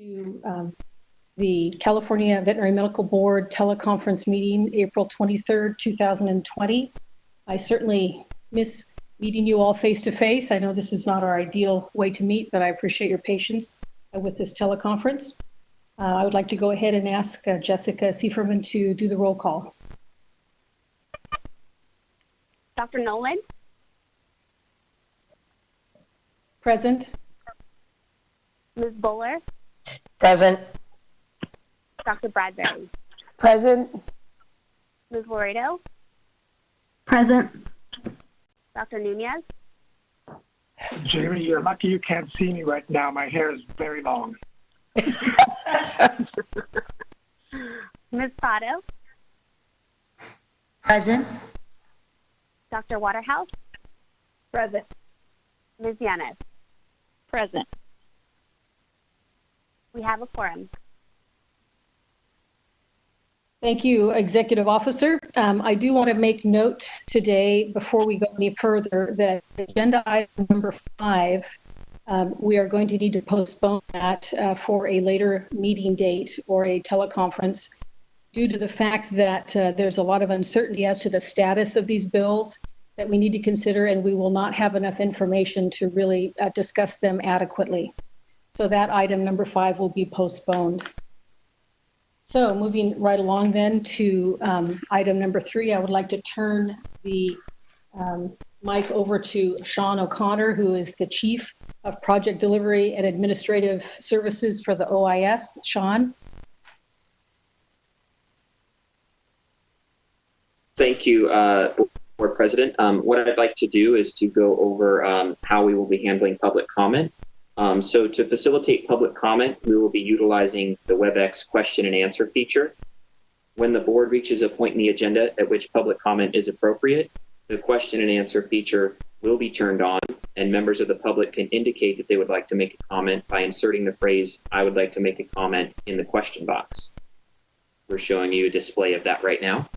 to the California Veterinary Medical Board teleconference meeting, April 23rd, 2020. I certainly miss meeting you all face to face. I know this is not our ideal way to meet, but I appreciate your patience with this teleconference. I would like to go ahead and ask Jessica Sieferman to do the roll call. Dr. Nolan? Present. Ms. Bowler? Present. Dr. Bradbury? Present. Ms. Laredo? Present. Dr. Nunez? Jamie, you're lucky you can't see me right now. My hair is very long. Ms. Prado? Present. Dr. Waterhouse? Present. Ms. Yanis? Present. We have a quorum. Thank you, Executive Officer. I do want to make note today, before we go any further, that agenda item number 5, we are going to need to postpone that for a later meeting date or a teleconference due to the fact that there's a lot of uncertainty as to the status of these bills that we need to consider, and we will not have enough information to really discuss them adequately. So that item number 5 will be postponed. So moving right along then to item number 3, I would like to turn the mic over to Sean O'Connor, who is the Chief of Project Delivery and Administrative Services for the OIS. Sean? Thank you, Board President. What I'd like to do is to go over how we will be handling public comment. So to facilitate public comment, we will be utilizing the WebEx question and answer feature. When the board reaches a point in the agenda at which public comment is appropriate, the question and answer feature will be turned on, and members of the public can indicate that they would like to make a comment by inserting the phrase, "I would like to make a comment," in the question box. We're showing you a display of that right now.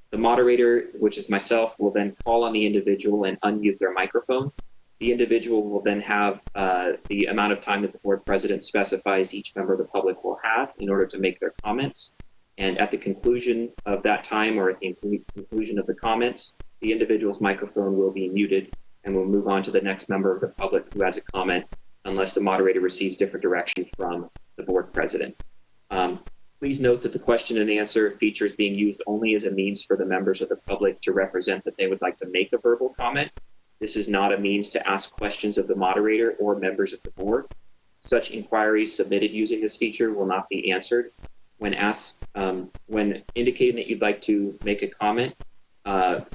The moderator, which is myself, will then call on the individual and unmute their microphone. The individual will then have the amount of time that the board president specifies each member of the public will have in order to make their comments. And at the conclusion of that time, or at the conclusion of the comments, the individual's microphone will be muted, and we'll move on to the next member of the public who has a comment, unless the moderator receives different direction from the board president. Please note that the question and answer feature is being used only as a means for the members of the public to represent that they would like to make a verbal comment. This is not a means to ask questions of the moderator or members of the board. Such inquiries submitted using this feature will not be answered. When indicating that you'd like to make a comment,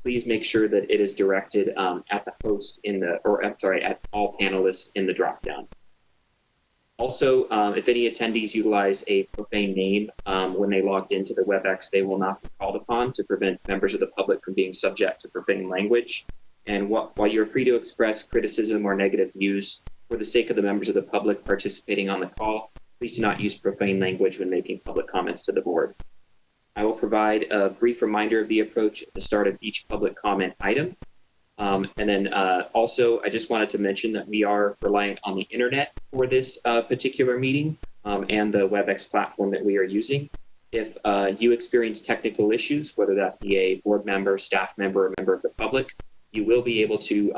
please make sure that it is directed at the host at all panelists in the dropdown. Also, if any attendees utilize a profane name when they logged into the WebEx, they will not be called upon to prevent members of the public from being subject to profane language. And while you're free to express criticism or negative views, for the sake of the members of the public participating on the call, please do not use profane language when making public comments to the board. I will provide a brief reminder of the approach at the start of each public comment item. And then also, I just wanted to mention that we are reliant on the internet for this particular meeting and the WebEx platform that we are using. If you experience technical issues, whether that be a board member, staff member, or member of the public, you will be able to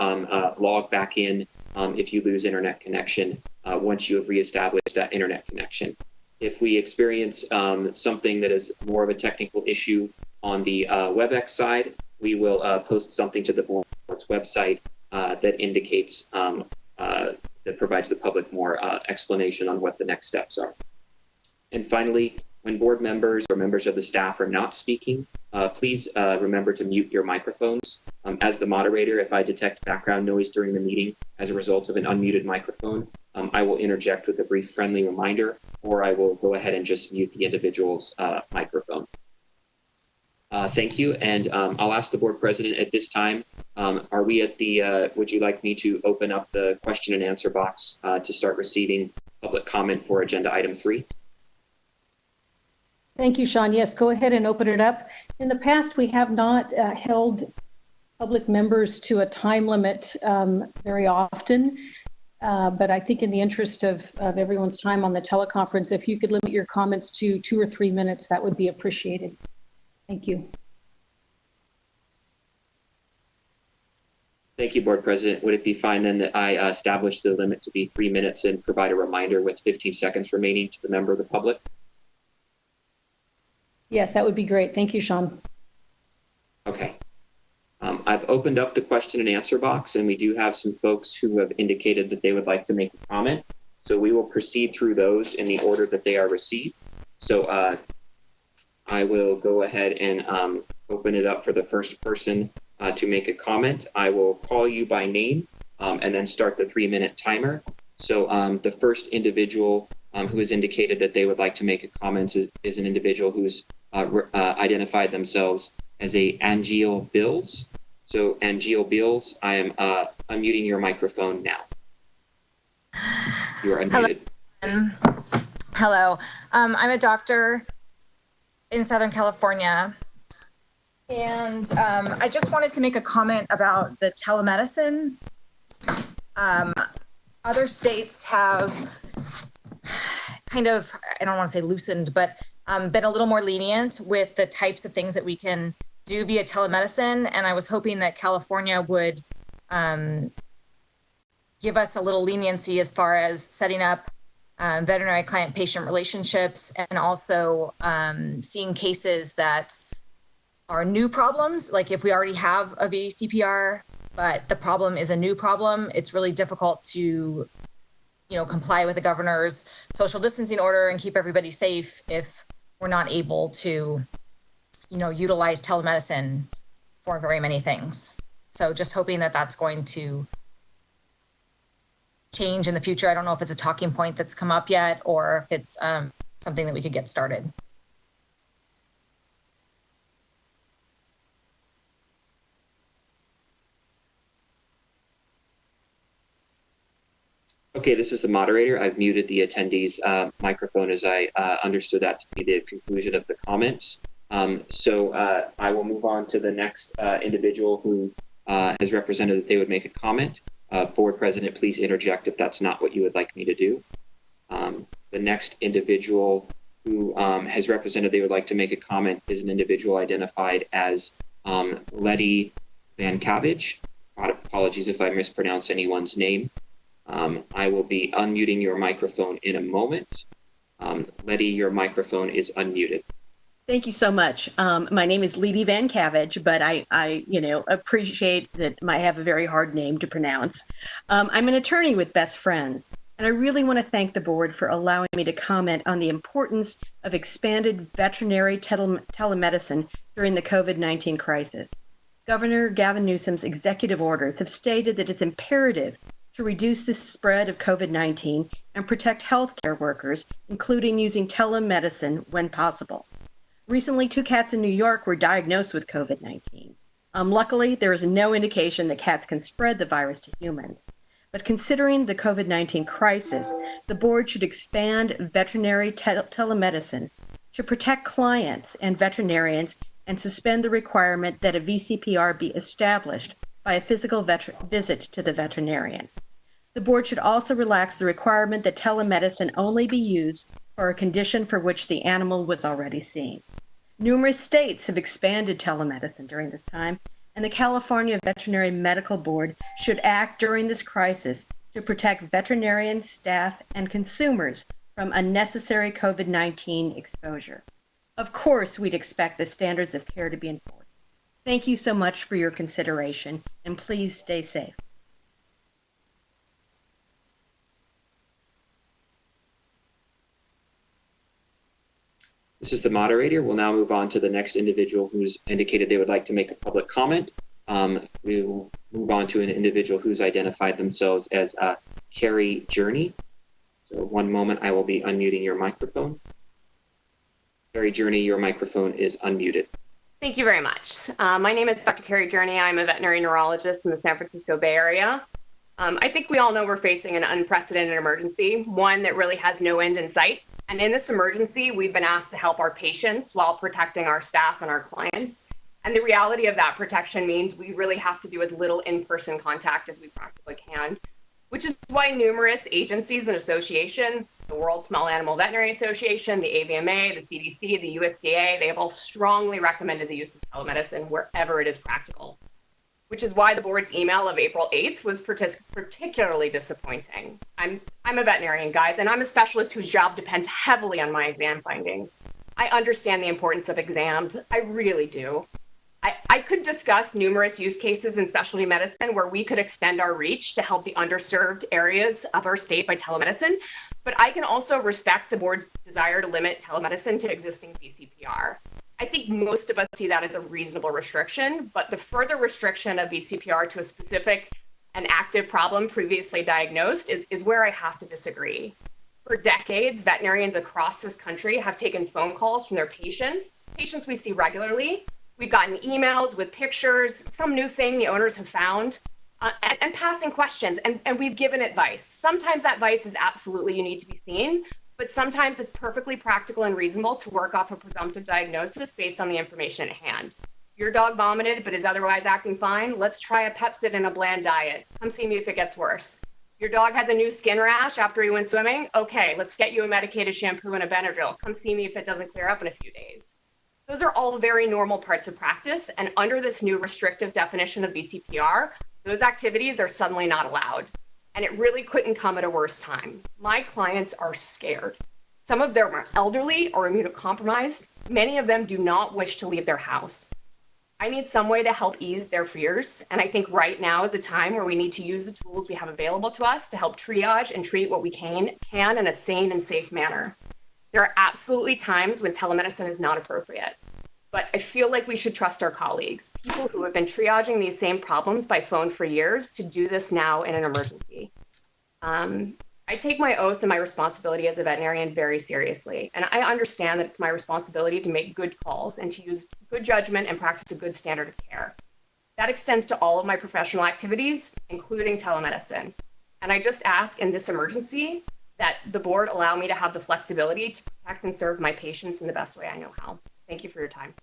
log back in if you lose internet connection once you have reestablished that internet connection. If we experience something that is more of a technical issue on the WebEx side, we will post something to the board's website that indicates, that provides the public more explanation on what the next steps are. And finally, when board members or members of the staff are not speaking, please remember to mute your microphones. As the moderator, if I detect background noise during the meeting as a result of an unmuted microphone, I will interject with a brief friendly reminder, or I will go ahead and just mute the individual's microphone. Thank you, and I'll ask the board president at this time, are we at the, would you like me to open up the question and answer box to start receiving public comment for agenda item 3? Thank you, Sean. Yes, go ahead and open it up. In the past, we have not held public members to a time limit very often. But I think in the interest of everyone's time on the teleconference, if you could limit your comments to 2 or 3 minutes, that would be appreciated. Thank you. Thank you, Board President. Would it be fine then that I establish the limit to be 3 minutes and provide a reminder with 15 seconds remaining to the member of the public? Yes, that would be great. Thank you, Sean. Okay. I've opened up the question and answer box, and we do have some folks who have indicated that they would like to make a comment. So we will proceed through those in the order that they are received. So I will go ahead and open it up for the first person to make a comment. I will call you by name and then start the 3-minute timer. So the first individual who has indicated that they would like to make a comment is an individual who's identified themselves as a Angeal Bills. So Angeal Bills, I am unmuting your microphone now. You are unmuted. Hello. I'm a doctor in Southern California. And I just wanted to make a comment about the telemedicine. Other states have kind of, I don't want to say loosened, but been a little more lenient with the types of things that we can do via telemedicine. And I was hoping that California would give us a little leniency as far as setting up veterinary client-patient relationships and also seeing cases that are new problems. Like if we already have a VCPR, but the problem is a new problem, it's really difficult to, comply with the governor's social distancing order and keep everybody safe if we're not able to, utilize telemedicine for very many things. So just hoping that that's going to change in the future. I don't know if it's a talking point that's come up yet or if it's something that we could get started. Okay, this is the moderator. I've muted the attendee's microphone as I understood that to be the conclusion of the comments. So I will move on to the next individual who has represented that they would make a comment. Board President, please interject if that's not what you would like me to do. The next individual who has represented they would like to make a comment is an individual identified as Letty Van Cabbage. Apologies if I mispronounce anyone's name. I will be unmuting your microphone in a moment. Letty, your microphone is unmuted. Thank you so much. My name is Letty Van Cabbage, but I appreciate that I have a very hard name to pronounce. I'm an attorney with Best Friends, and I really want to thank the board for allowing me to comment on the importance of expanded veterinary telemedicine during the COVID-19 crisis. Governor Gavin Newsom's executive orders have stated that it's imperative to reduce the spread of COVID-19 and protect healthcare workers, including using telemedicine when possible. Recently, 2 cats in New York were diagnosed with COVID-19. Luckily, there is no indication that cats can spread the virus to humans. But considering the COVID-19 crisis, the board should expand veterinary telemedicine to protect clients and veterinarians and suspend the requirement that a VCPR be established by a physical visit to the veterinarian. The board should also relax the requirement that telemedicine only be used for a condition for which the animal was already seen. Numerous states have expanded telemedicine during this time, and the California Veterinary Medical Board should act during this crisis to protect veterinarians, staff, and consumers from unnecessary COVID-19 exposure. Of course, we'd expect the standards of care to be enforced. Thank you so much for your consideration, and please stay safe. This is the moderator. We'll now move on to the next individual who's indicated they would like to make a public comment. We will move on to an individual who's identified themselves as Carrie Journey. So one moment, I will be unmuting your microphone. Carrie Journey, your microphone is unmuted. Thank you very much. My name is Dr. Carrie Journey. I'm a veterinary neurologist in the San Francisco Bay Area. I think we all know we're facing an unprecedented emergency, one that really has no end in sight. And in this emergency, we've been asked to help our patients while protecting our staff and our clients. And the reality of that protection means we really have to do as little in-person contact as we practically can, which is why numerous agencies and associations, the World Small Animal Veterinary Association, the AVMA, the CDC, the USDA, they have all strongly recommended the use of telemedicine wherever it is practical, which is why the board's email of April 8th was particularly disappointing. I'm a veterinarian, guys, and I'm a specialist whose job depends heavily on my exam findings. I understand the importance of exams. I really do. I could discuss numerous use cases in specialty medicine where we could extend our reach to help the underserved areas of our state by telemedicine, but I can also respect the board's desire to limit telemedicine to existing BCPR. I think most of us see that as a reasonable restriction, but the further restriction of BCPR to a specific and active problem previously diagnosed is where I have to disagree. For decades, veterinarians across this country have taken phone calls from their patients we see regularly. We've gotten emails with pictures, some new thing the owners have found, and passing questions, and we've given advice. Sometimes that advice is absolutely you need to be seen, but sometimes it's perfectly practical and reasonable to work off a presumptive diagnosis based on the information at hand. Your dog vomited but is otherwise acting fine. Let's try a Pepcid and a bland diet. Come see me if it gets worse. Your dog has a new skin rash after he went swimming. Okay, let's get you a medicated shampoo and a Benadryl. Come see me if it doesn't clear up in a few days. Those are all very normal parts of practice, and under this new restrictive definition of BCPR, those activities are suddenly not allowed. And it really couldn't come at a worse time. My clients are scared. Some of them are elderly or immunocompromised. Many of them do not wish to leave their house. I need some way to help ease their fears, and I think right now is a time where we need to use the tools we have available to us to help triage and treat what we can in a sane and safe manner. There are absolutely times when telemedicine is not appropriate, but I feel like we should trust our colleagues, people who have been triaging these same problems by phone for years, to do this now in an emergency. I take my oath and my responsibility as a veterinarian very seriously, and I understand that it's my responsibility to make good calls and to use good judgment and practice a good standard of care. That extends to all of my professional activities, including telemedicine. And I just ask in this emergency that the board allow me to have the flexibility to protect and serve my patients in the best way I know how. Thank you for your time.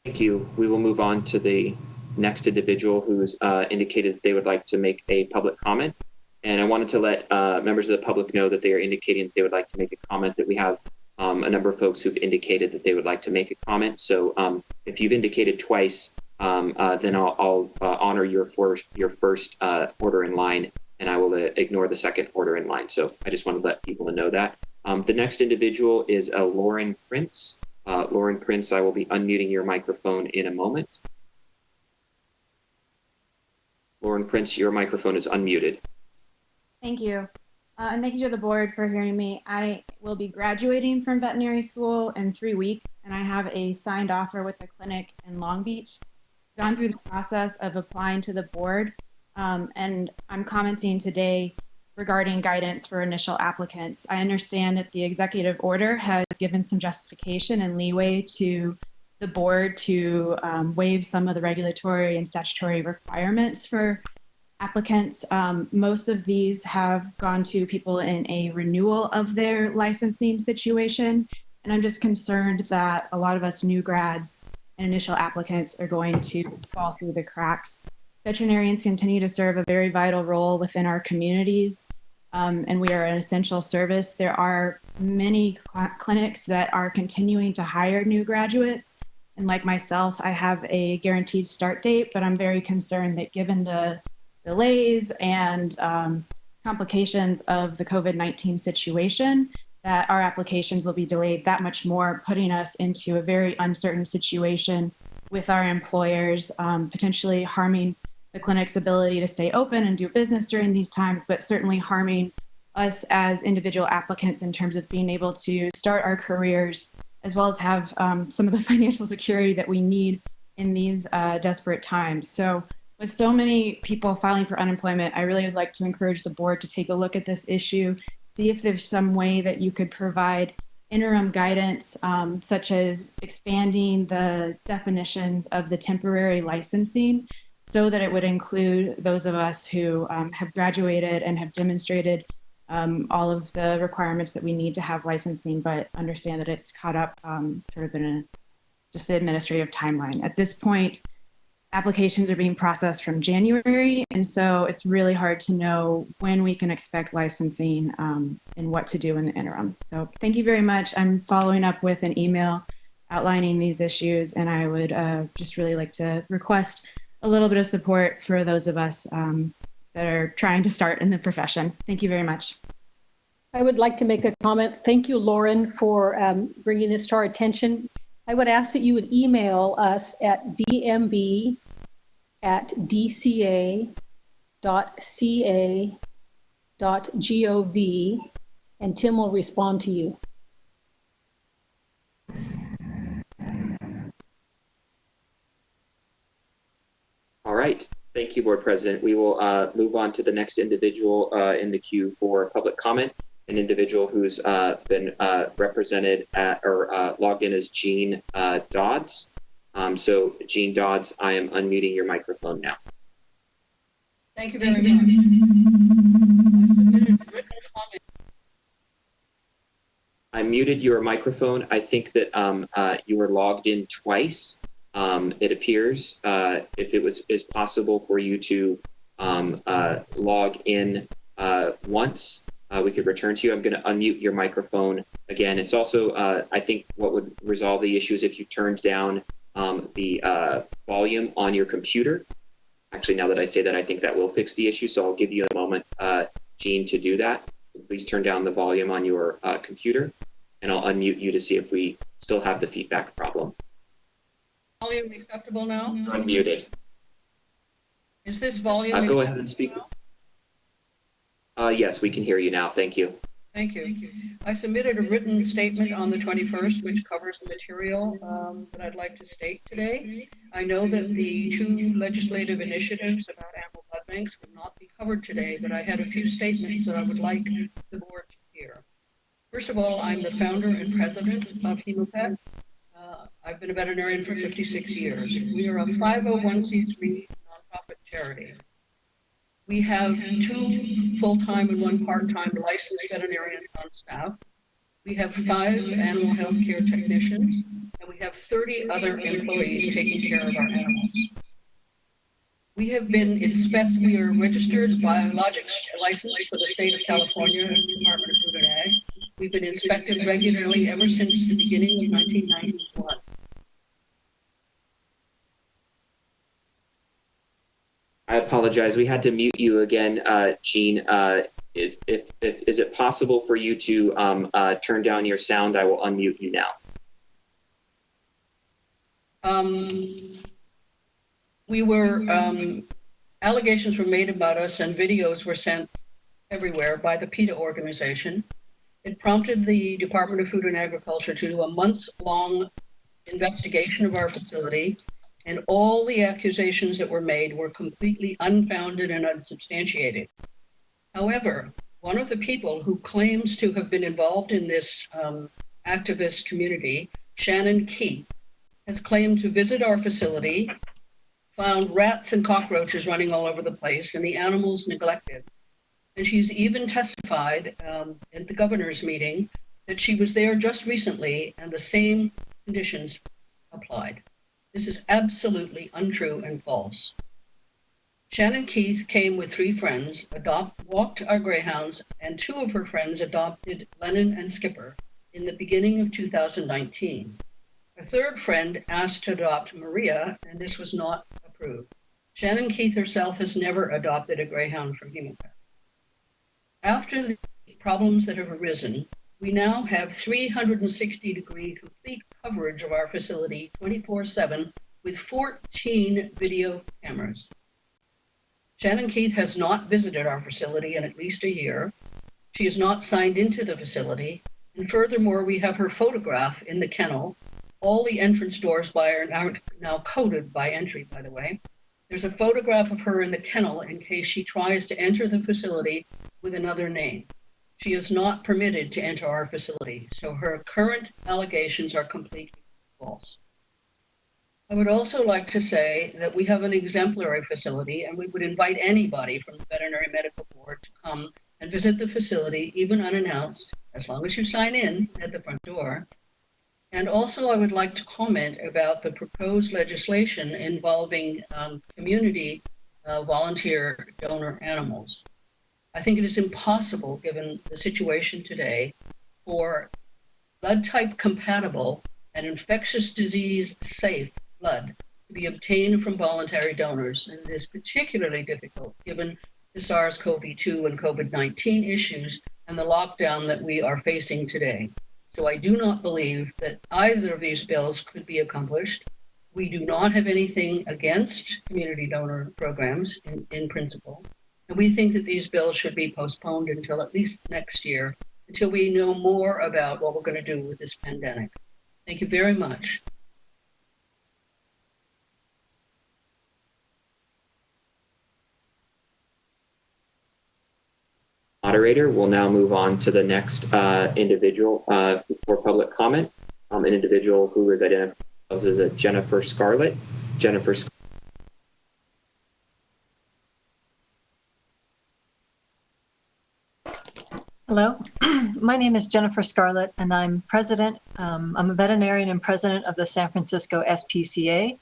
Thank you. We will move on to the next individual who's indicated they would like to make a public comment. And I wanted to let members of the public know that they are indicating that they would like to make a comment, that we have a number of folks who've indicated that they would like to make a comment. So if you've indicated twice, then I'll honor your first order in line, and I will ignore the second order in line. So I just want to let people know that. The next individual is Lauren Prince. Lauren Prince, I will be unmuting your microphone in a moment. Lauren Prince, your microphone is unmuted. Thank you. And thank you to the board for hearing me. I will be graduating from veterinary school in 3 weeks, and I have a signed offer with the clinic in Long Beach. Gone through the process of applying to the board, and I'm commenting today regarding guidance for initial applicants. I understand that the executive order has given some justification and leeway to the board to waive some of the regulatory and statutory requirements for applicants. Most of these have gone to people in a renewal of their licensing situation, and I'm just concerned that a lot of us new grads and initial applicants are going to fall through the cracks. Veterinarians continue to serve a very vital role within our communities, and we are an essential service. There are many clinics that are continuing to hire new graduates, and like myself, I have a guaranteed start date, but I'm very concerned that given the delays and complications of the COVID-19 situation, that our applications will be delayed that much more, putting us into a very uncertain situation with our employers, potentially harming the clinic's ability to stay open and do business during these times, but certainly harming us as individual applicants in terms of being able to start our careers, as well as have some of the financial security that we need in these desperate times. So with so many people filing for unemployment, I really would like to encourage the board to take a look at this issue, see if there's some way that you could provide interim guidance, such as expanding the definitions of the temporary licensing so that it would include those of us who have graduated and have demonstrated all of the requirements that we need to have licensing, but understand that it's caught up sort of in just the administrative timeline. At this point, applications are being processed from January. And so it's really hard to know when we can expect licensing and what to do in the interim. So thank you very much. I'm following up with an email outlining these issues, and I would just really like to request a little bit of support for those of us that are trying to start in the profession. Thank you very much. I would like to make a comment. Thank you, Lauren, for bringing this to our attention. I would ask that you would email us at dmb@dca.ca.gov, and Tim will respond to you. All right. Thank you, Board President. We will move on to the next individual in the queue for public comment, an individual who's been represented or logged in as Jean Dodds. So Jean Dodds, I am unmuting your microphone now. Thank you very much. I submitted a written comment. I muted your microphone. I think that you were logged in twice. It appears if it is possible for you to log in once, we could return to you. I'm going to unmute your microphone again. It's also, I think what would resolve the issue is if you turned down the volume on your computer. Actually, now that I say that, I think that will fix the issue. So I'll give you a moment, Jean, to do that. Please turn down the volume on your computer, and I'll unmute you to see if we still have the feedback problem. Volume acceptable now? Unmuted. Is this volume? Go ahead and speak. Yes, we can hear you now. Thank you. Thank you. I submitted a written statement on the 21st, which covers the material that I'd like to state today. I know that the 2 legislative initiatives about animal blood banks would not be covered today, but I had a few statements that I would like the board to hear. First of all, I'm the founder and president of Hemopet. I've been a veterinarian for 56 years. We are a 501c3 nonprofit charity. We have 2 full-time and 1 part-time licensed veterinarians on staff. We have 5 animal health care technicians, and we have 30 other employees taking care of our animals. We have been we are registered biologics licensed for the state of California Department of Food and Ag. We've been inspected regularly ever since the beginning of 1991. I apologize. We had to mute you again, Jean. Is it possible for you to turn down your sound? I will unmute you now. Allegations were made about us and videos were sent everywhere by the PETA organization. It prompted the Department of Food and Agriculture to do a months-long investigation of our facility, and all the accusations that were made were completely unfounded and unsubstantiated. However, one of the people who claims to have been involved in this activist community, Shannon Keith, has claimed to visit our facility, found rats and cockroaches running all over the place, and the animals neglected. And she's even testified at the governor's meeting that she was there just recently and the same conditions applied. This is absolutely untrue and false. Shannon Keith came with 3 friends, walked our greyhounds, and 2 of her friends adopted Lennon and Skipper in the beginning of 2019. A 3rd friend asked to adopt Maria, and this was not approved. Shannon Keith herself has never adopted a greyhound from Hemopet. After the problems that have arisen, we now have 360-degree complete coverage of our facility 24/7 with 14 video cameras. Shannon Keith has not visited our facility in at least a year. She is not signed into the facility. And furthermore, we have her photograph in the kennel. All the entrance doors are now coded by entry, by the way. There's a photograph of her in the kennel in case she tries to enter the facility with another name. She is not permitted to enter our facility, so her current allegations are completely false. I would also like to say that we have an exemplary facility, and we would invite anybody from the Veterinary Medical Board to come and visit the facility, even unannounced, as long as you sign in at the front door. And also, I would like to comment about the proposed legislation involving community volunteer donor animals. I think it is impossible, given the situation today, for blood type compatible and infectious disease safe blood to be obtained from voluntary donors. And it is particularly difficult given the SARS-CoV-2 and COVID-19 issues and the lockdown that we are facing today. So I do not believe that either of these bills could be accomplished. We do not have anything against community donor programs in principle. And we think that these bills should be postponed until at least next year, until we know more about what we're going to do with this pandemic. Thank you very much. Moderator, we'll now move on to the next individual for public comment. An individual who is identified as a Jennifer Scarlett. Hello, my name is Jennifer Scarlett, and I'm president. I'm a veterinarian and president of the San Francisco SPCA,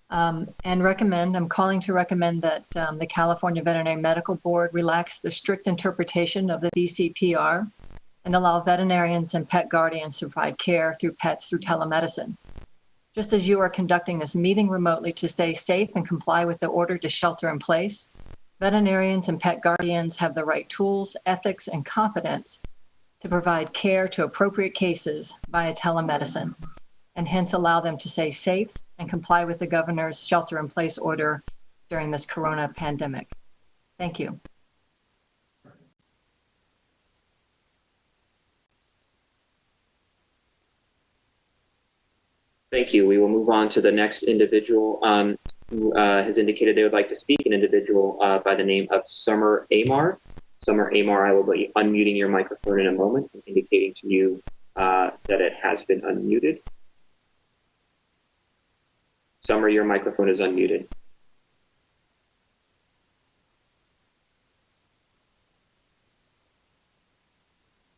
and I'm calling to recommend that the California Veterinary Medical Board relax the strict interpretation of the VCPR and allow veterinarians and pet guardians to provide care through pets through telemedicine. Just as you are conducting this meeting remotely to stay safe and comply with the order to shelter in place, veterinarians and pet guardians have the right tools, ethics, and competence to provide care to appropriate cases via telemedicine, and hence allow them to stay safe and comply with the governor's shelter-in-place order during this corona pandemic. Thank you. Thank you. We will move on to the next individual who has indicated they would like to speak, an individual by the name of Summer Amar. Summer Amar, I will be unmuting your microphone in a moment and indicating to you that it has been unmuted. Summer, your microphone is unmuted.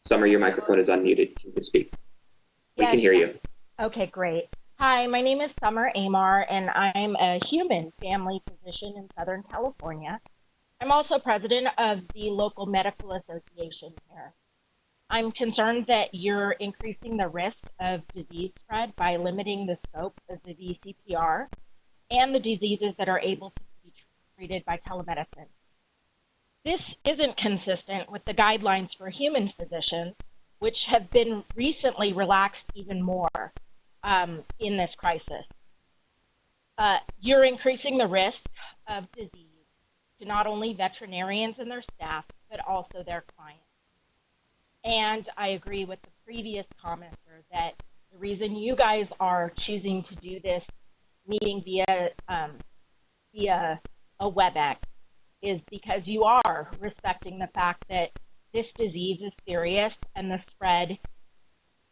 Summer, your microphone is unmuted. You can speak. We can hear you. Okay, great. Hi, my name is Summer Amar, and I'm a human family physician in Southern California. I'm also president of the local medical association here. I'm concerned that you're increasing the risk of disease spread by limiting the scope of the VCPR and the diseases that are able to be treated by telemedicine. This isn't consistent with the guidelines for human physicians, which have been recently relaxed even more in this crisis. You're increasing the risk of disease to not only veterinarians and their staff, but also their clients. And I agree with the previous commenter that the reason you guys are choosing to do this meeting via a WebEx is because you are respecting the fact that this disease is serious and the spread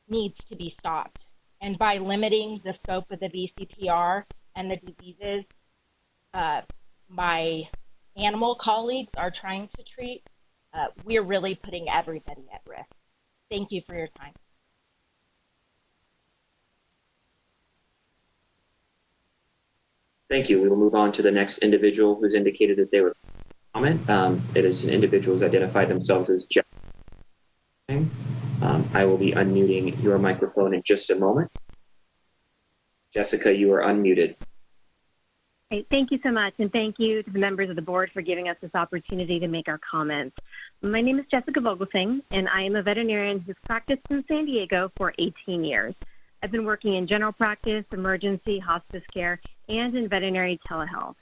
needs to be stopped. And by limiting the scope of the VCPR and the diseases my animal colleagues are trying to treat, we're really putting everybody at risk. Thank you for your time. Thank you. We will move on to the next individual who's indicated that they would comment. It is an individual who's identified themselves as Jeff. I will be unmuting your microphone in just a moment. Jessica, you are unmuted. Great. Thank you so much, and thank you to the members of the board for giving us this opportunity to make our comments. My name is Jessica Vogelsing, and I am a veterinarian who's practiced in San Diego for 18 years. I've been working in general practice, emergency, hospice care, and in veterinary telehealth.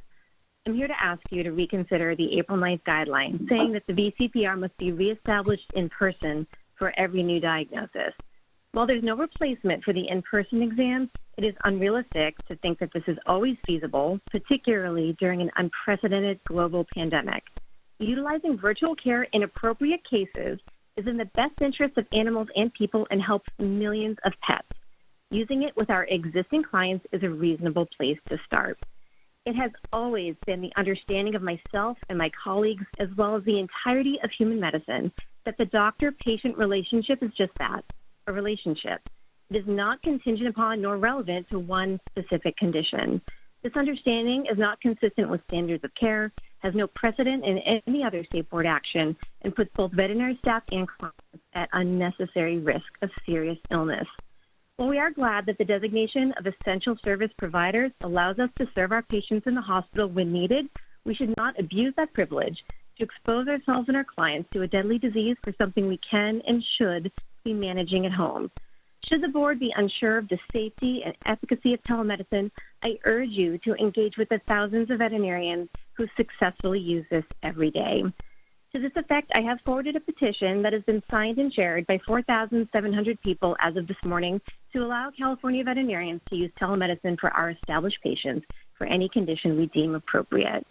I'm here to ask you to reconsider the April 9th guideline, saying that the VCPR must be reestablished in person for every new diagnosis. While there's no replacement for the in-person exam, it is unrealistic to think that this is always feasible, particularly during an unprecedented global pandemic. Utilizing virtual care in appropriate cases is in the best interest of animals and people and helps millions of pets. Using it with our existing clients is a reasonable place to start. It has always been the understanding of myself and my colleagues, as well as the entirety of human medicine, that the doctor-patient relationship is just that, a relationship. It is not contingent upon nor relevant to one specific condition. This understanding is not consistent with standards of care, has no precedent in any other state board action, and puts both veterinary staff and clients at unnecessary risk of serious illness. While we are glad that the designation of essential service providers allows us to serve our patients in the hospital when needed, we should not abuse that privilege to expose ourselves and our clients to a deadly disease for something we can and should be managing at home. Should the board be unsure of the safety and efficacy of telemedicine, I urge you to engage with the thousands of veterinarians who successfully use this every day. To this effect, I have forwarded a petition that has been signed and shared by 4,700 people as of this morning to allow California veterinarians to use telemedicine for our established patients for any condition we deem appropriate.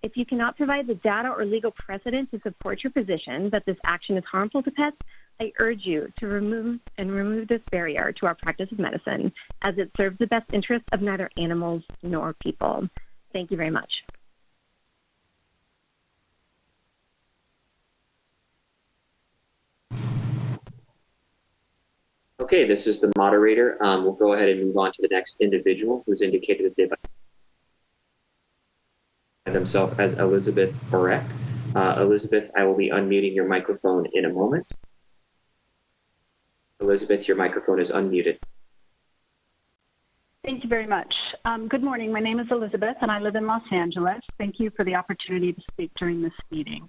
If you cannot provide the data or legal precedent to support your position that this action is harmful to pets, I urge you to remove this barrier to our practice of medicine, as it serves the best interests of neither animals nor people. Thank you very much. Okay, this is the moderator. We'll go ahead and move on to the next individual who's indicated that they've themselves as Elizabeth Brett. Elizabeth, I will be unmuting your microphone in a moment. Elizabeth, your microphone is unmuted. Thank you very much. Good morning. My name is Elizabeth, and I live in Los Angeles. Thank you for the opportunity to speak during this meeting.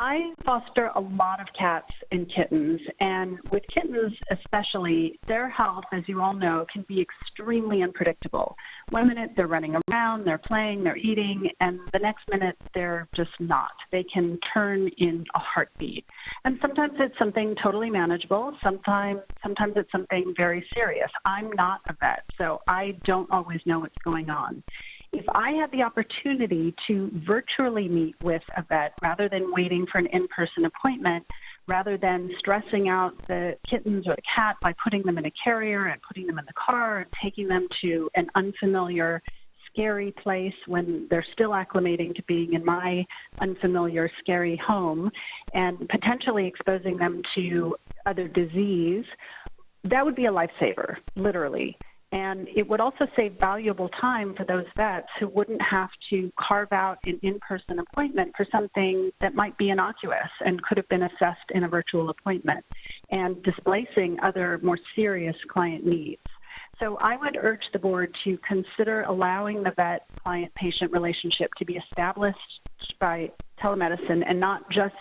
I foster a lot of cats and kittens, and with kittens especially, their health, as you all know, can be extremely unpredictable. One minute they're running around, they're playing, they're eating, and the next minute they're just not. They can turn in a heartbeat. And sometimes it's something totally manageable. Sometimes it's something very serious. I'm not a vet, so I don't always know what's going on. If I had the opportunity to virtually meet with a vet rather than waiting for an in-person appointment, rather than stressing out the kittens or the cat by putting them in a carrier and putting them in the car and taking them to an unfamiliar, scary place when they're still acclimating to being in my unfamiliar, scary home, and potentially exposing them to other disease, that would be a lifesaver, literally. And it would also save valuable time for those vets who wouldn't have to carve out an in-person appointment for something that might be innocuous and could have been assessed in a virtual appointment, and displacing other more serious client needs. So I would urge the board to consider allowing the vet-client-patient relationship to be established by telemedicine, and not just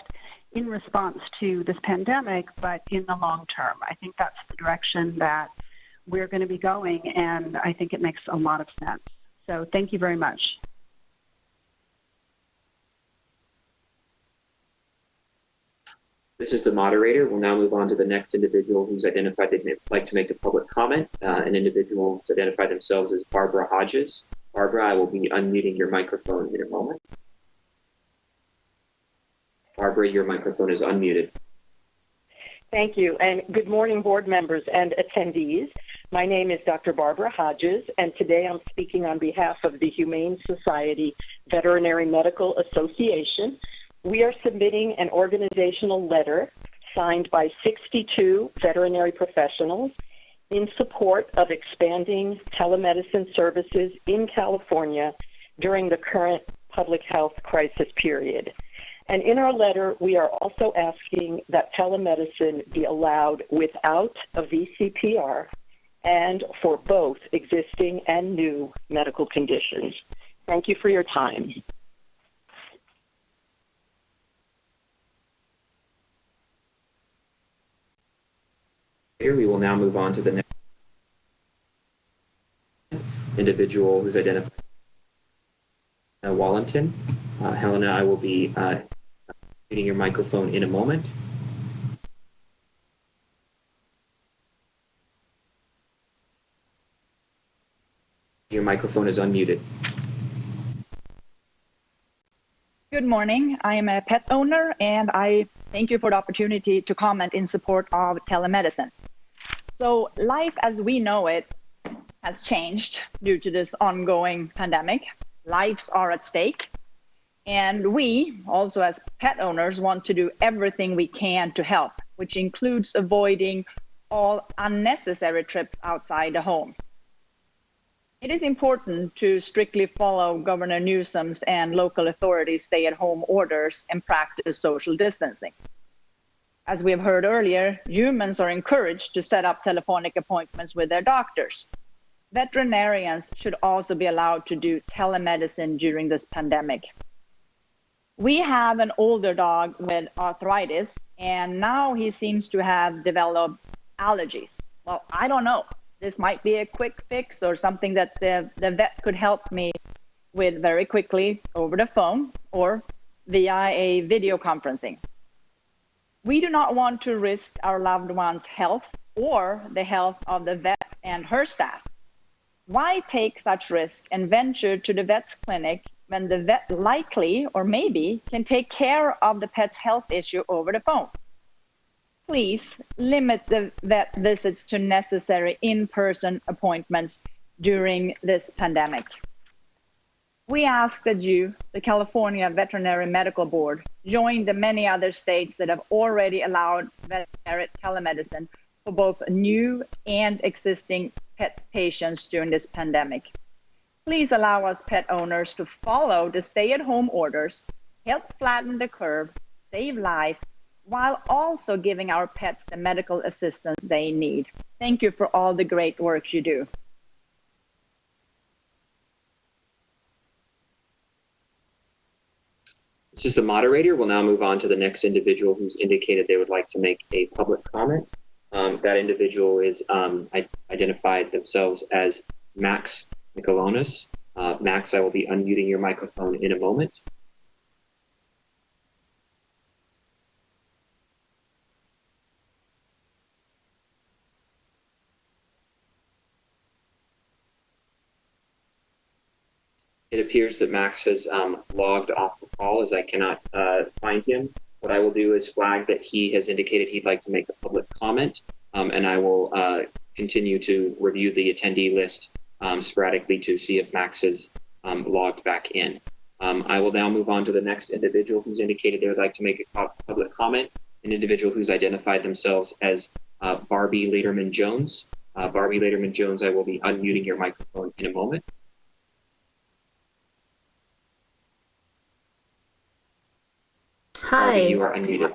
in response to this pandemic, but in the long term. I think that's the direction that we're going to be going, and I think it makes a lot of sense. So thank you very much. This is the moderator. We'll now move on to the next individual who's identified they'd like to make a public comment. An individual who's identified themselves as Barbara Hodges. Barbara, I will be unmuting your microphone in a moment. Barbara, your microphone is unmuted. Thank you, and good morning, board members and attendees. My name is Dr. Barbara Hodges, and today I'm speaking on behalf of the Humane Society Veterinary Medical Association. We are submitting an organizational letter signed by 62 veterinary professionals in support of expanding telemedicine services in California during the current public health crisis period. And in our letter, we are also asking that telemedicine be allowed without a VCPR and for both existing and new medical conditions. Thank you for your time. Here we will now move on to the next individual who's identified. Wallington. Helena, I will be muting your microphone in a moment. Your microphone is unmuted. Good morning. I am a pet owner, and I thank you for the opportunity to comment in support of telemedicine. So life as we know it has changed due to this ongoing pandemic. Lives are at stake. And we, also as pet owners, want to do everything we can to help, which includes avoiding all unnecessary trips outside the home. It is important to strictly follow Governor Newsom's and local authorities' stay-at-home orders and practice social distancing. As we have heard earlier, humans are encouraged to set up telephonic appointments with their doctors. Veterinarians should also be allowed to do telemedicine during this pandemic. We have an older dog with arthritis, and now he seems to have developed allergies. Well, I don't know. This might be a quick fix or something that the vet could help me with very quickly over the phone or via a video conferencing. We do not want to risk our loved one's health or the health of the vet and her staff. Why take such risk and venture to the vet's clinic when the vet likely or maybe can take care of the pet's health issue over the phone? Please limit the vet visits to necessary in-person appointments during this pandemic. We ask that you, the California Veterinary Medical Board, join the many other states that have already allowed veterinary telemedicine for both new and existing pet patients during this pandemic. Please allow us pet owners to follow the stay-at-home orders, help flatten the curve, save life, while also giving our pets the medical assistance they need. Thank you for all the great work you do. This is the moderator. We'll now move on to the next individual who's indicated they would like to make a public comment. That individual is identified themselves as Max Michalonis. Max, I will be unmuting your microphone in a moment. It appears that Max has logged off the call as I cannot find him. What I will do is flag that he has indicated he'd like to make a public comment, and I will continue to review the attendee list sporadically to see if Max has logged back in. I will now move on to the next individual who's indicated they would like to make a public comment, an individual who's identified themselves as Barbie Lederman-Jones. Barbie Lederman-Jones, I will be unmuting your microphone in a moment. Hi. Barbie, you are unmuted.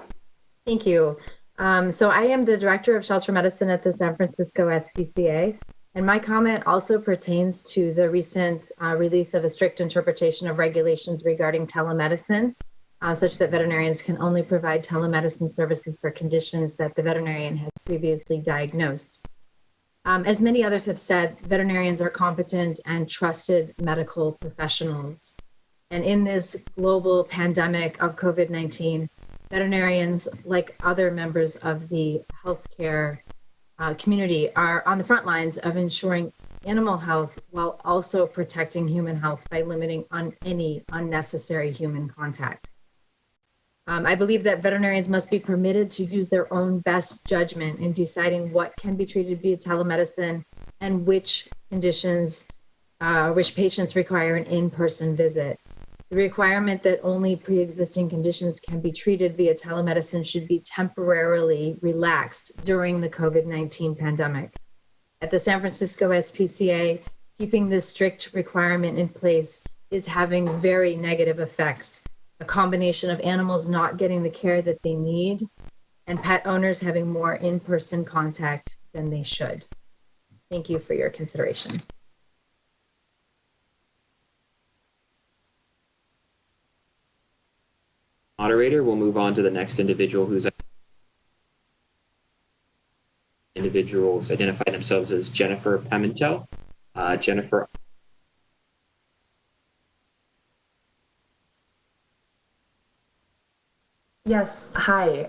Thank you. So I am the Director of Shelter Medicine at the San Francisco SPCA, and my comment also pertains to the recent release of a strict interpretation of regulations regarding telemedicine, such that veterinarians can only provide telemedicine services for conditions that the veterinarian has previously diagnosed. As many others have said, veterinarians are competent and trusted medical professionals. And in this global pandemic of COVID-19, veterinarians, like other members of the healthcare community, are on the front lines of ensuring animal health while also protecting human health by limiting any unnecessary human contact. I believe that veterinarians must be permitted to use their own best judgment in deciding what can be treated via telemedicine and which conditions, which patients require an in-person visit. The requirement that only pre-existing conditions can be treated via telemedicine should be temporarily relaxed during the COVID-19 pandemic. At the San Francisco SPCA, keeping this strict requirement in place is having very negative effects. A combination of animals not getting the care that they need and pet owners having more in-person contact than they should. Thank you for your consideration. Moderator, we'll move on to the next individual who's identified themselves as Jennifer Pimentel. Jennifer. Yes, hi.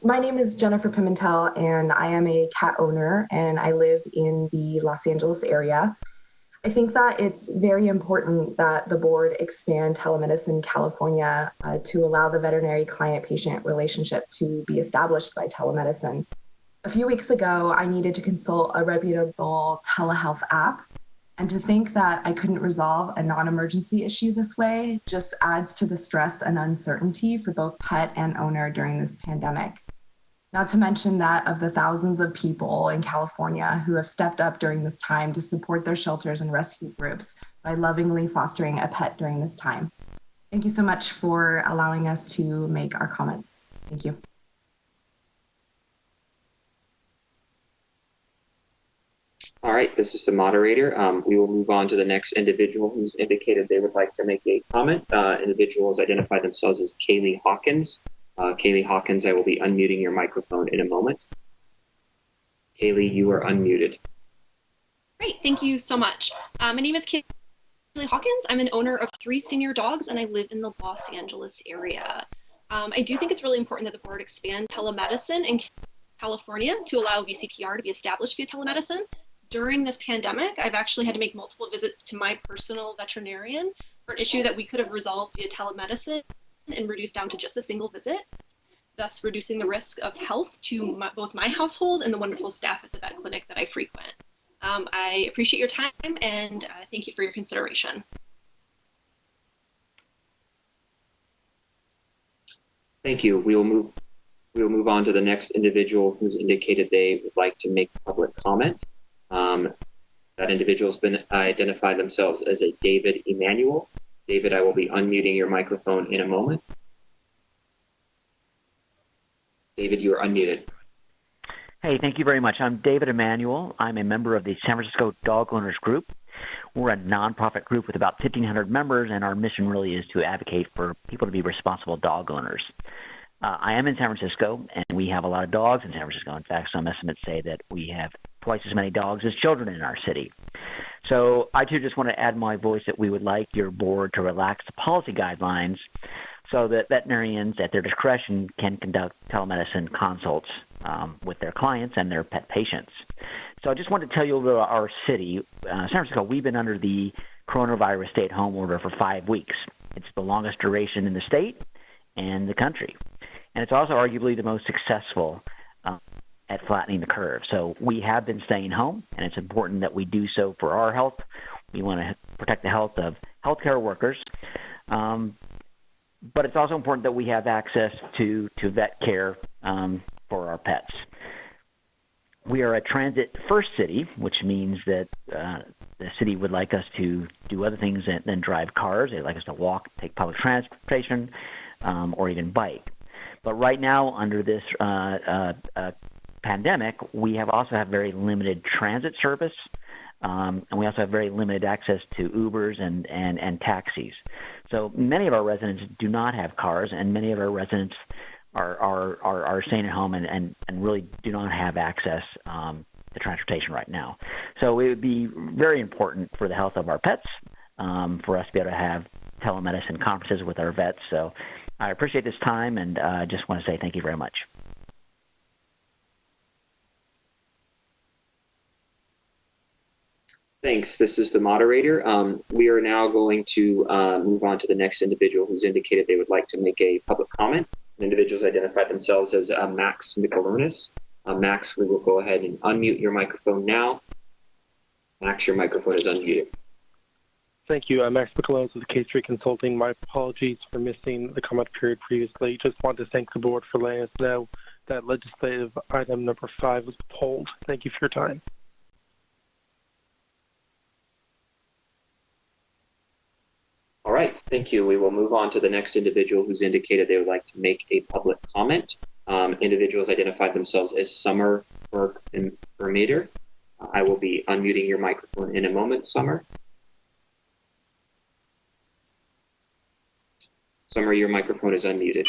My name is Jennifer Pimentel, and I am a cat owner, and I live in the Los Angeles area. I think that it's very important that the board expand Telemedicine California to allow the veterinary client-patient relationship to be established by telemedicine. A few weeks ago, I needed to consult a reputable telehealth app, and to think that I couldn't resolve a non-emergency issue this way just adds to the stress and uncertainty for both pet and owner during this pandemic. not to mention that of the thousands of people in California who have stepped up during this time to support their shelters and rescue groups by lovingly fostering a pet during this time. Thank you so much for allowing us to make our comments. Thank you. All right, this is the moderator. We will move on to the next individual who's indicated they would like to make a comment. Individuals identify themselves as Kaylee Hawkins. Kaylee Hawkins, I will be unmuting your microphone in a moment. Kaylee, you are unmuted. Great, thank you so much. My name is Kaylee Hawkins. I'm an owner of 3 senior dogs, and I live in the Los Angeles area. I do think it's really important that the board expand telemedicine in California to allow VCPR to be established via telemedicine. During this pandemic, I've actually had to make multiple visits to my personal veterinarian for an issue that we could have resolved via telemedicine and reduced down to just a single visit, thus reducing the risk of health to both my household and the wonderful staff at the vet clinic that I frequent. I appreciate your time and thank you for your consideration. Thank you. We will move on to the next individual who's indicated they would like to make public comment. That individual's been identified themselves as a David Emanuel. David, I will be unmuting your microphone in a moment. David, you are unmuted. Hey, thank you very much. I'm David Emanuel. I'm a member of the San Francisco Dog Owners Group. We're a nonprofit group with about 1,500 members, and our mission really is to advocate for people to be responsible dog owners. I am in San Francisco, and we have a lot of dogs in San Francisco. In fact, some estimates say that we have twice as many dogs as children in our city. So I too just want to add my voice that we would like your board to relax the policy guidelines so that veterinarians at their discretion can conduct telemedicine consults with their clients and their pet patients. So I just wanted to tell you a little about our city. San Francisco, we've been under the coronavirus stay-at-home order for 5 weeks. It's the longest duration in the state and the country. And it's also arguably the most successful at flattening the curve. So we have been staying home, and it's important that we do so for our health. We want to protect the health of healthcare workers. But it's also important that we have access to vet care for our pets. We are a transit-first city, which means that the city would like us to do other things than drive cars. They'd like us to walk, take public transportation, or even bike. But right now, under this pandemic, we also have very limited transit service, and we also have very limited access to Ubers and taxis. So many of our residents do not have cars, and many of our residents are staying at home and really do not have access to transportation right now. So it would be very important for the health of our pets for us to be able to have telemedicine conferences with our vets. So I appreciate this time, and I just want to say thank you very much. Thanks. This is the moderator. We are now going to move on to the next individual who's indicated they would like to make a public comment. Individuals identified themselves as Max Michelonis. Max, we will go ahead and unmute your microphone now. Max, your microphone is unmuted. Thank you. Max Michelonis with K3 Consulting. My apologies for missing the comment period previously. Just want to thank the board for letting us know that legislative item number 5 was pulled. Thank you for your time. All right, thank you. We will move on to the next individual who's indicated they would like to make a public comment. Individuals identified themselves as Summer Vermeter. I will be unmuting your microphone in a moment, Summer. Summer, your microphone is unmuted.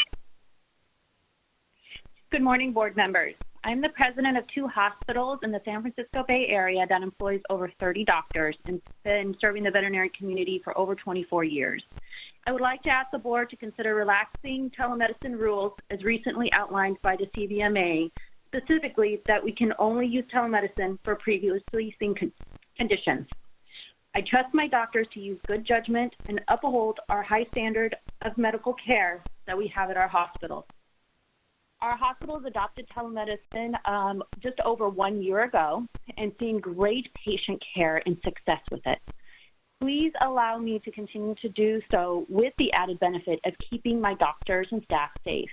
Good morning, board members. I'm the president of 2 hospitals in the San Francisco Bay Area that employs over 30 doctors and been serving the veterinary community for over 24 years. I would like to ask the board to consider relaxing telemedicine rules as recently outlined by the CVMA, specifically that we can only use telemedicine for previously seen conditions. I trust my doctors to use good judgment and uphold our high standard of medical care that we have at our hospitals. Our hospitals adopted telemedicine just over 1 year ago and seen great patient care and success with it. Please allow me to continue to do so with the added benefit of keeping my doctors and staff safe.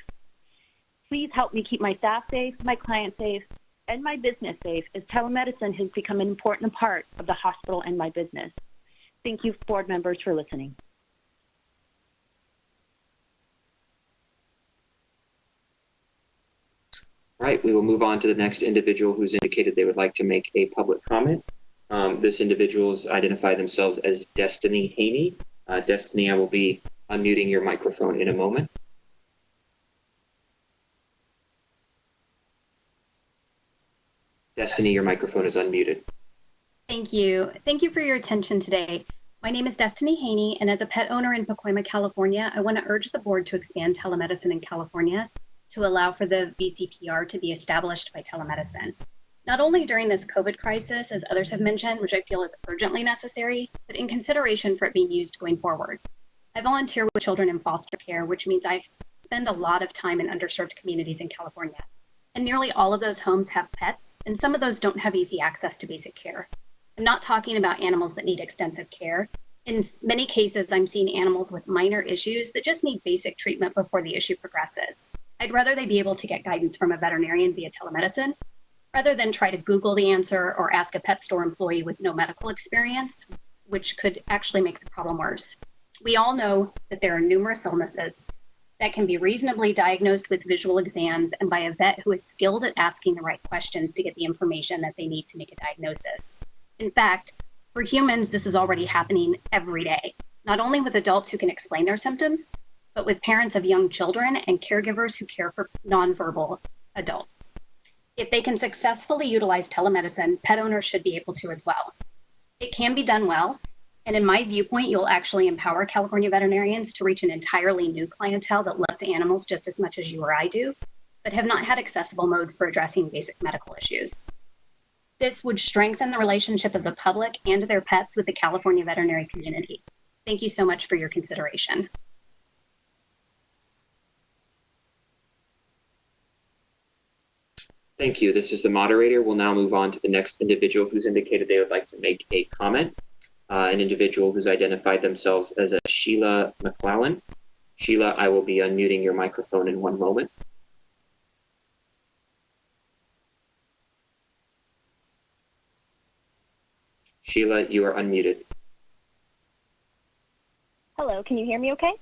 Please help me keep my staff safe, my clients safe, and my business safe, as telemedicine has become an important part of the hospital and my business. Thank you, board members, for listening. All right, we will move on to the next individual who's indicated they would like to make a public comment. This individual's identified themselves as Destiny Haney. Destiny, I will be unmuting your microphone in a moment. Destiny, your microphone is unmuted. Thank you. Thank you for your attention today. My name is Destiny Haney, and as a pet owner in Pacoima, California, I want to urge the board to expand telemedicine in California to allow for the VCPR to be established by telemedicine. Not only during this COVID crisis, as others have mentioned, which I feel is urgently necessary, but in consideration for it being used going forward. I volunteer with children in foster care, which means I spend a lot of time in underserved communities in California. And nearly all of those homes have pets, and some of those don't have easy access to basic care. I'm not talking about animals that need extensive care. In many cases, I'm seeing animals with minor issues that just need basic treatment before the issue progresses. I'd rather they be able to get guidance from a veterinarian via telemedicine, rather than try to Google the answer or ask a pet store employee with no medical experience, which could actually make the problem worse. We all know that there are numerous illnesses that can be reasonably diagnosed with visual exams and by a vet who is skilled at asking the right questions to get the information that they need to make a diagnosis. In fact, for humans, this is already happening every day, not only with adults who can explain their symptoms, but with parents of young children and caregivers who care for nonverbal adults. If they can successfully utilize telemedicine, pet owners should be able to as well. It can be done well, and in my viewpoint, you'll actually empower California veterinarians to reach an entirely new clientele that loves animals just as much as you or I do, but have not had accessible mode for addressing basic medical issues. This would strengthen the relationship of the public and their pets with the California veterinary community. Thank you so much for your consideration. Thank you. This is the moderator. We'll now move on to the next individual who's indicated they would like to make a comment. An individual who's identified themselves as a Sheila McClellan. Sheila, I will be unmuting your microphone in one moment. Sheila, you are unmuted. Hello, can you hear me okay?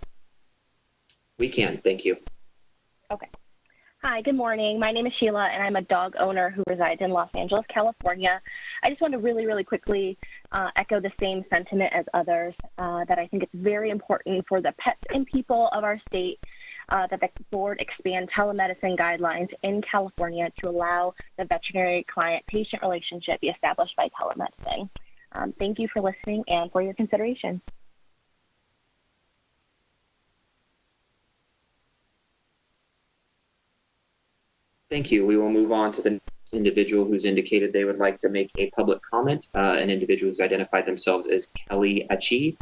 We can, thank you. Okay. Hi, good morning. My name is Sheila, and I'm a dog owner who resides in Los Angeles, California. I just want to really quickly echo the same sentiment as others, that I think it's very important for the pets and people of our state that the board expand telemedicine guidelines in California to allow the veterinary client-patient relationship be established by telemedicine. Thank you for listening and for your consideration. Thank you. We will move on to the next individual who's indicated they would like to make a public comment. An individual who's identified themselves as Kelly Achi.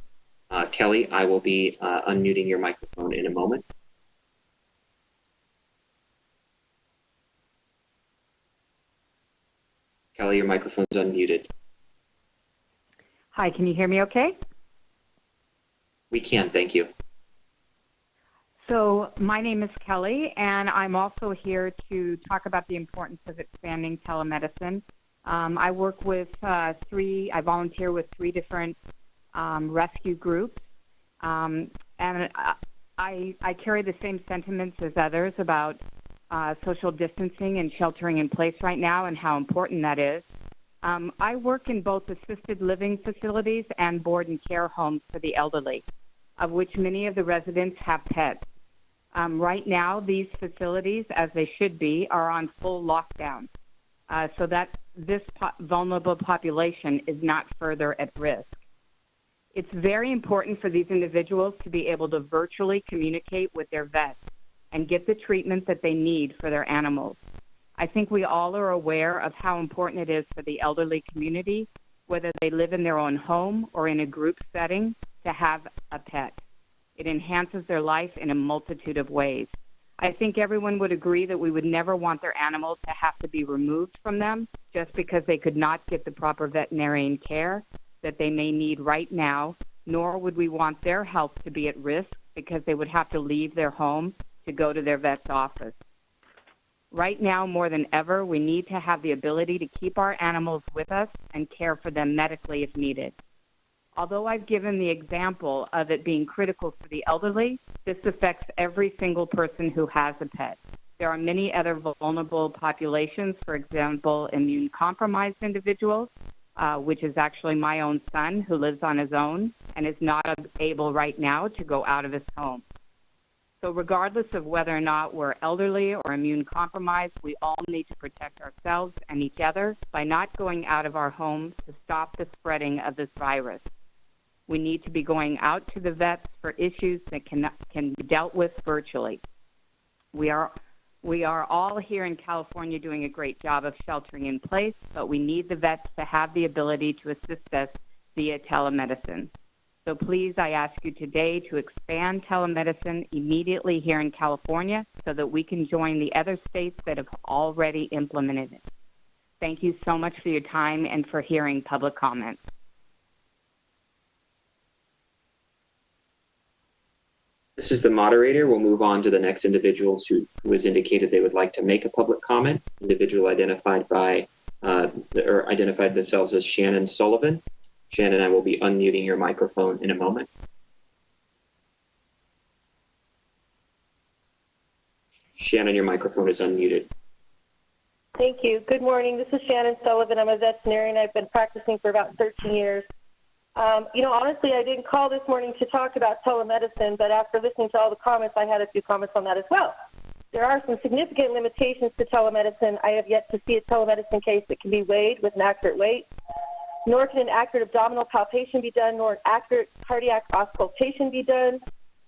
Kelly, I will be unmuting your microphone in a moment. Kelly, your microphone's unmuted. Hi, can you hear me okay? We can, thank you. So my name is Kelly, and I'm also here to talk about the importance of expanding telemedicine. I work with I volunteer with 3 different rescue groups, and I carry the same sentiments as others about social distancing and sheltering in place right now and how important that is. I work in both assisted living facilities and board and care homes for the elderly, of which many of the residents have pets. Right now, these facilities, as they should be, are on full lockdown, so that this vulnerable population is not further at risk. It's very important for these individuals to be able to virtually communicate with their vets and get the treatment that they need for their animals. I think we all are aware of how important it is for the elderly community, whether they live in their own home or in a group setting, to have a pet. It enhances their life in a multitude of ways. I think everyone would agree that we would never want their animals to have to be removed from them just because they could not get the proper veterinarian care that they may need right now, nor would we want their health to be at risk because they would have to leave their home to go to their vet's office. Right now, more than ever, we need to have the ability to keep our animals with us and care for them medically if needed. Although I've given the example of it being critical for the elderly, this affects every single person who has a pet. There are many other vulnerable populations, for example, immune-compromised individuals, which is actually my own son who lives on his own and is not able right now to go out of his home. So regardless of whether or not we're elderly or immune compromised, we all need to protect ourselves and each other by not going out of our homes to stop the spreading of this virus. We need to be going out to the vets for issues that can be dealt with virtually. We are all here in California doing a great job of sheltering in place, but we need the vets to have the ability to assist us via telemedicine. So please, I ask you today to expand telemedicine immediately here in California so that we can join the other states that have already implemented it. Thank you so much for your time and for hearing public comments. This is the moderator. We'll move on to the next individuals who has indicated they would like to make a public comment. Individual identified by or identified themselves as Shannon Sullivan. Shannon, I will be unmuting your microphone in a moment. Shannon, your microphone is unmuted. Thank you. Good morning. This is Shannon Sullivan. I'm a veterinarian. I've been practicing for about 13 years. Honestly, I didn't call this morning to talk about telemedicine, but after listening to all the comments, I had a few comments on that as well. There are some significant limitations to telemedicine. I have yet to see a telemedicine case that can be weighed with an accurate weight, nor can an accurate abdominal palpation be done, nor an accurate cardiac auscultation be done,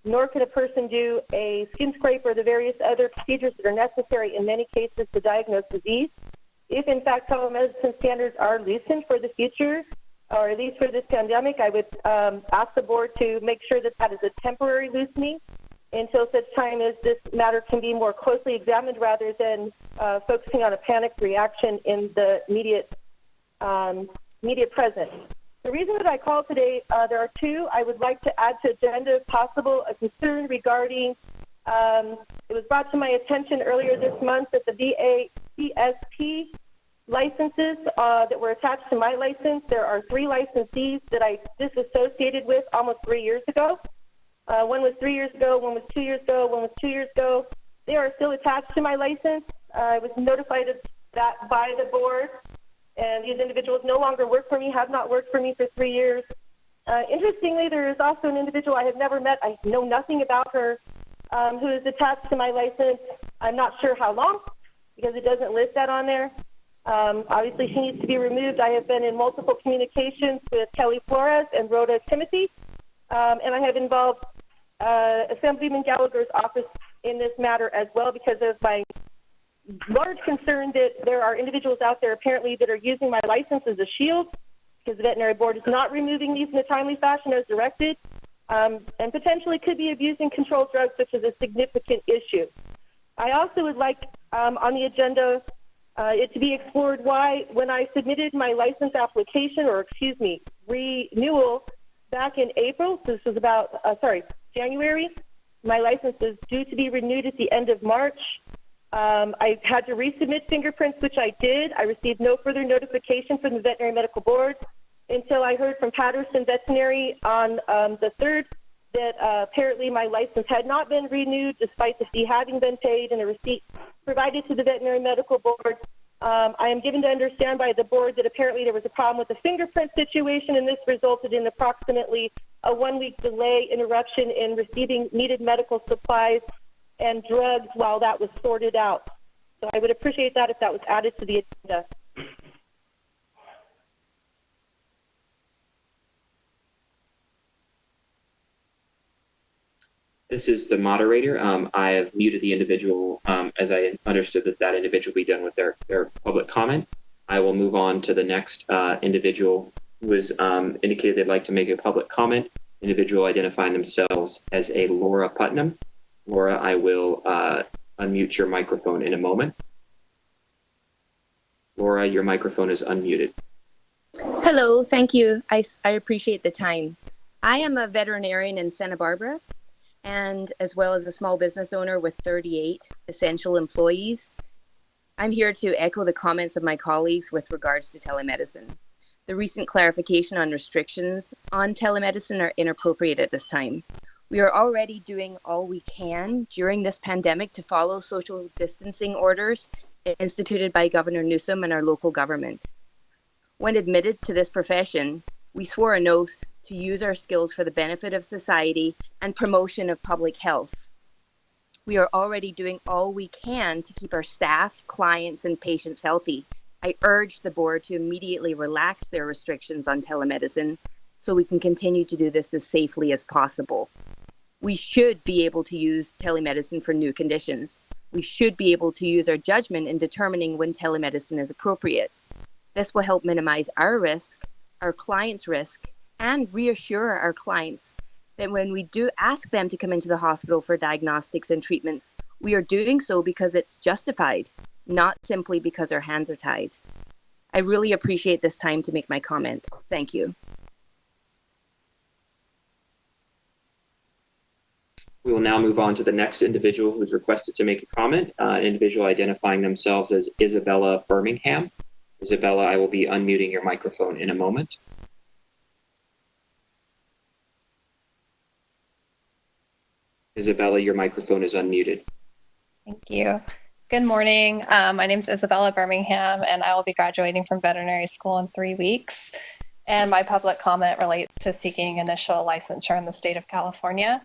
nor can a person do a skin scrape or the various other procedures that are necessary in many cases to diagnose disease. If, in fact, telemedicine standards are loosened for the future, or at least for this pandemic, I would ask the board to make sure that that is a temporary loosening until such time as this matter can be more closely examined rather than focusing on a panic reaction in the immediate present. The reason that I called today, there are two. I would like to add to agenda, if possible, a concern regarding, it was brought to my attention earlier this month that the VACSP licenses that were attached to my license, there are 3 licensees that I disassociated with almost 3 years ago. One was 3 years ago, one was 2 years ago, one was 2 years ago. They are still attached to my license. I was notified of that by the board, and these individuals no longer work for me, have not worked for me for 3 years. Interestingly, there is also an individual I have never met. I know nothing about her, who is attached to my license. I'm not sure how long, because it doesn't list that on there. Obviously, she needs to be removed. I have been in multiple communications with Kelly Flores and Rhoda Timothy, and I have involved Assemblyman Gallagher's office in this matter as well because of my large concern that there are individuals out there apparently that are using my license as a shield because the veterinary board is not removing these in a timely fashion as directed, and potentially could be abusing controlled drugs, which is a significant issue. I also would like on the agenda it to be explored why, when I submitted my license application, or excuse me, renewal back in April, so this was about, January, my license is due to be renewed at the end of March. I had to resubmit fingerprints, which I did. I received no further notification from the Veterinary Medical Board until I heard from Patterson Veterinary on the 3rd that apparently my license had not been renewed despite the fee having been paid and a receipt provided to the Veterinary Medical Board. I am given to understand by the board that apparently there was a problem with the fingerprint situation, and this resulted in approximately a 1-week delay interruption in receiving needed medical supplies and drugs while that was sorted out. So I would appreciate that if that was added to the agenda. This is the moderator. I have muted the individual as I understood that individual will be done with their public comment. I will move on to the next individual who has indicated they'd like to make a public comment. Individual identifying themselves as a Laura Putnam. Laura, I will unmute your microphone in a moment. Laura, your microphone is unmuted. Hello, thank you. I appreciate the time. I am a veterinarian in Santa Barbara, and as well as a small business owner with 38 essential employees. I'm here to echo the comments of my colleagues with regards to telemedicine. The recent clarification on restrictions on telemedicine are inappropriate at this time. We are already doing all we can during this pandemic to follow social distancing orders instituted by Governor Newsom and our local government. When admitted to this profession, we swore an oath to use our skills for the benefit of society and promotion of public health. We are already doing all we can to keep our staff, clients, and patients healthy. I urge the board to immediately relax their restrictions on telemedicine so we can continue to do this as safely as possible. We should be able to use telemedicine for new conditions. We should be able to use our judgment in determining when telemedicine is appropriate. This will help minimize our risk, our clients' risk, and reassure our clients that when we do ask them to come into the hospital for diagnostics and treatments, we are doing so because it's justified, not simply because our hands are tied. I really appreciate this time to make my comment. Thank you. We will now move on to the next individual who's requested to make a comment, an individual identifying themselves as Isabella Birmingham. Isabella, I will be unmuting your microphone in a moment. Isabella, your microphone is unmuted. Thank you. Good morning. My name is Isabella Birmingham, and I will be graduating from veterinary school in 3 weeks. And my public comment relates to seeking initial licensure in the state of California.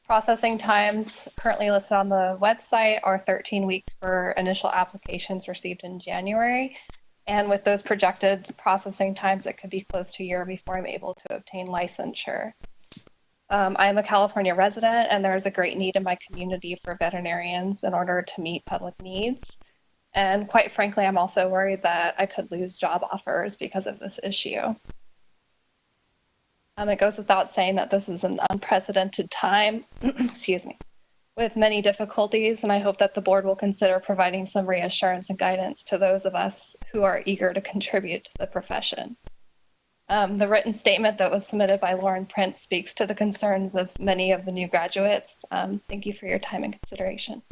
Processing times currently listed on the website are 13 weeks for initial applications received in January. And with those projected processing times, it could be close to a year before I'm able to obtain licensure. I am a California resident, and there is a great need in my community for veterinarians in order to meet public needs. And quite frankly, I'm also worried that I could lose job offers because of this issue. It goes without saying that this is an unprecedented time, excuse me, with many difficulties, and I hope that the board will consider providing some reassurance and guidance to those of us who are eager to contribute to the profession. The written statement that was submitted by Lauren Prince speaks to the concerns of many of the new graduates. Thank you for your time and consideration.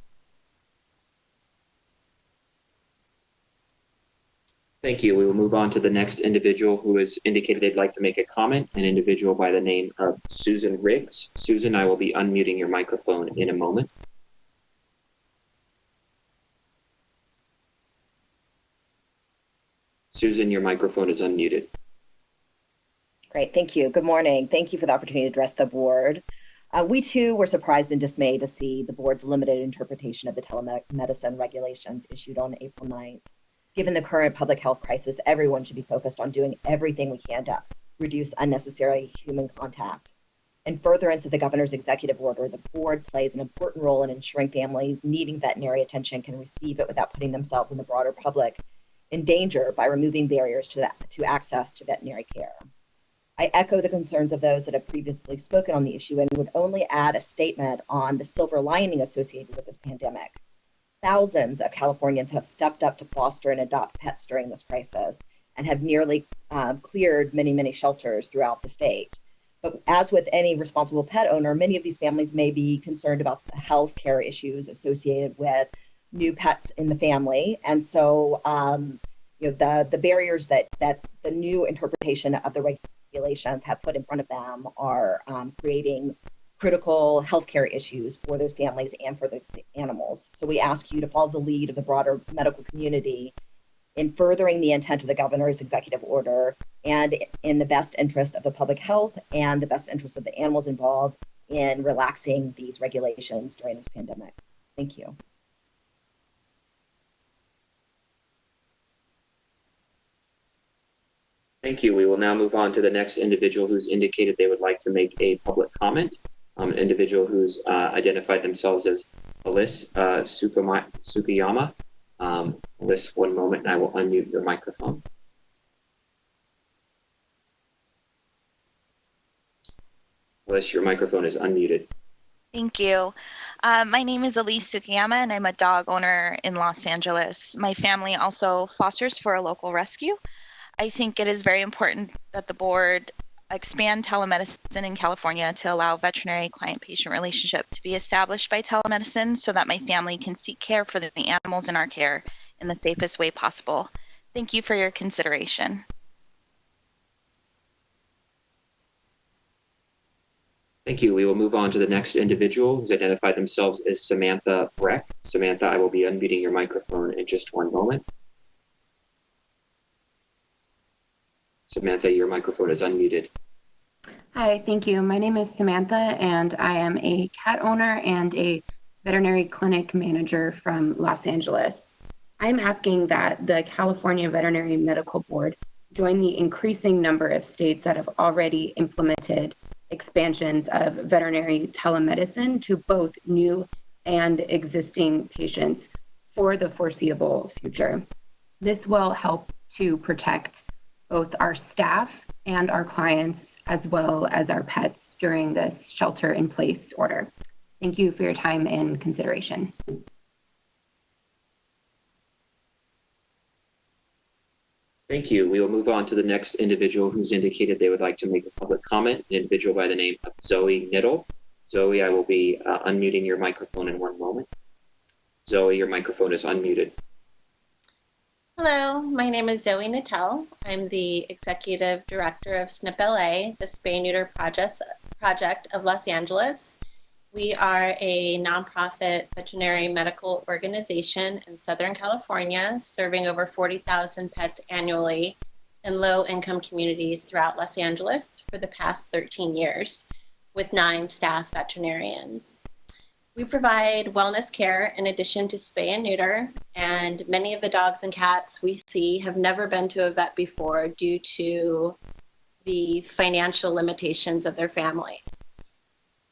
Thank you. We will move on to the next individual who has indicated they'd like to make a comment, an individual by the name of Susan Riggs. Susan, I will be unmuting your microphone in a moment. Susan, your microphone is unmuted. Great, thank you. Good morning. Thank you for the opportunity to address the board. We too were surprised and dismayed to see the board's limited interpretation of the telemedicine regulations issued on April 9th. Given the current public health crisis, everyone should be focused on doing everything we can to reduce unnecessary human contact. In furtherance of the governor's executive order, the board plays an important role in ensuring families needing veterinary attention can receive it without putting themselves and the broader public in danger by removing barriers to access to veterinary care. I echo the concerns of those that have previously spoken on the issue and would only add a statement on the silver lining associated with this pandemic. Thousands of Californians have stepped up to foster and adopt pets during this crisis and have nearly cleared many shelters throughout the state. But as with any responsible pet owner, many of these families may be concerned about the health care issues associated with new pets in the family. And so the barriers that the new interpretation of the regulations have put in front of them are creating critical healthcare issues for those families and for those animals. So we ask you to follow the lead of the broader medical community in furthering the intent of the governor's executive order and in the best interest of the public health and the best interest of the animals involved in relaxing these regulations during this pandemic. Thank you. Thank you. We will now move on to the next individual who's indicated they would like to make a public comment. An individual who's identified themselves as Alyssa Sukiyama. Alyssa, one moment, and I will unmute your microphone. Alyssa, your microphone is unmuted. Thank you. My name is Elise Sukiyama, and I'm a dog owner in Los Angeles. My family also fosters for a local rescue. I think it is very important that the board expand telemedicine in California to allow veterinary client-patient relationship to be established by telemedicine so that my family can seek care for the animals in our care in the safest way possible. Thank you for your consideration. Thank you. We will move on to the next individual who's identified themselves as Samantha Brett. Samantha, I will be unmuting your microphone in just one moment. Samantha, your microphone is unmuted. Hi, thank you. My name is Samantha, and I am a cat owner and a veterinary clinic manager from Los Angeles. I'm asking that the California Veterinary Medical Board join the increasing number of states that have already implemented expansions of veterinary telemedicine to both new and existing patients for the foreseeable future. This will help to protect both our staff and our clients, as well as our pets during this shelter-in-place order. Thank you for your time and consideration. Thank you. We will move on to the next individual who's indicated they would like to make a public comment, an individual by the name of Zoe Niddle. Zoe, I will be unmuting your microphone in one moment. Zoe, your microphone is unmuted. Hello, my name is Zoe Nattel. I'm the Executive Director of SNP LA, the Spay Neuter Project of Los Angeles. We are a nonprofit veterinary medical organization in Southern California, serving over 40,000 pets annually in low-income communities throughout Los Angeles for the past 13 years, with 9 staff veterinarians. We provide wellness care in addition to spay and neuter, and many of the dogs and cats we see have never been to a vet before due to the financial limitations of their families.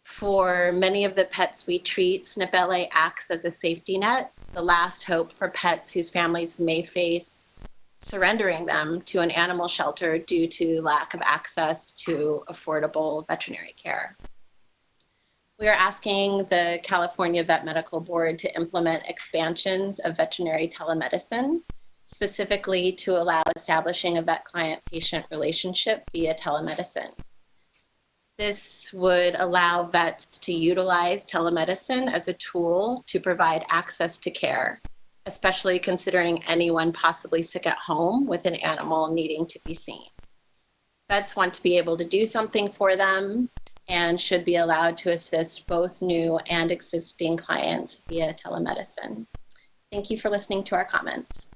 For many of the pets we treat, SNP LA acts as a safety net, the last hope for pets whose families may face surrendering them to an animal shelter due to lack of access to affordable veterinary care. We are asking the California Vet Medical Board to implement expansions of veterinary telemedicine, specifically to allow establishing a vet-client-patient relationship via telemedicine. This would allow vets to utilize telemedicine as a tool to provide access to care, especially considering anyone possibly sick at home with an animal needing to be seen. Vets want to be able to do something for them and should be allowed to assist both new and existing clients via telemedicine. Thank you for listening to our comments.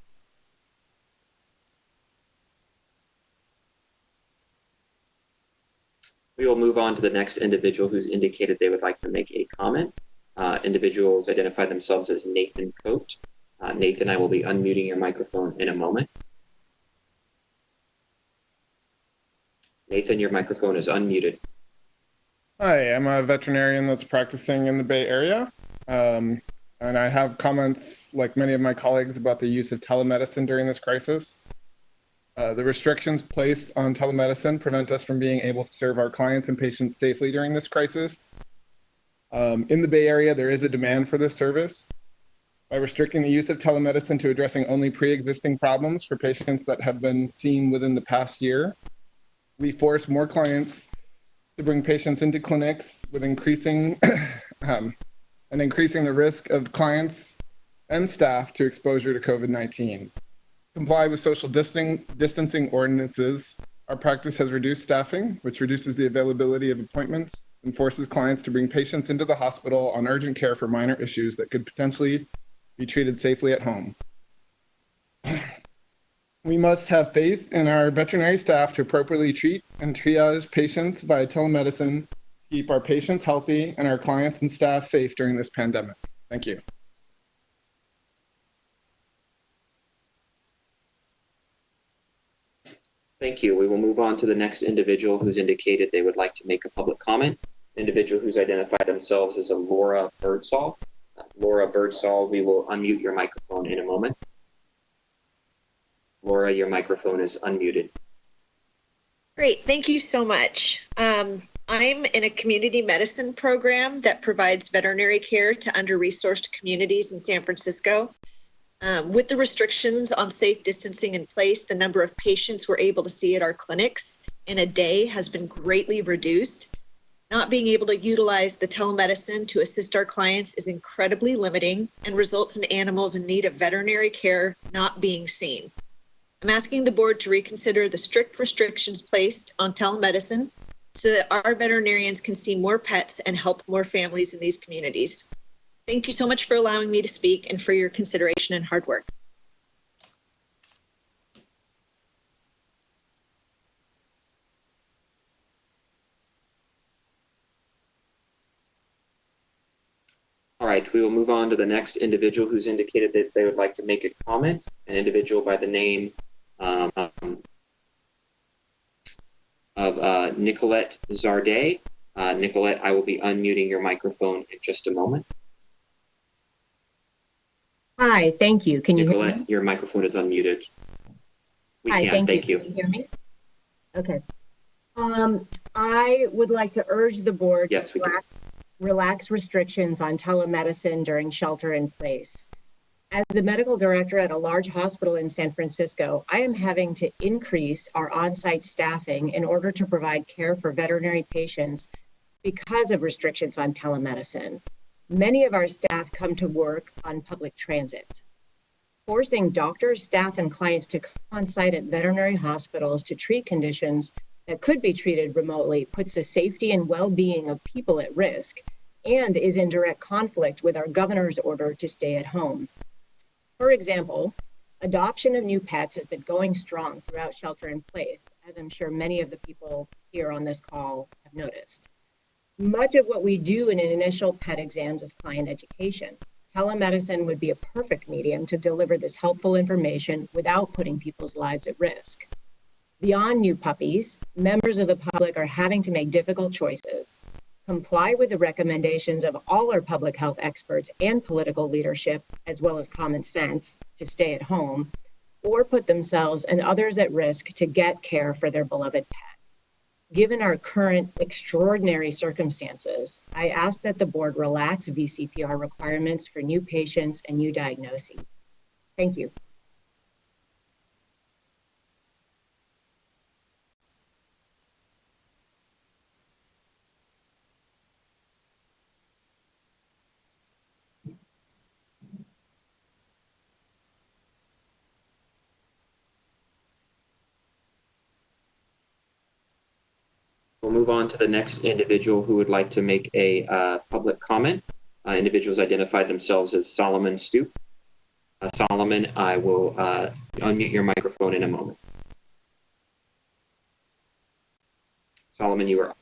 We will move on to the next individual who's indicated they would like to make a comment. Individuals identify themselves as Nathan Coate. Nathan, I will be unmuting your microphone in a moment. Nathan, your microphone is unmuted. Hi, I'm a veterinarian that's practicing in the Bay Area. And I have comments, like many of my colleagues, about the use of telemedicine during this crisis. The restrictions placed on telemedicine prevent us from being able to serve our clients and patients safely during this crisis. In the Bay Area, there is a demand for this service. By restricting the use of telemedicine to addressing only pre-existing problems for patients that have been seen within the past year, we force more clients to bring patients into clinics with increasing the risk of clients and staff to exposure to COVID-19. Comply with social distancing ordinances. Our practice has reduced staffing, which reduces the availability of appointments and forces clients to bring patients into the hospital on urgent care for minor issues that could potentially be treated safely at home. We must have faith in our veterinary staff to appropriately treat and triage patients via telemedicine, keep our patients healthy and our clients and staff safe during this pandemic. Thank you. Thank you. We will move on to the next individual who's indicated they would like to make a public comment. Individual who's identified themselves as a Laura Birdsall. Laura Birdsall, we will unmute your microphone in a moment. Laura, your microphone is unmuted. Great, thank you so much. I'm in a community medicine program that provides veterinary care to under-resourced communities in San Francisco. With the restrictions on safe distancing in place, the number of patients we're able to see at our clinics in a day has been greatly reduced. Not being able to utilize the telemedicine to assist our clients is incredibly limiting and results in animals in need of veterinary care not being seen. I'm asking the board to reconsider the strict restrictions placed on telemedicine so that our veterinarians can see more pets and help more families in these communities. Thank you so much for allowing me to speak and for your consideration and hard work. All right, we will move on to the next individual who's indicated that they would like to make a comment, an individual by the name of Nicolette Zarday. Nicolette, I will be unmuting your microphone in just a moment. Hi, thank you. Can you hear me? Nicolette, your microphone is unmuted. Hi, thank you. Can you hear me? Okay. I would like to urge the board to relax restrictions on telemedicine during shelter in place. As the medical director at a large hospital in San Francisco, I am having to increase our on-site staffing in order to provide care for veterinary patients because of restrictions on telemedicine. Many of our staff come to work on public transit. Forcing doctors, staff, and clients to come on site at veterinary hospitals to treat conditions that could be treated remotely puts the safety and well-being of people at risk and is in direct conflict with our governor's order to stay at home. For example, adoption of new pets has been going strong throughout shelter in place, as I'm sure many of the people here on this call have noticed. Much of what we do in initial pet exams is client education. Telemedicine would be a perfect medium to deliver this helpful information without putting people's lives at risk. Beyond new puppies, members of the public are having to make difficult choices, comply with the recommendations of all our public health experts and political leadership, as well as common sense, to stay at home, or put themselves and others at risk to get care for their beloved pet. Given our current extraordinary circumstances, I ask that the board relax VCPR requirements for new patients and new diagnoses. Thank you. We'll move on to the next individual who would like to make a public comment. Individuals identified themselves as Solomon Stoop. Solomon, I will unmute your microphone in a moment. Solomon, you are.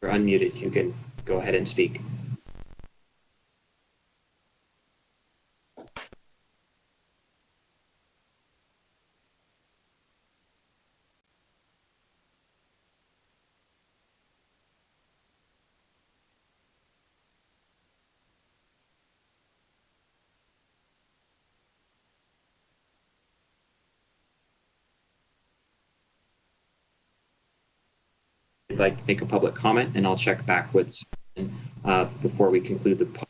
You're unmuted. You can go ahead and speak. I'd like to make a public comment, and I'll check back with before we conclude the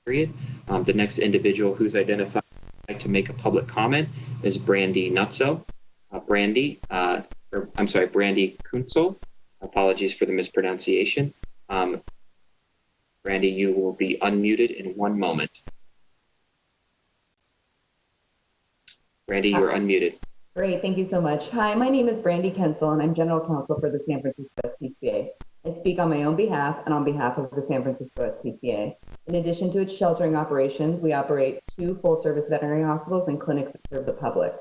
period. The next individual who's identified to make a public comment is Brandy Nutso. Brandy Kuntzel. Apologies for the mispronunciation. Brandy, you will be unmuted in 1 moment. Brandy, you're unmuted. Great, thank you so much. Hi, my name is Brandy Kensel, and I'm General Counsel for the San Francisco SPCA. I speak on my own behalf and on behalf of the San Francisco SPCA. In addition to its sheltering operations, we operate 2 full-service veterinary hospitals and clinics that serve the public.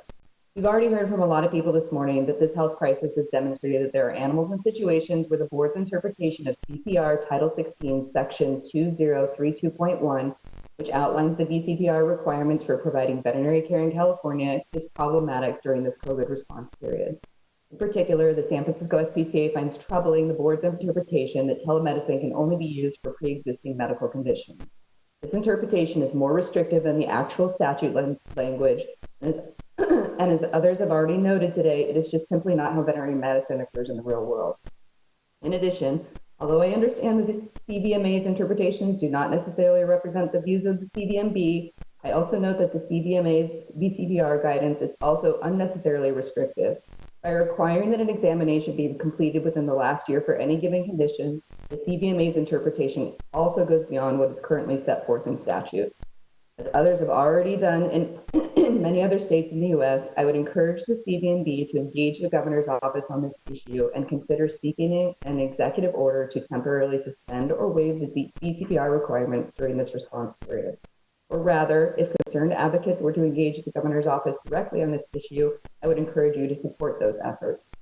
We've already heard from a lot of people this morning that this health crisis has demonstrated that there are animals and situations where the board's interpretation of CCR Title 16, Section 2032.1, which outlines the VCPR requirements for providing veterinary care in California, is problematic during this COVID response period. In particular, the San Francisco SPCA finds troubling the board's interpretation that telemedicine can only be used for pre-existing medical conditions. This interpretation is more restrictive than the actual statute language, and as others have already noted today, it is just simply not how veterinary medicine occurs in the real world. In addition, Although I understand that the CVMA's interpretations do not necessarily represent the views of the CVMB, I also note that the CVMA's VCBR guidance is also unnecessarily restrictive. By requiring that an examination be completed within the last year for any given condition, the CVMA's interpretation also goes beyond what is currently set forth in statute. As others have already done in many other states in the US, I would encourage the CVMB to engage the governor's office on this issue and consider seeking an executive order to temporarily suspend or waive the VCPR requirements during this response period. Or rather, if concerned advocates were to engage the governor's office directly on this issue, I would encourage you to support those efforts.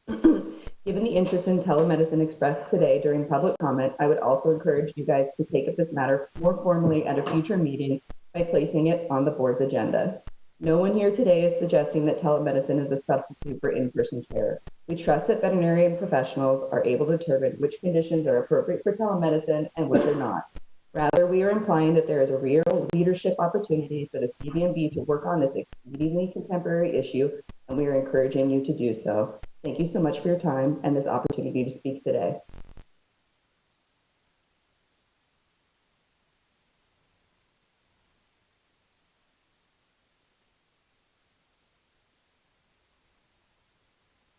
Given the interest in telemedicine expressed today during public comment, I would also encourage you guys to take up this matter more formally at a future meeting by placing it on the board's agenda. No one here today is suggesting that telemedicine is a substitute for in-person care. We trust that veterinarian professionals are able to determine which conditions are appropriate for telemedicine and which are not. Rather, we are implying that there is a real leadership opportunity for the CVMB to work on this exceedingly contemporary issue, and we are encouraging you to do so. Thank you so much for your time and this opportunity to speak today.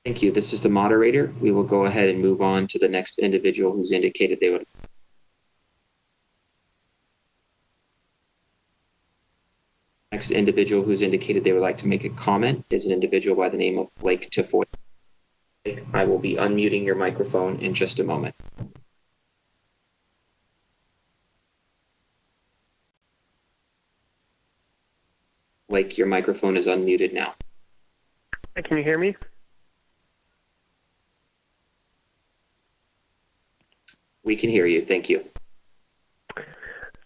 Thank you. This is the moderator. We will go ahead and move on to the next individual who's indicated they would. Next individual who's indicated they would like to make a comment is an individual by the name of Blake Tafoy. I will be unmuting your microphone in just a moment. Blake, your microphone is unmuted now. Can you hear me? We can hear you. Thank you.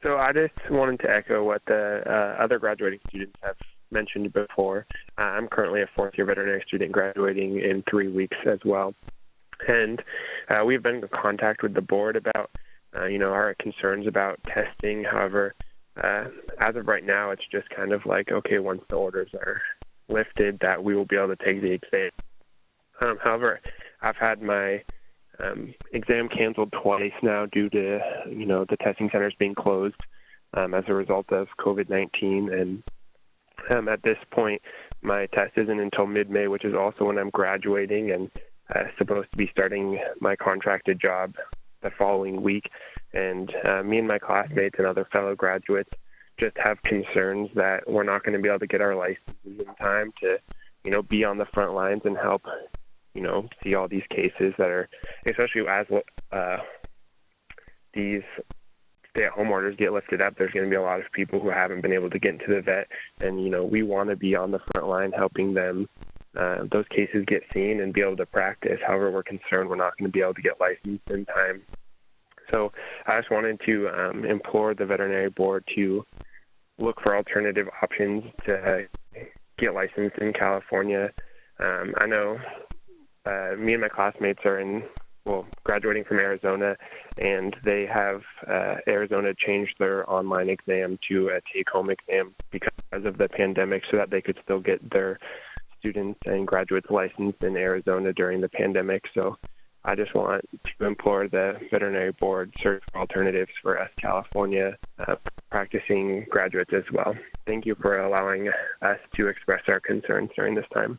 So I just wanted to echo what the other graduating students have mentioned before. I'm currently a fourth-year veterinary student graduating in 3 weeks as well. And we've been in contact with the board about, our concerns about testing. However, as of right now, it's just kind of like, okay, once the orders are lifted, that we will be able to take the exam. However, I've had my exam canceled twice now due to, the testing centers being closed as a result of COVID-19. And at this point, my test isn't until mid-May, which is also when I'm graduating and supposed to be starting my contracted job the following week. And me and my classmates and other fellow graduates just have concerns that we're not going to be able to get our licenses in time to, be on the front lines and help see all these cases that are, especially as these stay-at-home orders get lifted up, there's going to be a lot of people who haven't been able to get into the vet, and, we want to be on the front line helping them, those cases get seen and be able to practice. However, we're concerned we're not going to be able to get licensed in time. So I just wanted to implore the veterinary board to look for alternative options to get licensed in California. I know me and my classmates are graduating from Arizona, and they have Arizona changed their online exam to a take-home exam because of the pandemic, so that they could still get their students and graduates licensed in Arizona during the pandemic. So I just want to implore the veterinary board search for alternatives for us California practicing graduates as well. Thank you for allowing us to express our concerns during this time.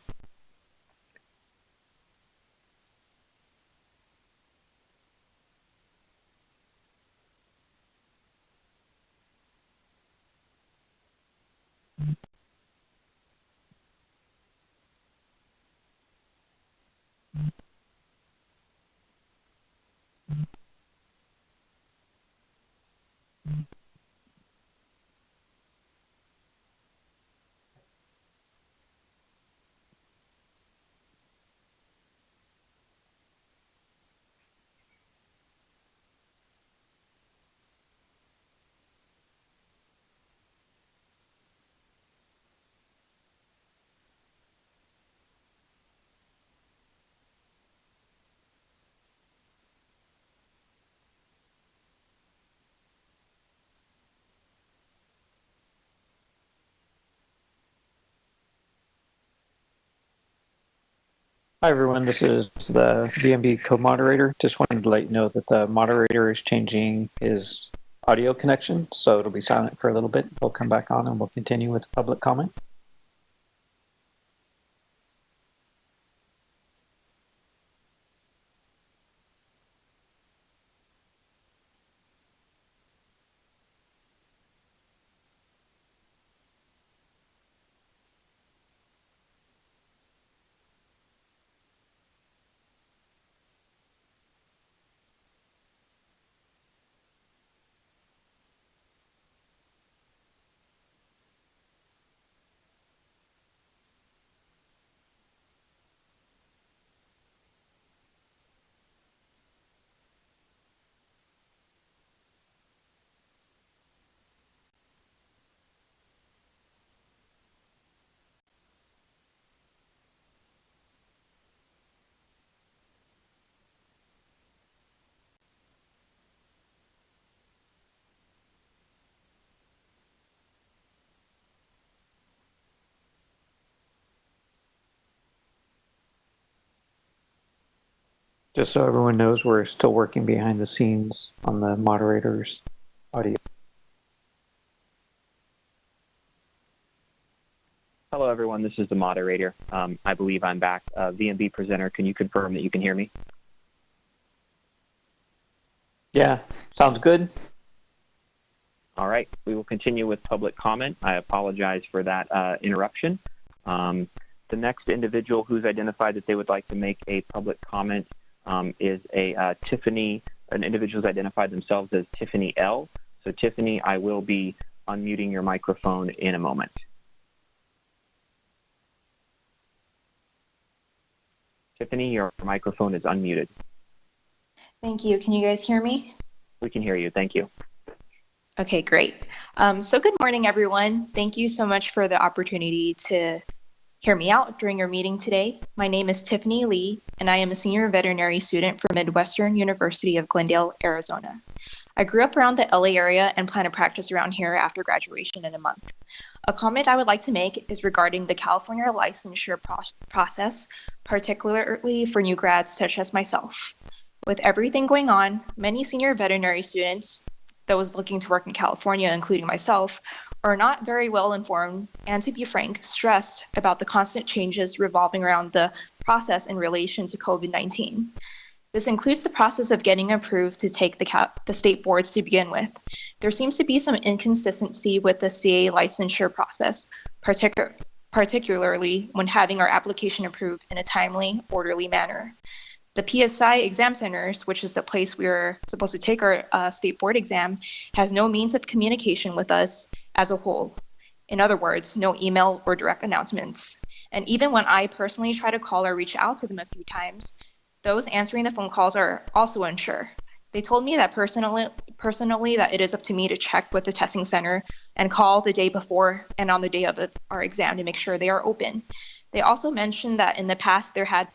Hi, everyone. This is the VMB Co-Moderator. Just wanted to let you know that the moderator is changing his audio connection, so it'll be silent for a little bit. We'll come back on and we'll continue with public comment. Just so everyone knows, we're still working behind the scenes on the moderator's audio. Hello, everyone. This is the moderator. I believe I'm back. VMB presenter, can you confirm that you can hear me? Yeah, sounds good. All right. We will continue with public comment. I apologize for that interruption. The next individual who's identified that they would like to make a public comment is a Tiffany, an individual who's identified themselves as Tiffany L. So Tiffany, I will be unmuting your microphone in a moment. Tiffany, your microphone is unmuted. Thank you. Can you guys hear me? We can hear you. Thank you. Okay, great. So good morning, everyone. Thank you so much for the opportunity to hear me out during your meeting today. My name is Tiffany Lee, and I am a senior veterinary student from Midwestern University of Glendale, Arizona. I grew up around the LA area and plan to practice around here after graduation in a month. A comment I would like to make is regarding the California licensure process, particularly for new grads such as myself. With everything going on, many senior veterinary students, those looking to work in California, including myself, are not very well informed and, to be frank, stressed about the constant changes revolving around the process in relation to COVID-19. This includes the process of getting approved to take the state boards to begin with. There seems to be some inconsistency with the CA licensure process, particularly when having our application approved in a timely, orderly manner. The PSI exam centers, which is the place we're supposed to take our state board exam, has no means of communication with us as a whole. In other words, no email or direct announcements. And even when I personally try to call or reach out to them a few times, those answering the phone calls are also unsure. They told me that personally that it is up to me to check with the testing center and call the day before and on the day of our exam to make sure they are open. They also mentioned that in the past there had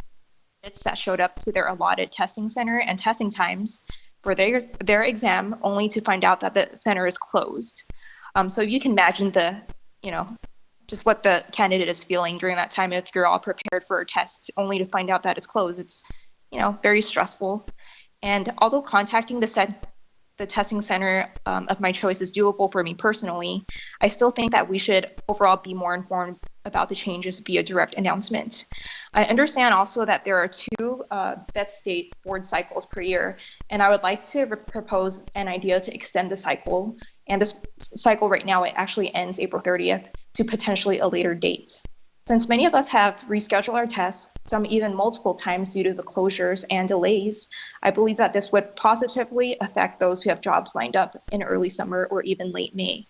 that showed up to their allotted testing center and testing times for their exam, only to find out that the center is closed. So you can imagine just what the candidate is feeling during that time if you're all prepared for a test only to find out that it's closed. It's, very stressful. And although contacting the testing center of my choice is doable for me personally, I still think that we should overall be more informed about the changes via direct announcement. I understand also that there are 2 vet state board cycles per year, and I would like to propose an idea to extend the cycle. And this cycle right now, it actually ends April 30th to potentially a later date. Since many of us have rescheduled our tests, some even multiple times due to the closures and delays, I believe that this would positively affect those who have jobs lined up in early summer or even late May.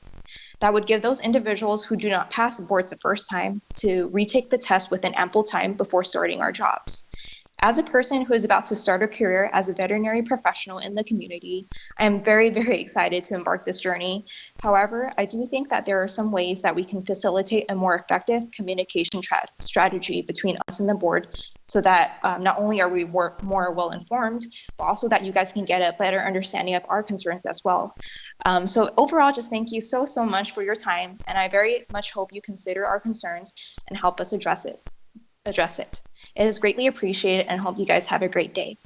That would give those individuals who do not pass the boards the first time to retake the test within ample time before starting our jobs. As a person who is about to start a career as a veterinary professional in the community, I am very, very excited to embark this journey. However, I do think that there are some ways that we can facilitate a more effective communication strategy between us and the board so that not only are we more well-informed, but also that you guys can get a better understanding of our concerns as well. So overall, just thank you so much for your time, and I very much hope you consider our concerns and help us address it. address it. It is greatly appreciated and hope you guys have a great day.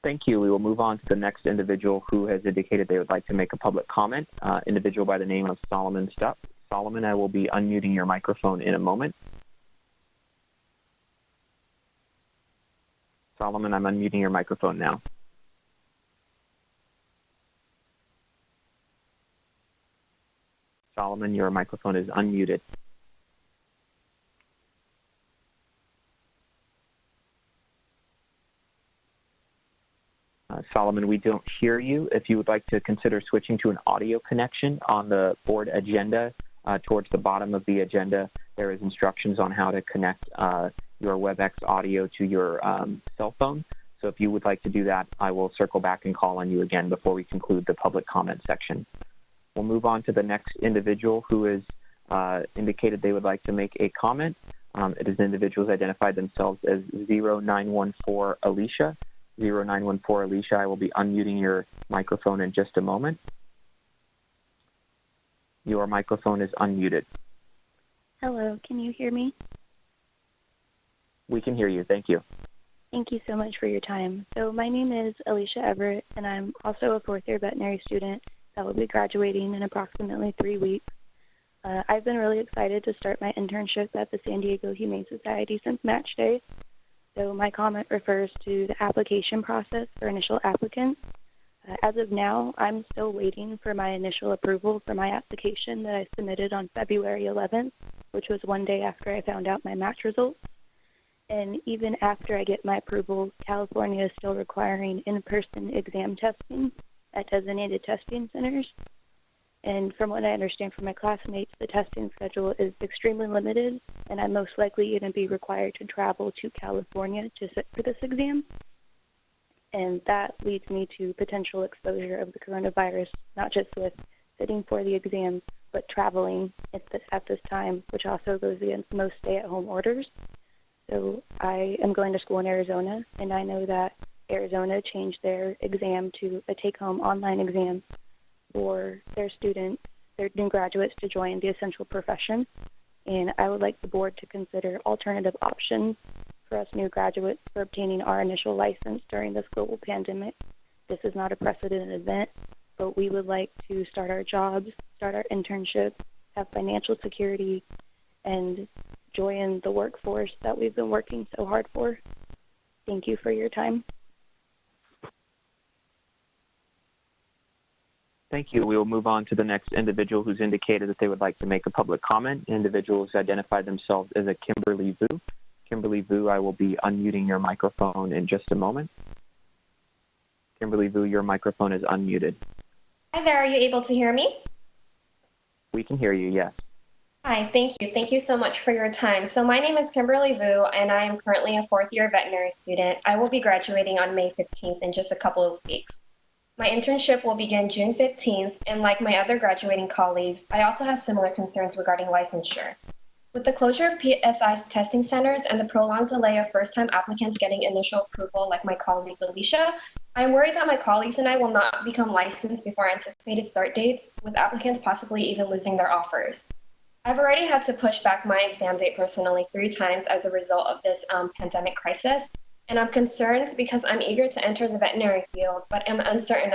Thank you. We will move on to the next individual who has indicated they would like to make a public comment. Individual by the name of Solomon Stupp. Solomon, I will be unmuting your microphone in a moment. Solomon, I'm unmuting your microphone now. Solomon, your microphone is unmuted. Solomon, we don't hear you. If you would like to consider switching to an audio connection on the board agenda, towards the bottom of the agenda, there is instructions on how to connect your WebEx audio to your cell phone. So if you would like to do that, I will circle back and call on you again before we conclude the public comment section. We'll move on to the next individual who has indicated they would like to make a comment. It is individuals identified themselves as 0914 Alicia. 0914 Alicia, I will be unmuting your microphone in just a moment. Your microphone is unmuted. Hello, can you hear me? We can hear you, thank you. Thank you so much for your time. So my name is Alicia Everett, and I'm also a fourth-year veterinary student that will be graduating in approximately 3 weeks. I've been really excited to start my internship at the San Diego Humane Society since match day. So my comment refers to the application process for initial applicants. As of now, I'm still waiting for my initial approval for my application that I submitted on February 11th, which was one day after I found out my match results. And even after I get my approval, California is still requiring in-person exam testing at designated testing centers. And from what I understand from my classmates, the testing schedule is extremely limited, and I'm most likely going to be required to travel to California to sit for this exam. And that leads me to potential exposure of the coronavirus, not just with sitting for the exam, but traveling at this time, which also goes against most stay-at-home orders. So I am going to school in Arizona, and I know that Arizona changed their exam to a take-home online exam for their students, their new graduates, to join the essential profession. And I would like the board to consider alternative options for us new graduates for obtaining our initial license during this global pandemic. This is not a precedented event, but we would like to start our jobs, start our internships, have financial security, and join the workforce that we've been working so hard for. Thank you for your time. Thank you. We will move on to the next individual who's indicated that they would like to make a public comment. Individuals identified themselves as a Kimberly Vu. Kimberly Vu, I will be unmuting your microphone in just a moment. Kimberly Vu, your microphone is unmuted. Hi there, are you able to hear me? We can hear you, yes. Hi, thank you. Thank you so much for your time. So my name is Kimberly Vu, and I am currently a fourth-year veterinary student. I will be graduating on May 15th in just a couple of weeks. My internship will begin June 15th, and like my other graduating colleagues, I also have similar concerns regarding licensure. With the closure of PSI's testing centers and the prolonged delay of first-time applicants getting initial approval, like my colleague Alicia, I am worried that my colleagues and I will not become licensed before anticipated start dates, with applicants possibly even losing their offers. I've already had to push back my exam date personally 3 times as a result of this pandemic crisis, and I'm concerned because I'm eager to enter the veterinary field, but am uncertain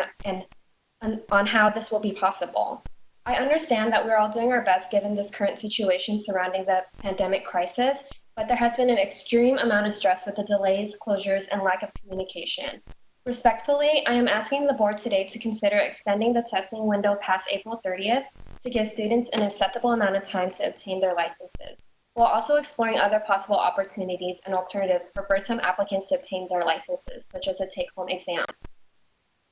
on how this will be possible. I understand that we're all doing our best given this current situation surrounding the pandemic crisis, but there has been an extreme amount of stress with the delays, closures, and lack of communication. Respectfully, I am asking the board today to consider extending the testing window past April 30th to give students an acceptable amount of time to obtain their licenses, while also exploring other possible opportunities and alternatives for first-time applicants to obtain their licenses, such as a take-home exam.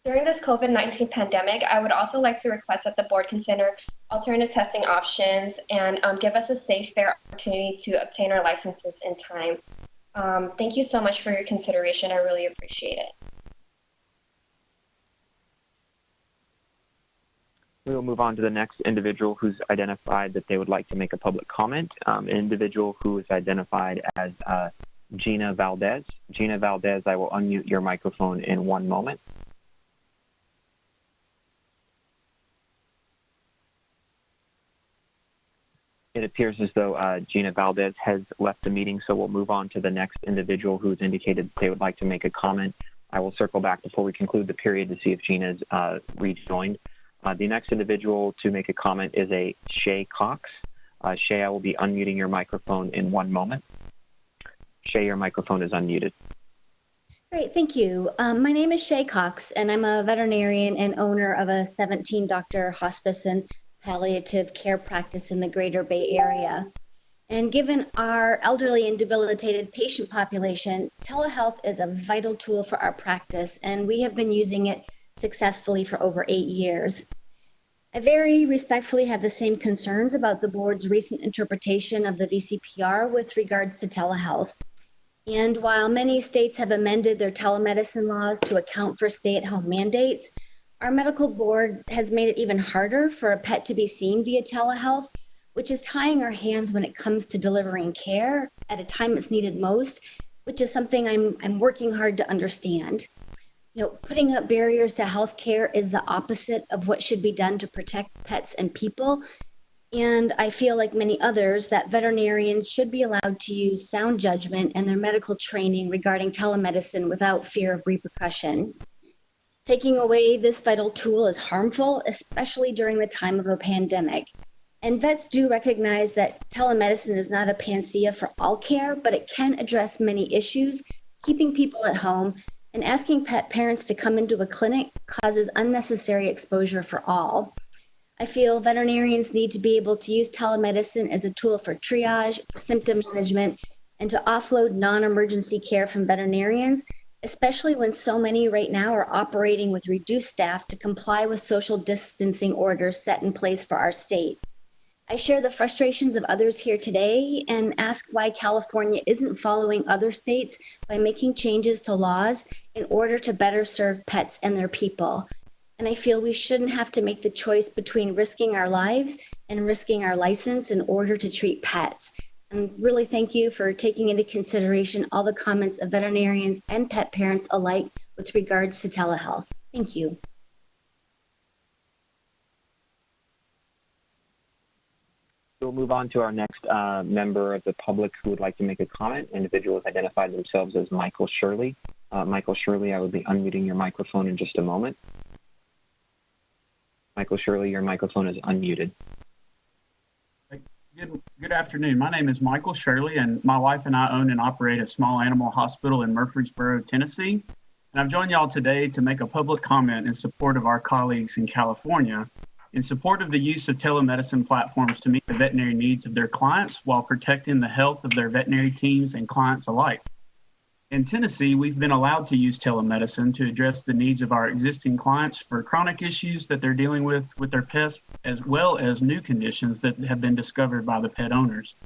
During this COVID-19 pandemic, I would also like to request that the board consider alternative testing options and give us a safe, fair opportunity to obtain our licenses in time. Thank you so much for your consideration. I really appreciate it. We will move on to the next individual who's identified that they would like to make a public comment. An individual who is identified as Gina Valdez. Gina Valdez, I will unmute your microphone in 1 moment. It appears as though Gina Valdez has left the meeting, so we'll move on to the next individual who's indicated they would like to make a comment. I will circle back before we conclude the period to see if Gina's rejoined. The next individual to make a comment is a Shay Cox. Shay, I will be unmuting your microphone in 1 moment. Shay, your microphone is unmuted. Great, thank you. My name is Shay Cox, and I'm a veterinarian and owner of a 17-doctor hospice and palliative care practice in the Greater Bay Area. And given our elderly and debilitated patient population, telehealth is a vital tool for our practice, and we have been using it successfully for over 8 years. I very respectfully have the same concerns about the board's recent interpretation of the VCPR with regards to telehealth. And while many states have amended their telemedicine laws to account for stay-at-home mandates, our medical board has made it even harder for a pet to be seen via telehealth, which is tying our hands when it comes to delivering care at a time it's needed most, which is something I'm working hard to understand. Putting up barriers to healthcare is the opposite of what should be done to protect pets and people. And I feel like many others that veterinarians should be allowed to use sound judgment and their medical training regarding telemedicine without fear of repercussion. Taking away this vital tool is harmful, especially during the time of a pandemic. And vets do recognize that telemedicine is not a panacea for all care, but it can address many issues. Keeping people at home and asking pet parents to come into a clinic causes unnecessary exposure for all. I feel veterinarians need to be able to use telemedicine as a tool for triage, for symptom management, and to offload non-emergency care from veterinarians, especially when so many right now are operating with reduced staff to comply with social distancing orders set in place for our state. I share the frustrations of others here today and ask why California isn't following other states by making changes to laws in order to better serve pets and their people. And I feel we shouldn't have to make the choice between risking our lives and risking our license in order to treat pets. And really thank you for taking into consideration all the comments of veterinarians and pet parents alike with regards to telehealth. Thank you. We'll move on to our next member of the public who would like to make a comment. Individuals identified themselves as Michael Shirley. Michael Shirley, I will be unmuting your microphone in just a moment. Michael Shirley, your microphone is unmuted. Good afternoon. My name is Michael Shirley, and my wife and I own and operate a small animal hospital in Murfreesboro, Tennessee. And I've joined y'all today to make a public comment in support of our colleagues in California in support of the use of telemedicine platforms to meet the veterinary needs of their clients while protecting the health of their veterinary teams and clients alike. In Tennessee, we've been allowed to use telemedicine to address the needs of our existing clients for chronic issues that they're dealing with their pets, as well as new conditions that have been discovered by the pet owners.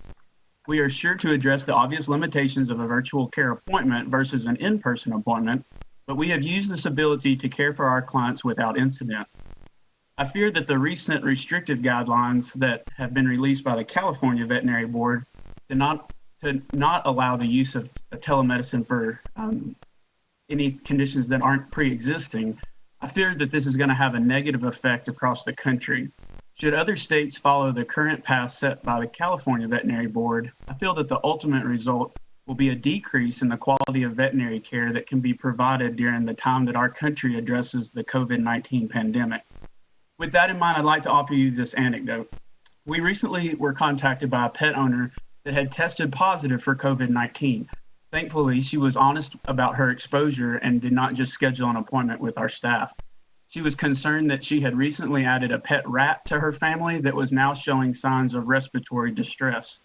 We are sure to address the obvious limitations of a virtual care appointment versus an in-person appointment, but we have used this ability to care for our clients without incident. I fear that the recent restrictive guidelines that have been released by the California Veterinary Board to not allow the use of telemedicine for any conditions that aren't pre-existing, I fear that this is going to have a negative effect across the country. Should other states follow the current path set by the California Veterinary Board, I feel that the ultimate result will be a decrease in the quality of veterinary care that can be provided during the time that our country addresses the COVID-19 pandemic. With that in mind, I'd like to offer you this anecdote. We recently were contacted by a pet owner that had tested positive for COVID-19. Thankfully, she was honest about her exposure and did not just schedule an appointment with our staff. She was concerned that she had recently added a pet rat to her family that was now showing signs of respiratory distress.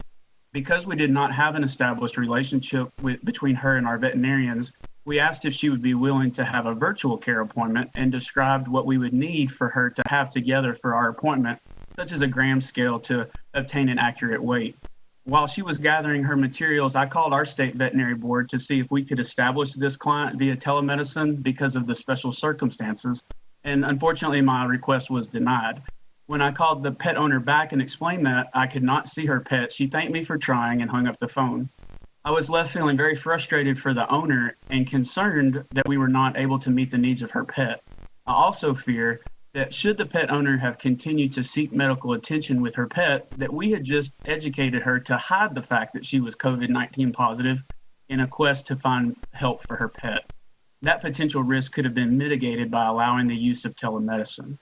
Because we did not have an established relationship between her and our veterinarians, we asked if she would be willing to have a virtual care appointment and described what we would need for her to have together for our appointment, such as a gram scale to obtain an accurate weight. While she was gathering her materials, I called our state veterinary board to see if we could establish this client via telemedicine because of the special circumstances, and unfortunately my request was denied. When I called the pet owner back and explained that I could not see her pet, she thanked me for trying and hung up the phone. I was left feeling very frustrated for the owner and concerned that we were not able to meet the needs of her pet. I also fear that should the pet owner have continued to seek medical attention with her pet, that we had just educated her to hide the fact that she was COVID-19 positive in a quest to find help for her pet. That potential risk could have been mitigated by allowing the use of telemedicine.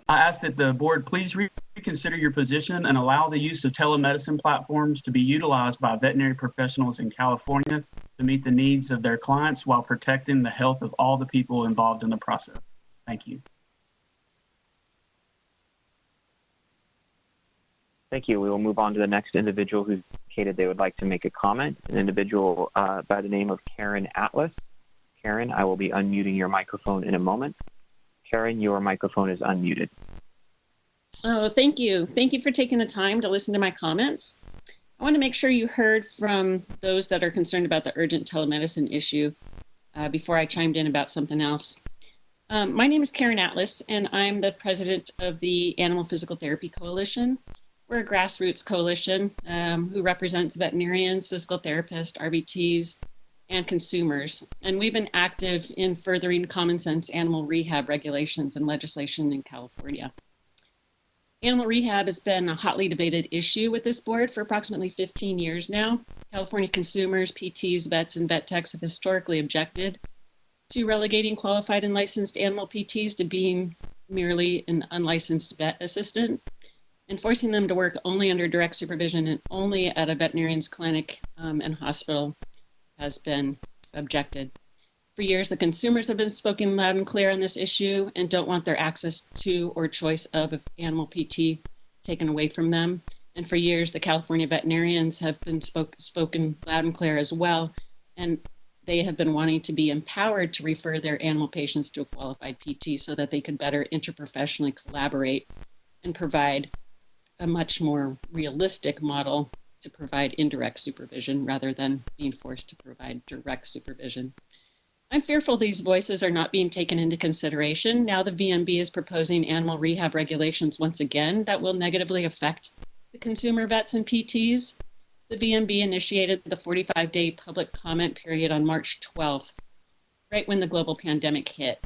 I ask that the board please reconsider your position and allow the use of telemedicine platforms to be utilized by veterinary professionals in California to meet the needs of their clients while protecting the health of all the people involved in the process. Thank you. Thank you. We will move on to the next individual who indicated they would like to make a comment, an individual by the name of Karen Atlas. Karen, I will be unmuting your microphone in a moment. Karen, your microphone is unmuted. Oh, thank you. Thank you for taking the time to listen to my comments. I want to make sure you heard from those that are concerned about the urgent telemedicine issue before I chimed in about something else. My name is Karen Atlas, and I'm the president of the Animal Physical Therapy Coalition. We're a grassroots coalition who represents veterinarians, physical therapists, RVTs, and consumers. And we've been active in furthering common sense animal rehab regulations and legislation in California. Animal rehab has been a hotly debated issue with this board for approximately 15 years now. California consumers, PTs, vets, and vet techs have historically objected to relegating qualified and licensed animal PTs to being merely an unlicensed vet assistant and forcing them to work only under direct supervision and only at a veterinarian's clinic and hospital has been objected. For years, the consumers have been spoken loud and clear on this issue and don't want their access to or choice of animal PT taken away from them. And for years, the California veterinarians have been spoken loud and clear as well, and they have been wanting to be empowered to refer their animal patients to a qualified PT so that they could better interprofessionally collaborate and provide a much more realistic model to provide indirect supervision rather than being forced to provide direct supervision. I'm fearful these voices are not being taken into consideration. Now the VMB is proposing animal rehab regulations once again that will negatively affect the consumer vets and PTs. The VMB initiated the 45-day public comment period on March 12th, right when the global pandemic hit.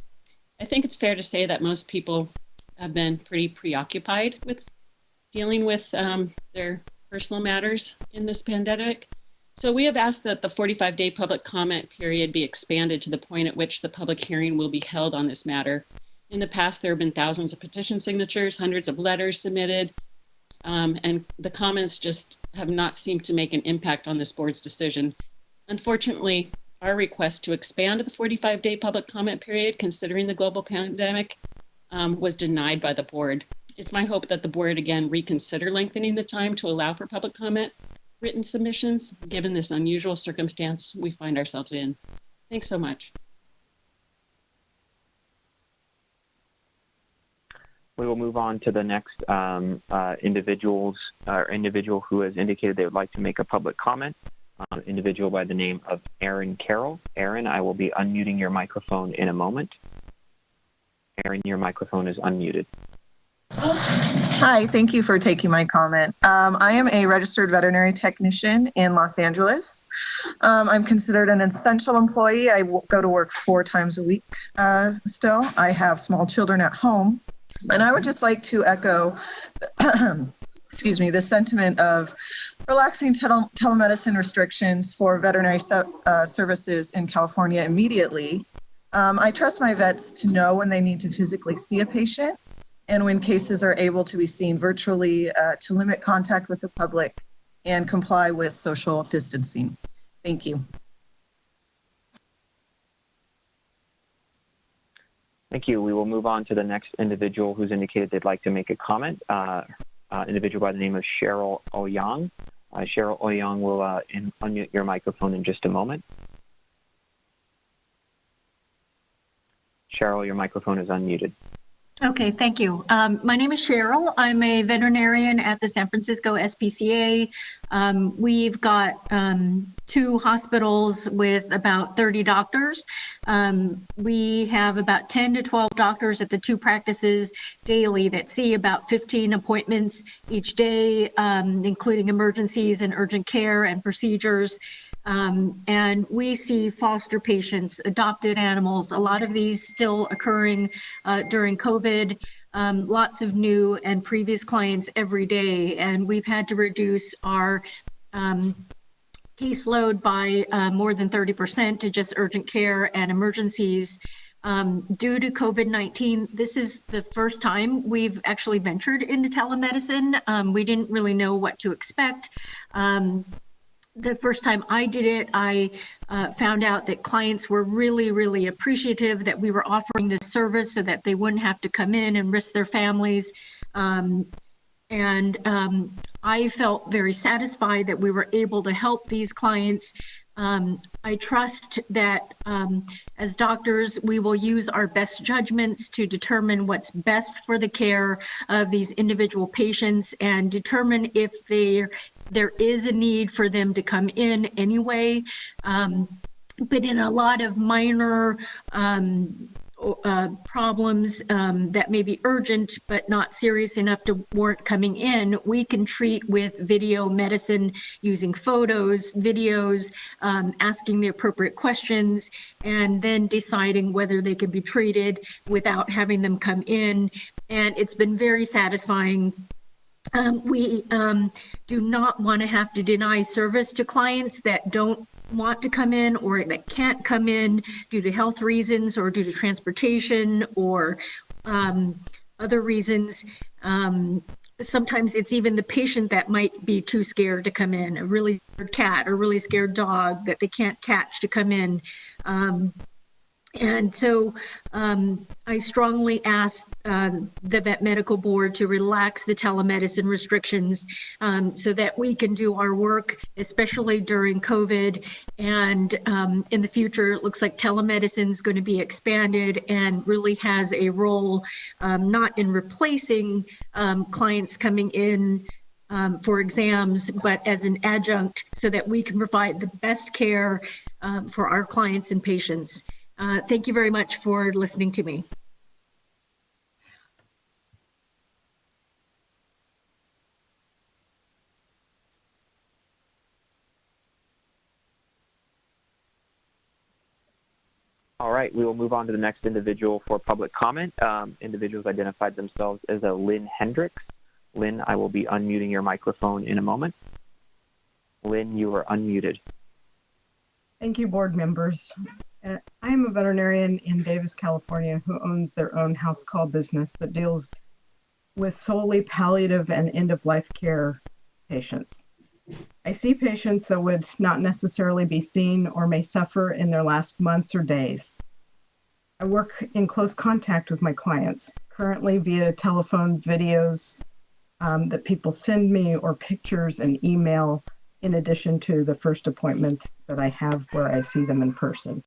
I think it's fair to say that most people have been pretty preoccupied with dealing with their personal matters in this pandemic. So we have asked that the 45-day public comment period be expanded to the point at which the public hearing will be held on this matter. In the past, there have been thousands of petition signatures, hundreds of letters submitted, and the comments just have not seemed to make an impact on this board's decision. Unfortunately, our request to expand the 45-day public comment period, considering the global pandemic, was denied by the board. It's my hope that the board again reconsider lengthening the time to allow for public comment written submissions, given this unusual circumstance we find ourselves in. Thanks so much. We will move on to the next individual who has indicated they would like to make a public comment. Individual by the name of Aaron Carroll. Aaron, I will be unmuting your microphone in a moment. Aaron, your microphone is unmuted. Hi, thank you for taking my comment. I am a registered veterinary technician in Los Angeles. I'm considered an essential employee. I go to work 4 times a week still. I have small children at home. And I would just like to echo, excuse me, the sentiment of relaxing telemedicine restrictions for veterinary services in California immediately. I trust my vets to know when they need to physically see a patient and when cases are able to be seen virtually to limit contact with the public and comply with social distancing. Thank you. Thank you. We will move on to the next individual who's indicated they'd like to make a comment. Individual by the name of Cheryl Oyang. Cheryl Oyang will unmute your microphone in just a moment. Cheryl, your microphone is unmuted. Okay, thank you. My name is Cheryl. I'm a veterinarian at the San Francisco SPCA. We've got 2 hospitals with about 30 doctors. We have about 10 to 12 doctors at the 2 practices daily that see about 15 appointments each day, including emergencies and urgent care and procedures. And we see foster patients, adopted animals, a lot of these still occurring during COVID, lots of new and previous clients every day. And we've had to reduce our caseload by more than 30% to just urgent care and emergencies. Due to COVID-19, this is the first time we've actually ventured into telemedicine. We didn't really know what to expect. The first time I did it, I found out that clients were really, really appreciative that we were offering this service so that they wouldn't have to come in and risk their families. I felt very satisfied that we were able to help these clients. I trust that as doctors, we will use our best judgments to determine what's best for the care of these individual patients and determine if there is a need for them to come in anyway. But in a lot of minor problems that may be urgent but not serious enough to warrant coming in, we can treat with video medicine using photos, videos, asking the appropriate questions, and then deciding whether they can be treated without having them come in. And it's been very satisfying. We do not want to have to deny service to clients that don't want to come in or that can't come in due to health reasons or due to transportation or other reasons. Sometimes it's even the patient that might be too scared to come in, a really scared cat or really scared dog that they can't catch to come in. And so I strongly ask the Vet Medical Board to relax the telemedicine restrictions so that we can do our work, especially during COVID. And in the future, it looks like telemedicine is going to be expanded and really has a role not in replacing clients coming in for exams, but as an adjunct so that we can provide the best care for our clients and patients. Thank you very much for listening to me. All right, we will move on to the next individual for public comment. Individuals identified themselves as a Lynn Hendricks. Lynn, I will be unmuting your microphone in a moment. Lynn, you are unmuted. Thank you, board members. I am a veterinarian in Davis, California, who owns their own house call business that deals with solely palliative and end-of-life care patients. I see patients that would not necessarily be seen or may suffer in their last months or days. I work in close contact with my clients, currently via telephone, videos that people send me, or pictures and email, in addition to the first appointment that I have where I see them in person.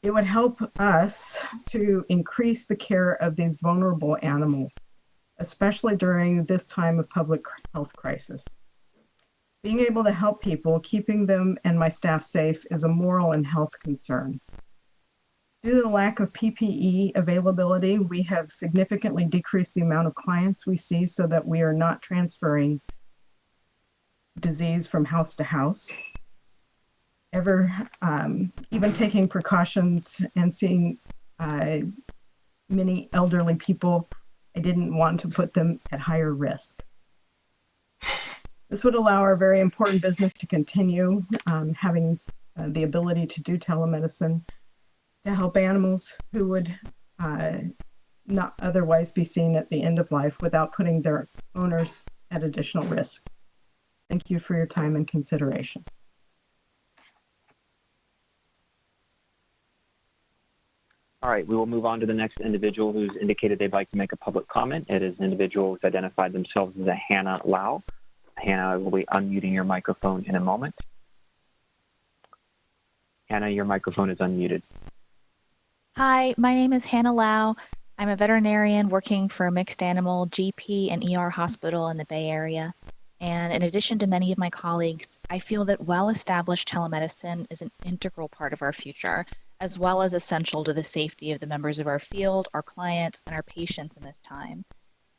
It would help us to increase the care of these vulnerable animals, especially during this time of public health crisis. Being able to help people, keeping them and my staff safe, is a moral and health concern. Due to the lack of PPE availability, we have significantly decreased the amount of clients we see so that we are not transferring disease from house to house. Even taking precautions and seeing many elderly people, I didn't want to put them at higher risk. This would allow our very important business to continue, having the ability to do telemedicine to help animals who would not otherwise be seen at the end of life without putting their owners at additional risk. Thank you for your time and consideration. All right, we will move on to the next individual who's indicated they'd like to make a public comment. It is an individual who's identified themselves as a Hannah Lau. Hannah, I will be unmuting your microphone in a moment. Hannah, your microphone is unmuted. Hi, my name is Hannah Lau. I'm a veterinarian working for a mixed animal GP and ER hospital in the Bay Area. And in addition to many of my colleagues, I feel that well-established telemedicine is an integral part of our future, as well as essential to the safety of the members of our field, our clients, and our patients in this time.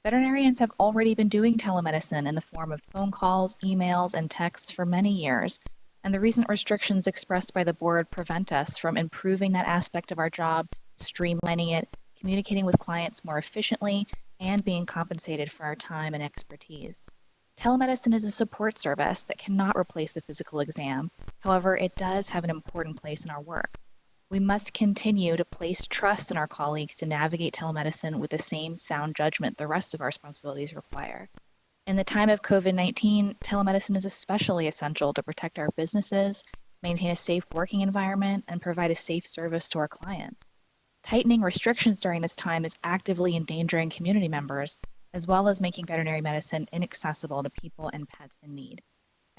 Veterinarians have already been doing telemedicine in the form of phone calls, emails, and texts for many years, and the recent restrictions expressed by the board prevent us from improving that aspect of our job, streamlining it, communicating with clients more efficiently, and being compensated for our time and expertise. Telemedicine is a support service that cannot replace the physical exam. However, it does have an important place in our work. We must continue to place trust in our colleagues to navigate telemedicine with the same sound judgment the rest of our responsibilities require. In the time of COVID-19, telemedicine is especially essential to protect our businesses, maintain a safe working environment, and provide a safe service to our clients. Tightening restrictions during this time is actively endangering community members, as well as making veterinary medicine inaccessible to people and pets in need.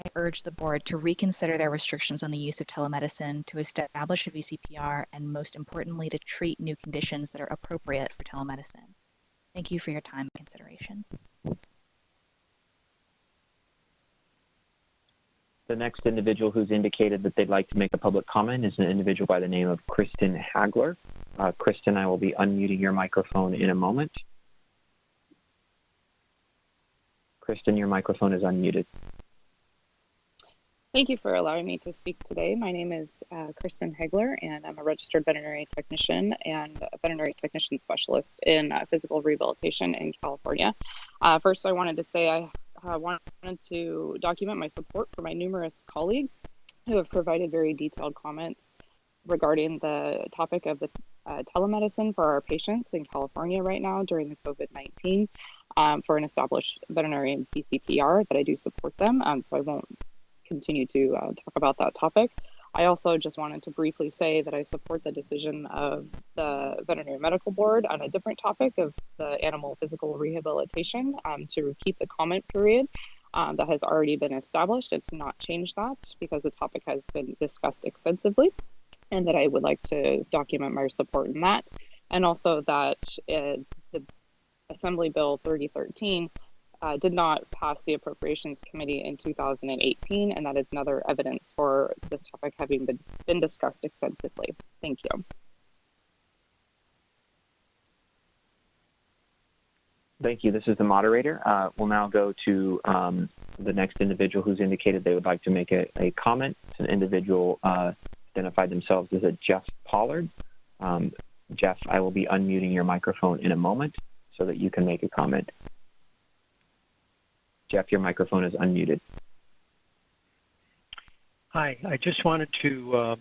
I urge the board to reconsider their restrictions on the use of telemedicine, to establish a VCPR, and most importantly, to treat new conditions that are appropriate for telemedicine. Thank you for your time and consideration. The next individual who's indicated that they'd like to make a public comment is an individual by the name of Kristen Hagler. Kristen, I will be unmuting your microphone in a moment. Kristen, your microphone is unmuted. Thank you for allowing me to speak today. My name is Kristen Hagler, and I'm a registered veterinary technician and a veterinary technician specialist in physical rehabilitation in California. First, I wanted to say I wanted to document my support for my numerous colleagues who have provided very detailed comments regarding the topic of the telemedicine for our patients in California right now during the COVID-19 for an established veterinarian PCPR, that I do support them, so I won't continue to talk about that topic. I also just wanted to briefly say that I support the decision of the Veterinary Medical Board on a different topic of the animal physical rehabilitation to keep the comment period that has already been established and to not change that because the topic has been discussed extensively, and that I would like to document my support in that. And also that the Assembly Bill 3013 did not pass the Appropriations Committee in 2018, and that is another evidence for this topic having been discussed extensively. Thank you. Thank you. This is the moderator. We'll now go to the next individual who's indicated they would like to make a comment. It's an individual identified themselves as a Jeff Pollard. Jeff, I will be unmuting your microphone in a moment so that you can make a comment. Jeff, your microphone is unmuted. Hi, I just wanted to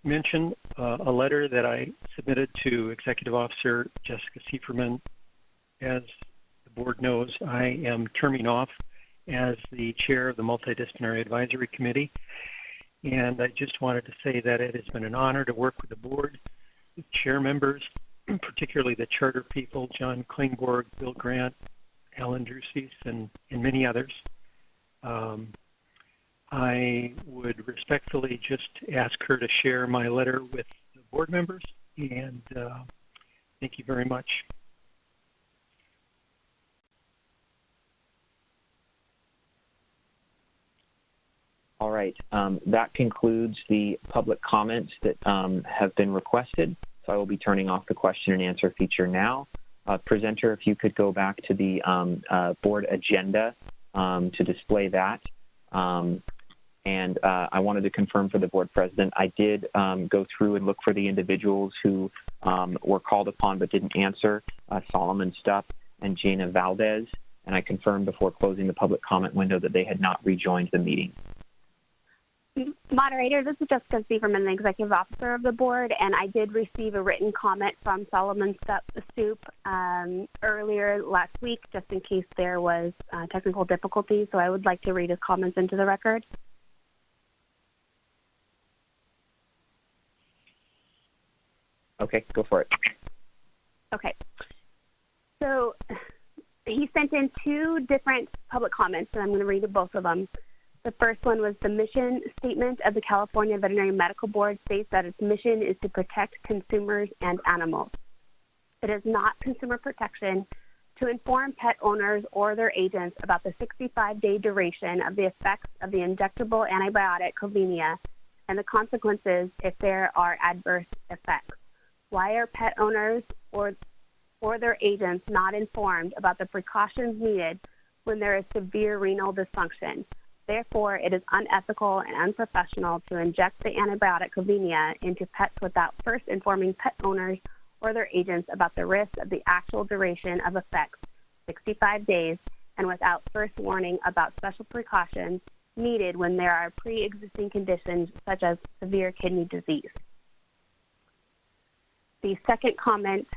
mention a letter that I submitted to Executive Officer Jessica Sieferman. As the board knows, I am terming off as the chair of the Multidisciplinary Advisory Committee. And I just wanted to say that it has been an honor to work with the board, with chair members, particularly the charter people, John Klingborg, Bill Grant, Alan Drusis, and many others. I would respectfully just ask her to share my letter with the board members, and thank you very much. All right, that concludes the public comments that have been requested. So I will be turning off the question and answer feature now. Presenter, if you could go back to the board agenda to display that. And I wanted to confirm for the board president, I did go through and look for the individuals who were called upon but didn't answer, Solomon Stupp and Gina Valdez. And I confirmed before closing the public comment window that they had not rejoined the meeting. Moderator, this is Jessica Sieferman, the Executive Officer of the Board, and I did receive a written comment from Solomon Stupp earlier last week, just in case there was technical difficulties, so I would like to read his comments into the record. Okay, go for it. Okay. So he sent in two different public comments, and I'm going to read both of them. The first one was the mission statement of the California Veterinary Medical Board states that its mission is to protect consumers and animals. It is not consumer protection to inform pet owners or their agents about the 65-day duration of the effects of the injectable antibiotic Covenia and the consequences if there are adverse effects. Why are pet owners or their agents not informed about the precautions needed when there is severe renal dysfunction? Therefore, it is unethical and unprofessional to inject the antibiotic Covinia into pets without first informing pet owners or their agents about the risk of the actual duration of effects, 65 days, and without first warning about special precautions needed when there are pre-existing conditions such as severe kidney disease. The second comment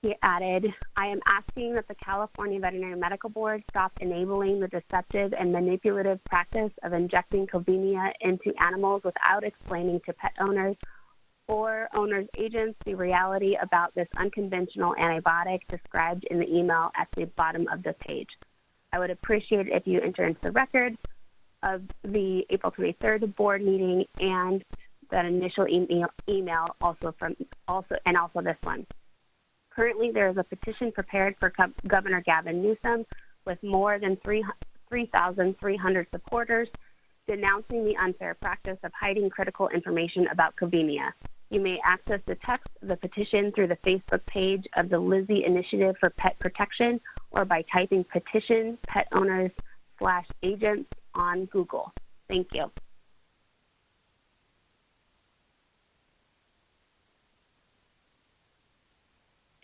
he added, I am asking that the California Veterinary Medical Board stop enabling the deceptive and manipulative practice of injecting Covinia into animals without explaining to pet owners or owners' agents the reality about this unconventional antibiotic described in the email at the bottom of the page. I would appreciate it if you enter into the record of the April 23rd board meeting and that initial email also this one. Currently, there is a petition prepared for Governor Gavin Newsom with more than 3,300 supporters denouncing the unfair practice of hiding critical information about Covinia. You may access the text of the petition through the Facebook page of the Lizzie Initiative for Pet Protection or by typing petition pet owners /agents on Google. Thank you.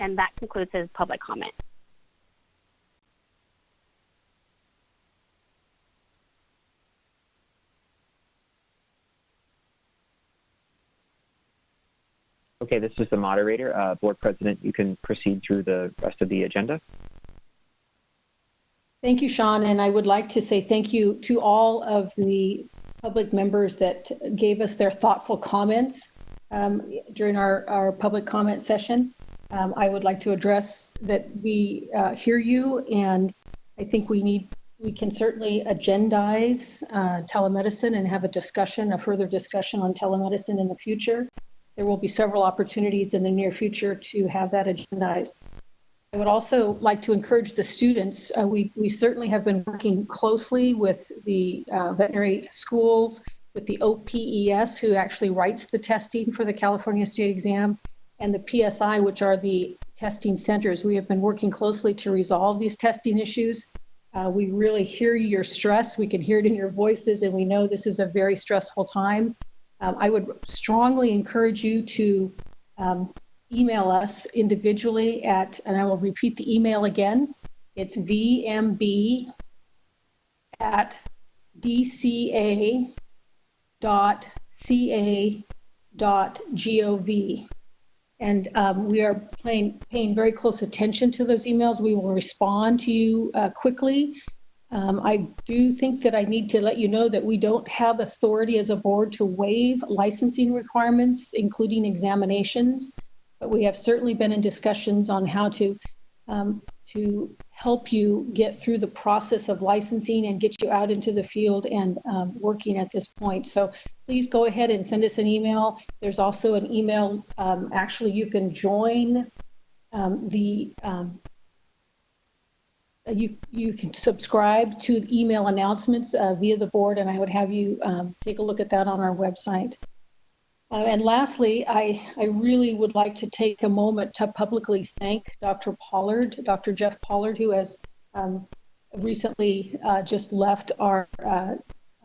And that concludes his public comment. Okay, this is the moderator. Board President, you can proceed through the rest of the agenda. Thank you, Sean. And I would like to say thank you to all of the public members that gave us their thoughtful comments during our public comment session. I would like to address that we hear you, and I think we can certainly agendize telemedicine and have a further discussion on telemedicine in the future. There will be several opportunities in the near future to have that agendized. I would also like to encourage the students. We certainly have been working closely with the veterinary schools, with the OPES, who actually writes the testing for the California State Exam, and the PSI, which are the testing centers. We have been working closely to resolve these testing issues. We really hear your stress. We can hear it in your voices, and we know this is a very stressful time. I would strongly encourage you to email us individually and I will repeat the email again. It's vmb@dca.gov. And we are paying very close attention to those emails. We will respond to you quickly. I do think that I need to let you know that we don't have authority as a board to waive licensing requirements, including examinations, but we have certainly been in discussions on how to help you get through the process of licensing and get you out into the field and working at this point. So please go ahead and send us an email. There's also an email, actually you can join you can subscribe to email announcements via the board, and I would have you take a look at that on our website. And lastly, I really would like to take a moment to publicly thank Dr. Jeff Pollard, who has recently just left our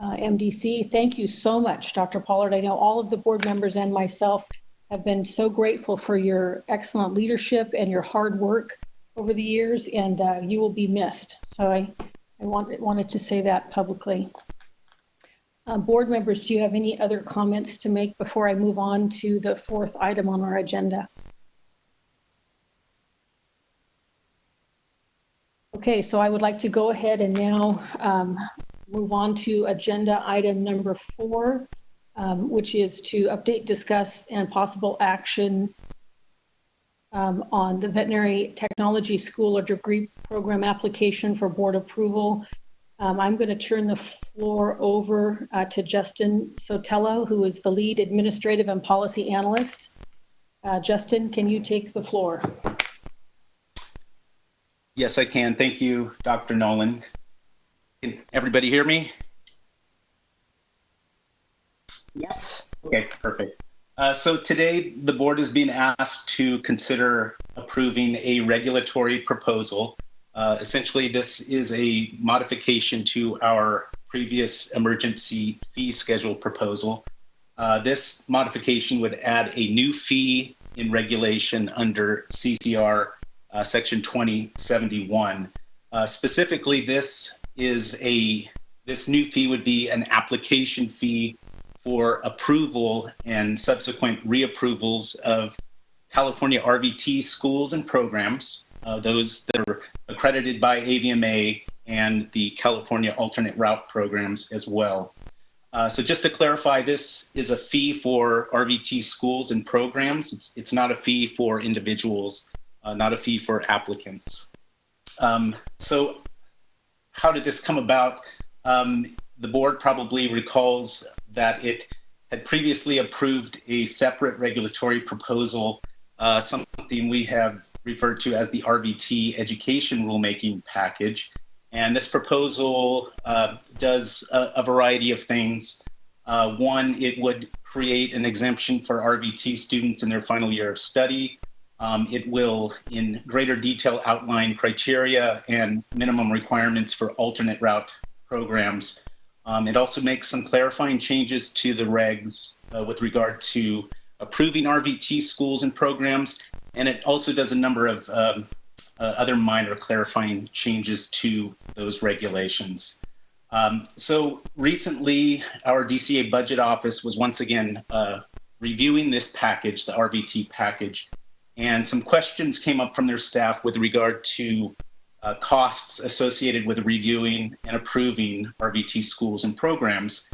MDC. Thank you so much, Dr. Pollard. I know all of the board members and myself have been so grateful for your excellent leadership and your hard work over the years, and you will be missed. So I wanted to say that publicly. Board members, do you have any other comments to make before I move on to the fourth item on our agenda? Okay, so I would like to go ahead and now move on to agenda item number 4, which is to update, discuss, and possible action on the Veterinary Technology School or Degree Program application for board approval. I'm going to turn the floor over to Justin Sotelo, who is the lead administrative and policy analyst. Justin, can you take the floor? Yes, I can. Thank you, Dr. Nolan. Can everybody hear me? Yes. Okay, perfect. So today the board is being asked to consider approving a regulatory proposal Essentially, this is a modification to our previous emergency fee schedule proposal. This modification would add a new fee in regulation under CCR section 2071. Specifically, this new fee would be an application fee for approval and subsequent reapprovals of California RVT schools and programs, those that are accredited by AVMA and the California alternate route programs as well. So just to clarify, this is a fee for RVT schools and programs. It's not a fee for individuals, not a fee for applicants. So how did this come about? The board probably recalls that it had previously approved a separate regulatory proposal, something we have referred to as the RVT education rulemaking package. And this proposal does a variety of things. One, it would create an exemption for RVT students in their final year of study. It will, in greater detail, outline criteria and minimum requirements for alternate route programs. It also makes some clarifying changes to the regs with regard to approving RVT schools and programs. And it also does a number of other minor clarifying changes to those regulations. So recently, our DCA budget office was once again reviewing this package, the RVT package, and some questions came up from their staff with regard to costs associated with reviewing and approving RVT schools and programs.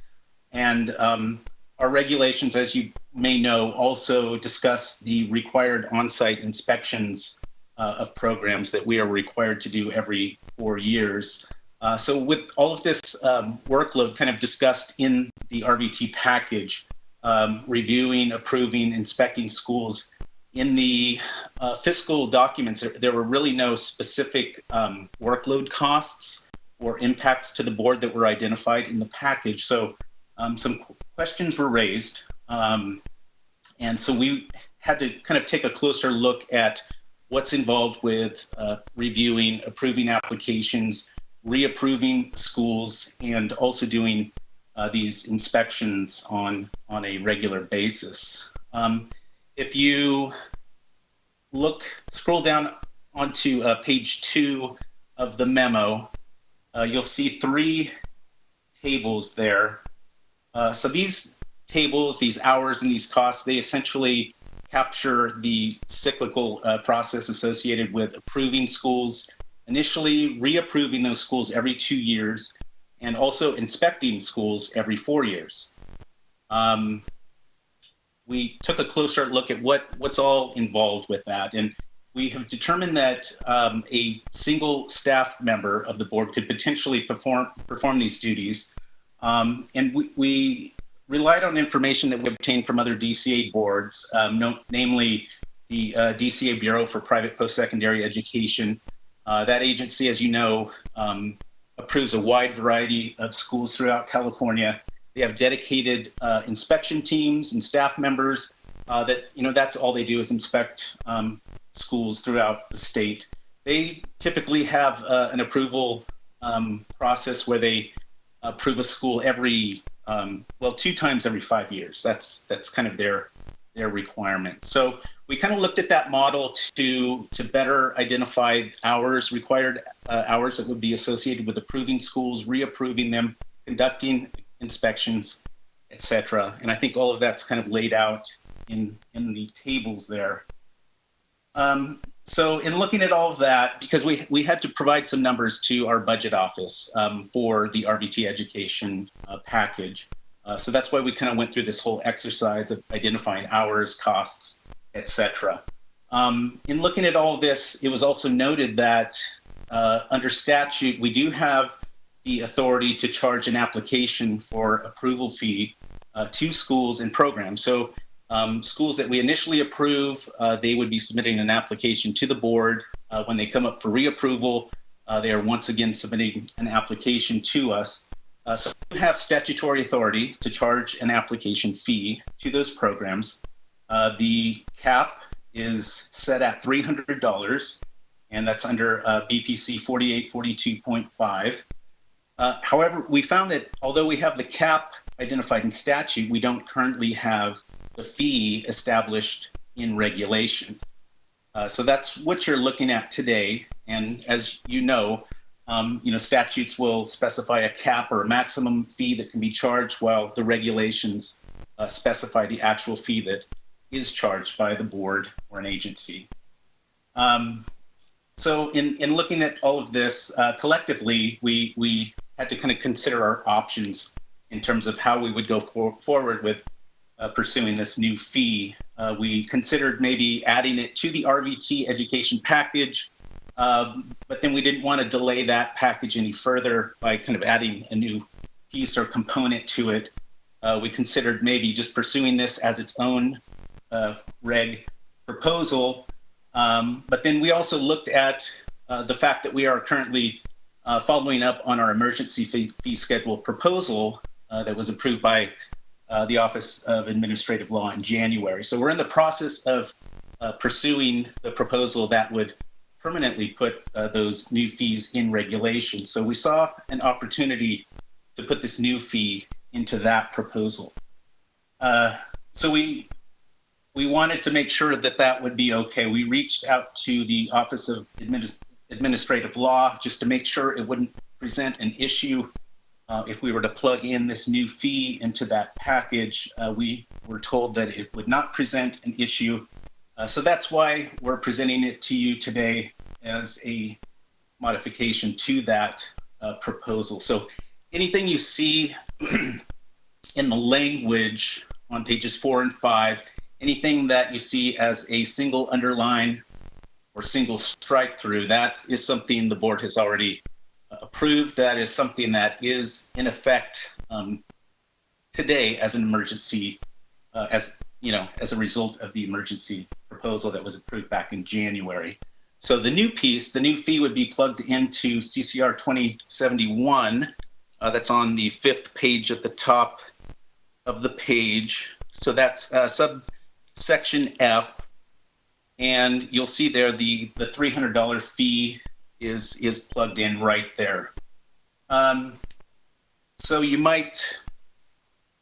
And our regulations, as you may know, also discuss the required on-site inspections of programs that we are required to do every 4 years. So with all of this workload kind of discussed in the RVT package, reviewing, approving, inspecting schools, in the fiscal documents, there were really no specific workload costs or impacts to the board that were identified in the package. So some questions were raised. And so we had to kind of take a closer look at what's involved with reviewing, approving applications, reapproving schools, and also doing these inspections on a regular basis. If you scroll down onto page 2 of the memo, you'll see 3 tables there. So these tables, these hours and these costs, they essentially capture the cyclical process associated with approving schools, initially reapproving those schools every 2 years, and also inspecting schools every 4 years. We took a closer look at what's all involved with that, and we have determined that a single staff member of the board could potentially perform these duties. And we relied on information that we obtained from other DCA boards, namely the DCA Bureau for Private Post-Secondary Education. That agency, as you know, approves a wide variety of schools throughout California. They have dedicated inspection teams and staff members that's all they do is inspect schools throughout the state. They typically have an approval process where they approve a school every 2 times every 5 years. That's kind of their requirement. So we kind of looked at that model to better identify required hours that would be associated with approving schools, reapproving them, conducting inspections, etc. And I think all of that's kind of laid out in the tables there. So in looking at all of that, because we had to provide some numbers to our budget office for the RVT education package. So that's why we kind of went through this whole exercise of identifying hours, costs, etc. In looking at all of this, it was also noted that under statute, we do have the authority to charge an application for approval fee to schools and programs. So schools that we initially approve, they would be submitting an application to the board. When they come up for reapproval, they are once again submitting an application to us. So we have statutory authority to charge an application fee to those programs. The cap is set at $300, and that's under BPC 4842.5. However, we found that although we have the cap identified in statute, we don't currently have the fee established in regulation. So that's what you're looking at today. And as you know, statutes will specify a cap or a maximum fee that can be charged, while the regulations specify the actual fee that is charged by the board or an agency. So in looking at all of this, collectively, we had to kind of consider our options in terms of how we would go forward with pursuing this new fee. We considered maybe adding it to the RVT education package, but then we didn't want to delay that package any further by kind of adding a new piece or component to it. We considered maybe just pursuing this as its own reg proposal, but then we also looked at the fact that we are currently following up on our emergency fee schedule proposal that was approved by the Office of Administrative Law in January. So we're in the process of pursuing the proposal that would permanently put those new fees in regulation. So we saw an opportunity to put this new fee into that proposal. So we wanted to make sure that that would be okay. We reached out to the Office of Administrative Law just to make sure it wouldn't present an issue if we were to plug in this new fee into that package. We were told that it would not present an issue. So that's why we're presenting it to you today as a modification to that proposal. So anything you see in the language on pages 4 and 5, anything that you see as a single underline or single strike through, that is something the board has already approved. That is something that is in effect today as an emergency, as a result of the emergency proposal that was approved back in January. So the new piece, the new fee would be plugged into CCR 2071. That's on the 5th page at the top of the page. So that's subsection F, and you'll see there the $300 fee is plugged in right there. So you might,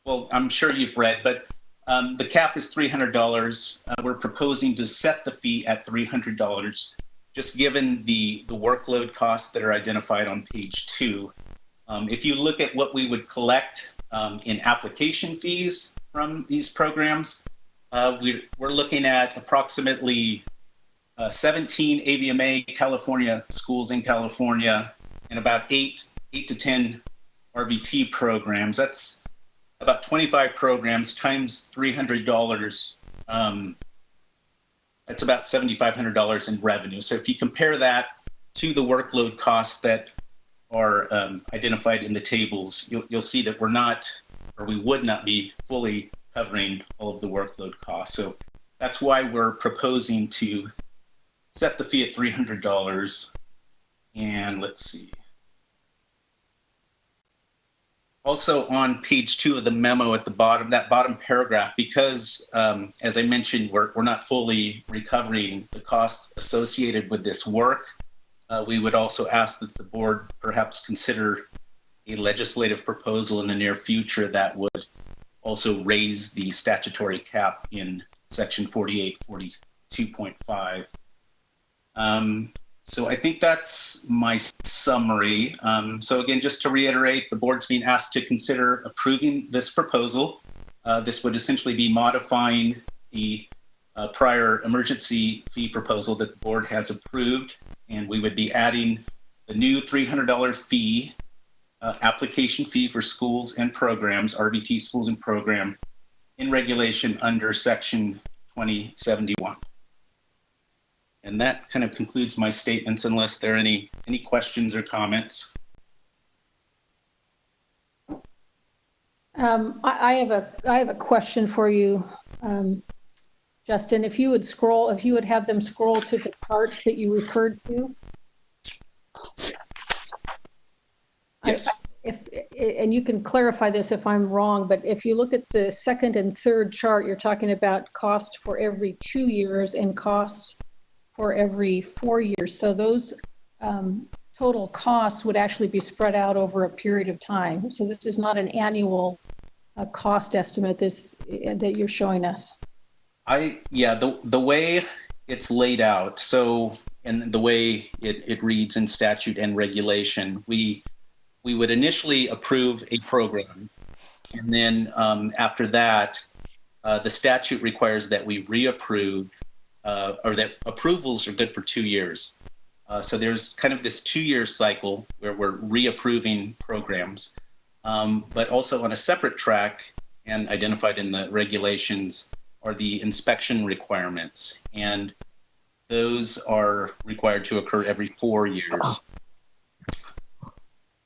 well, I'm sure you've read, but the cap is $300. We're proposing to set the fee at $300, just given the workload costs that are identified on page 2. If you look at what we would collect in application fees from these programs, we're looking at approximately 17 AVMA California schools in California and about 8 to 10 RVT programs. That's about 25 programs times $300. That's about $7,500 in revenue. So if you compare that to the workload costs that are identified in the tables, you'll see that we're not, or we would not be fully covering all of the workload costs. So that's why we're proposing to set the fee at $300. And let's see. Also on page 2 of the memo at the bottom, that bottom paragraph, because as I mentioned, we're not fully recovering the costs associated with this work, we would also ask that the board perhaps consider a legislative proposal in the near future that would also raise the statutory cap in section 4842.5. So I think that's my summary. So again, just to reiterate, the board's being asked to consider approving this proposal. This would essentially be modifying the prior emergency fee proposal that the board has approved, and we would be adding the new $300 fee, application fee for schools and programs, RVT schools and program, in regulation under section 2071. And that kind of concludes my statements, unless there are any questions or comments. I have a question for you, Justin. If you would have them scroll to the charts that you referred to. Yes. And you can clarify this if I'm wrong, but if you look at the second and third chart, you're talking about cost for every 2 years and cost for every 4 years. So those total costs would actually be spread out over a period of time. So this is not an annual cost estimate that you're showing us. The way it's laid out, so, and the way it reads in statute and regulation, we would initially approve a program, and then after that, the statute requires that we reapprove, or that approvals are good for 2 years. So there's kind of this 2-year cycle where we're reapproving programs, but also on a separate track and identified in the regulations are the inspection requirements. And those are required to occur every 4 years.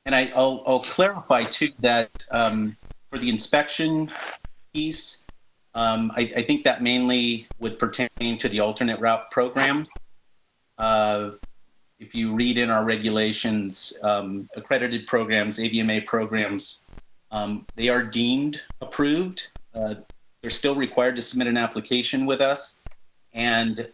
And I'll clarify too that for the inspection piece, I think that mainly would pertain to the alternate route program. If you read in our regulations, accredited programs, AVMA programs, they are deemed approved. They're still required to submit an application with us, and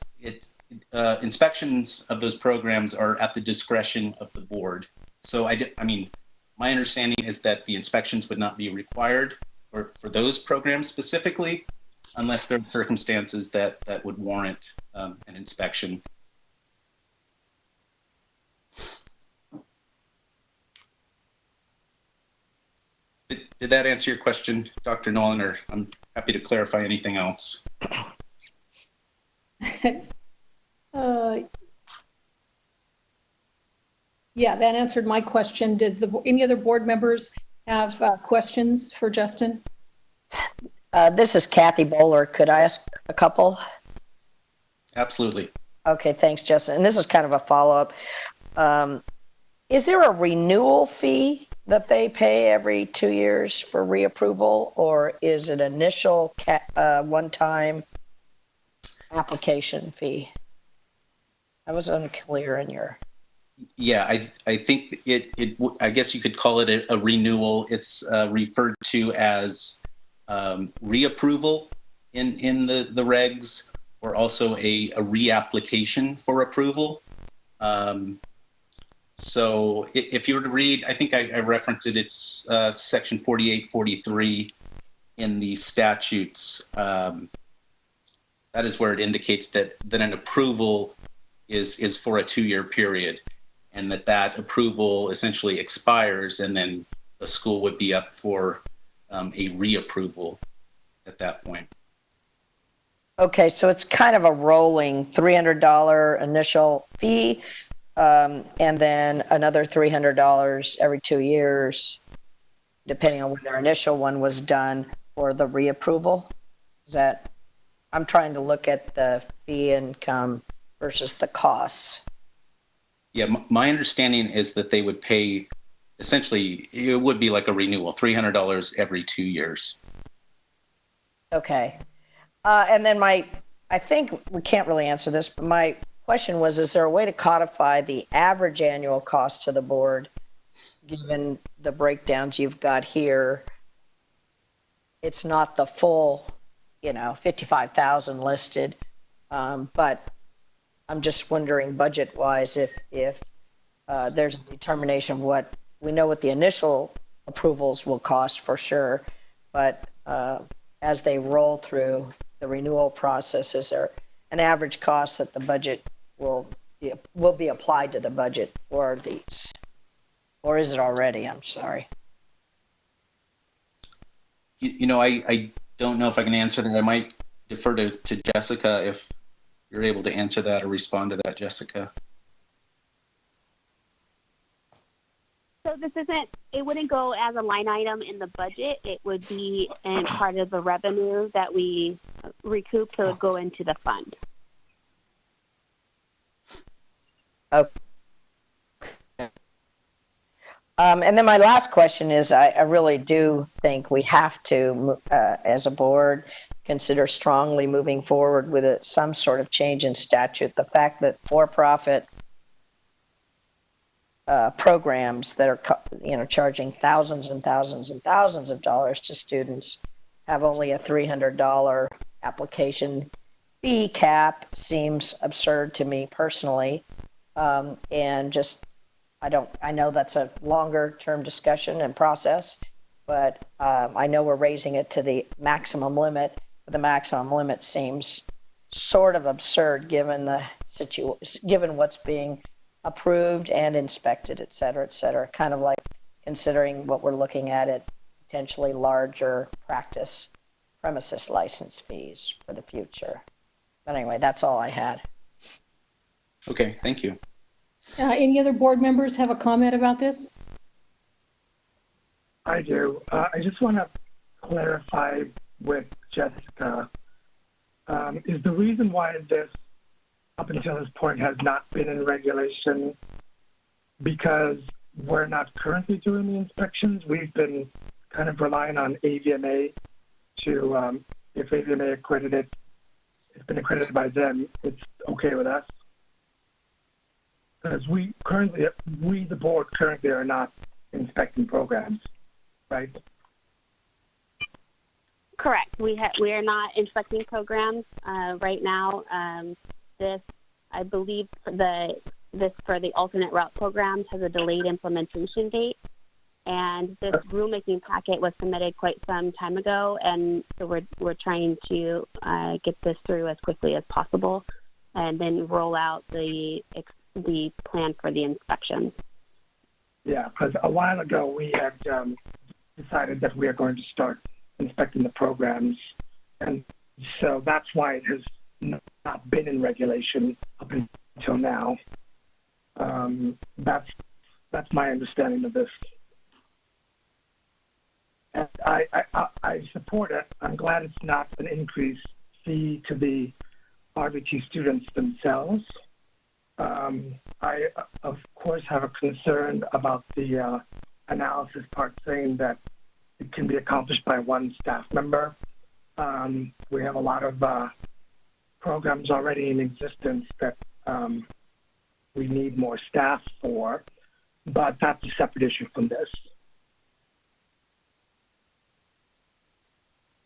inspections of those programs are at the discretion of the board. So I mean, my understanding is that the inspections would not be required for those programs specifically, unless there are circumstances that would warrant an inspection. Did that answer your question, Dr. Nolan, or I'm happy to clarify anything else? Yeah, that answered my question. Does any other board members have questions for Justin? This is Kathy Bowler. Could I ask a couple? Absolutely. Okay, thanks, Justin. And this is kind of a follow-up. Is there a renewal fee that they pay every 2 years for reapproval, or is it initial one-time application fee? I was unclear in your. Yeah, I think I guess you could call it a renewal. It's referred to as reapproval in the regs, or also a reapplication for approval. So if you were to read, I think I referenced it, it's section 4843 in the statutes. That is where it indicates that an approval is for a 2-year period, and that approval essentially expires, and then the school would be up for a reapproval at that point. Okay, so it's kind of a rolling $300 initial fee, and then another $300 every 2 years, depending on when their initial one was done for the reapproval. Is that, I'm trying to look at the fee income versus the costs. Yeah, my understanding is that they would pay, essentially, it would be like a renewal, $300 every 2 years. Okay. And then I think we can't really answer this, but my question was, is there a way to codify the average annual cost to the board, given the breakdowns you've got here? It's not the full, 55,000 listed, but I'm just wondering budget-wise if there's a determination of what, we know what the initial approvals will cost for sure, but as they roll through the renewal process, is there an average cost that the budget will be applied to the budget for these? Or is it already? I'm sorry. I don't know if I can answer that. I might defer to Jessica if you're able to answer that or respond to that, Jessica. So it wouldn't go as a line item in the budget. It would be in part of the revenue that we recoup, so it would go into the fund. Okay. And then my last question is, I really do think we have to, as a board, consider strongly moving forward with some sort of change in statute. The fact that for-profit programs that are, charging thousands and thousands and thousands of dollars to students have only a $300 application fee cap seems absurd to me personally. And just, I know that's a longer term discussion and process, but I know we're raising it to the maximum limit, but the maximum limit seems sort of absurd given the situation, given what's being approved and inspected, et cetera, kind of like considering what we're looking at potentially larger practice premises license fees for the future. But anyway, that's all I had. Okay, thank you. Any other board members have a comment about this? I do. I just want to clarify with Jessica. Is the reason why this, up until this point, has not been in regulation because we're not currently doing the inspections? We've been kind of relying on AVMA to, if AVMA accredited, it's been accredited by them, it's okay with us. Because we, the board, currently are not inspecting programs, right? Correct. We are not inspecting programs right now. This, I believe, for the alternate route programs has a delayed implementation date, and this rulemaking packet was submitted quite some time ago, and so we're trying to get this through as quickly as possible, and then roll out the plan for the inspections. Yeah, because a while ago we had decided that we are going to start inspecting the programs, and so that's why it has not been in regulation up until now. That's my understanding of this. And I support it. I'm glad it's not an increased fee to the RVT students themselves. I, of course, have a concern about the analysis part saying that it can be accomplished by one staff member. We have a lot of programs already in existence that we need more staff for, but that's a separate issue from this.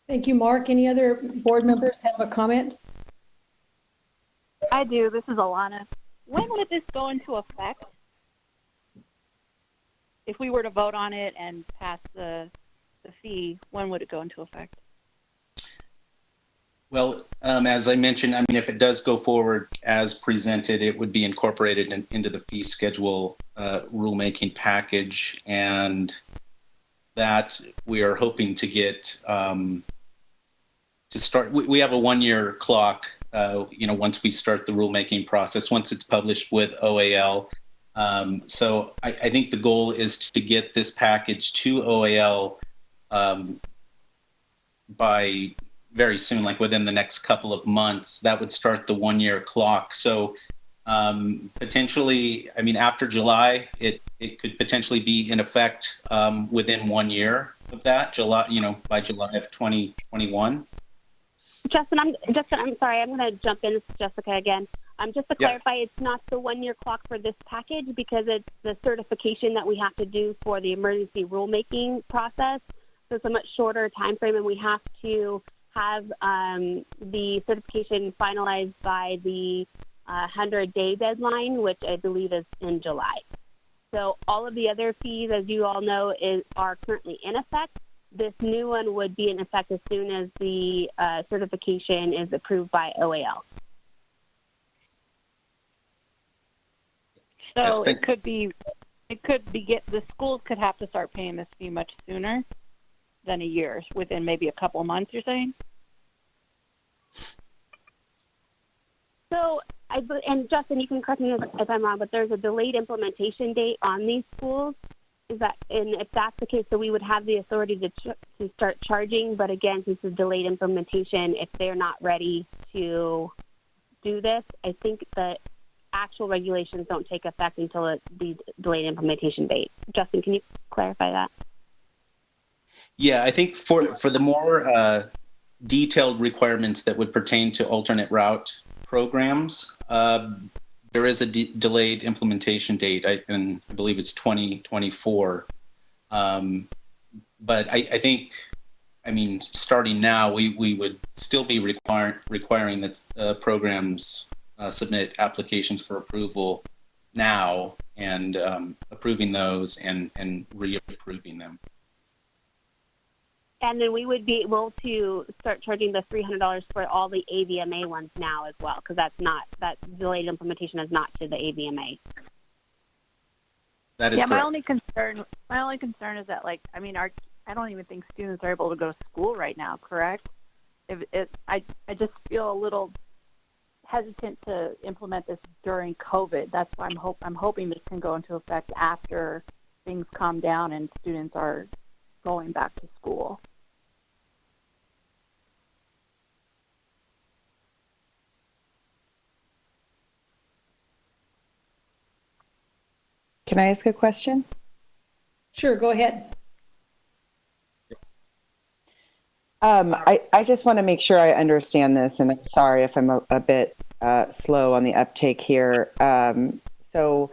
Thank you, Mark. Any other board members have a comment? I do. This is Alana. When would this go into effect? If we were to vote on it and pass the fee, when would it go into effect? Well, as I mentioned, I mean, if it does go forward as presented, it would be incorporated into the fee schedule rulemaking package, and that we are hoping to get to start. We have a 1-year clock. Once we start the rulemaking process, once it's published with OAL. So I think the goal is to get this package to OAL by very soon, like within the next couple of months. That would start the 1-year clock. So potentially, I mean, after July, it could potentially be in effect within 1 year of that, by July of 2021. Justin, I'm sorry, I'm going to jump in. This is Jessica again. Just to clarify, it's not the 1-year clock for this package because it's the certification that we have to do for the emergency rulemaking process. So it's a much shorter time frame, and we have to have the certification finalized by the 100-day deadline, which I believe is in July. So all of the other fees, as you all know, are currently in effect. This new one would be in effect as soon as the certification is approved by OAL. So it could be the schools could have to start paying this fee much sooner than a year, within maybe a couple of months, you're saying? So, and Justin, you can correct me if I'm wrong, but there's a delayed implementation date on these schools. And if that's the case, so we would have the authority to start charging. But again, since it's delayed implementation, if they're not ready to do this, I think that actual regulations don't take effect until the delayed implementation date. Justin, can you clarify that? Yeah, I think for the more detailed requirements that would pertain to alternate route programs, there is a delayed implementation date, and I believe it's 2024. But I think I mean, starting now, we would still be requiring that programs submit applications for approval now, and approving those and reapproving them. And then we would be able to start charging the $300 for all the AVMA ones now as well, because that delayed implementation is not to the AVMA. That is correct. My only concern is that, like, I mean, I don't even think students are able to go to school right now, correct? I just feel a little hesitant to implement this during COVID. That's why I'm hoping this can go into effect after things calm down and students are going back to school. Can I ask a question? Sure, go ahead. I just want to make sure I understand this, and I'm sorry if I'm a bit slow on the uptake here. So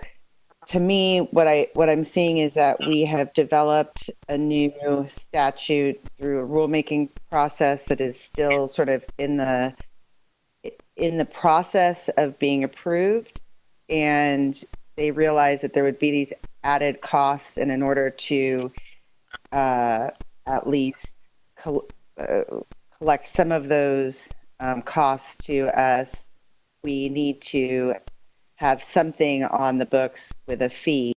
to me, what I'm seeing is that we have developed a new statute through a rulemaking process that is still sort of in the process of being approved, and they realized that there would be these added costs, and in order to at least collect some of those costs to us, we need to have something on the books with a fee.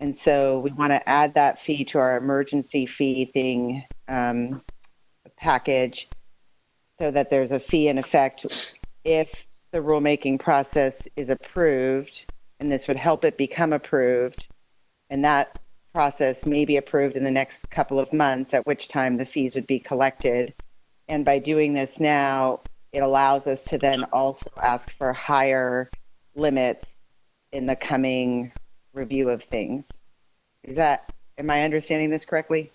And so we want to add that fee to our emergency fee thing package, so that there's a fee in effect if the rulemaking process is approved, and this would help it become approved, and that process may be approved in the next couple of months, at which time the fees would be collected. And by doing this now, it allows us to then also ask for higher limits in the coming review of things. Am I understanding this correctly?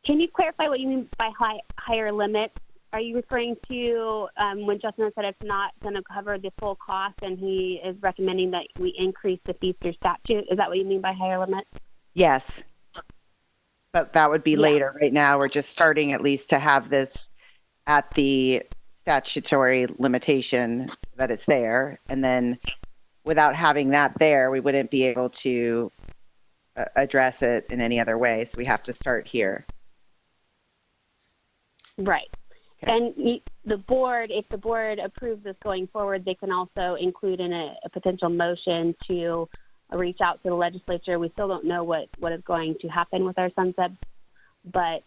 Can you clarify what you mean by higher limits? Are you referring to when Justin said it's not going to cover the full cost, and he is recommending that we increase the fees through statute? Is that what you mean by higher limits? Yes. But that would be later. Right now, we're just starting at least to have this at the statutory limitation that it's there. And then without having that there, we wouldn't be able to address it in any other way. So we have to start here. Right. And the board, if the board approves this going forward, they can also include in a potential motion to reach out to the legislature. We still don't know what is going to happen with our sunset, but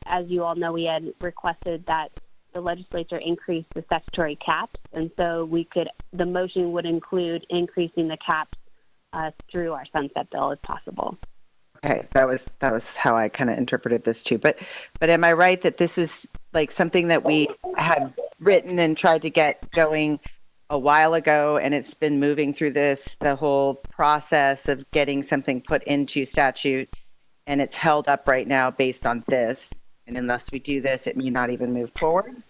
as you all know, we had requested that the legislature increase the statutory caps, and so the motion would include increasing the caps through our sunset bill if possible. Okay, that was how I kind of interpreted this too. But am I right that this is like something that we had written and tried to get going a while ago, and it's been moving through the whole process of getting something put into statute, and it's held up right now based on this, and unless we do this, it may not even move forward?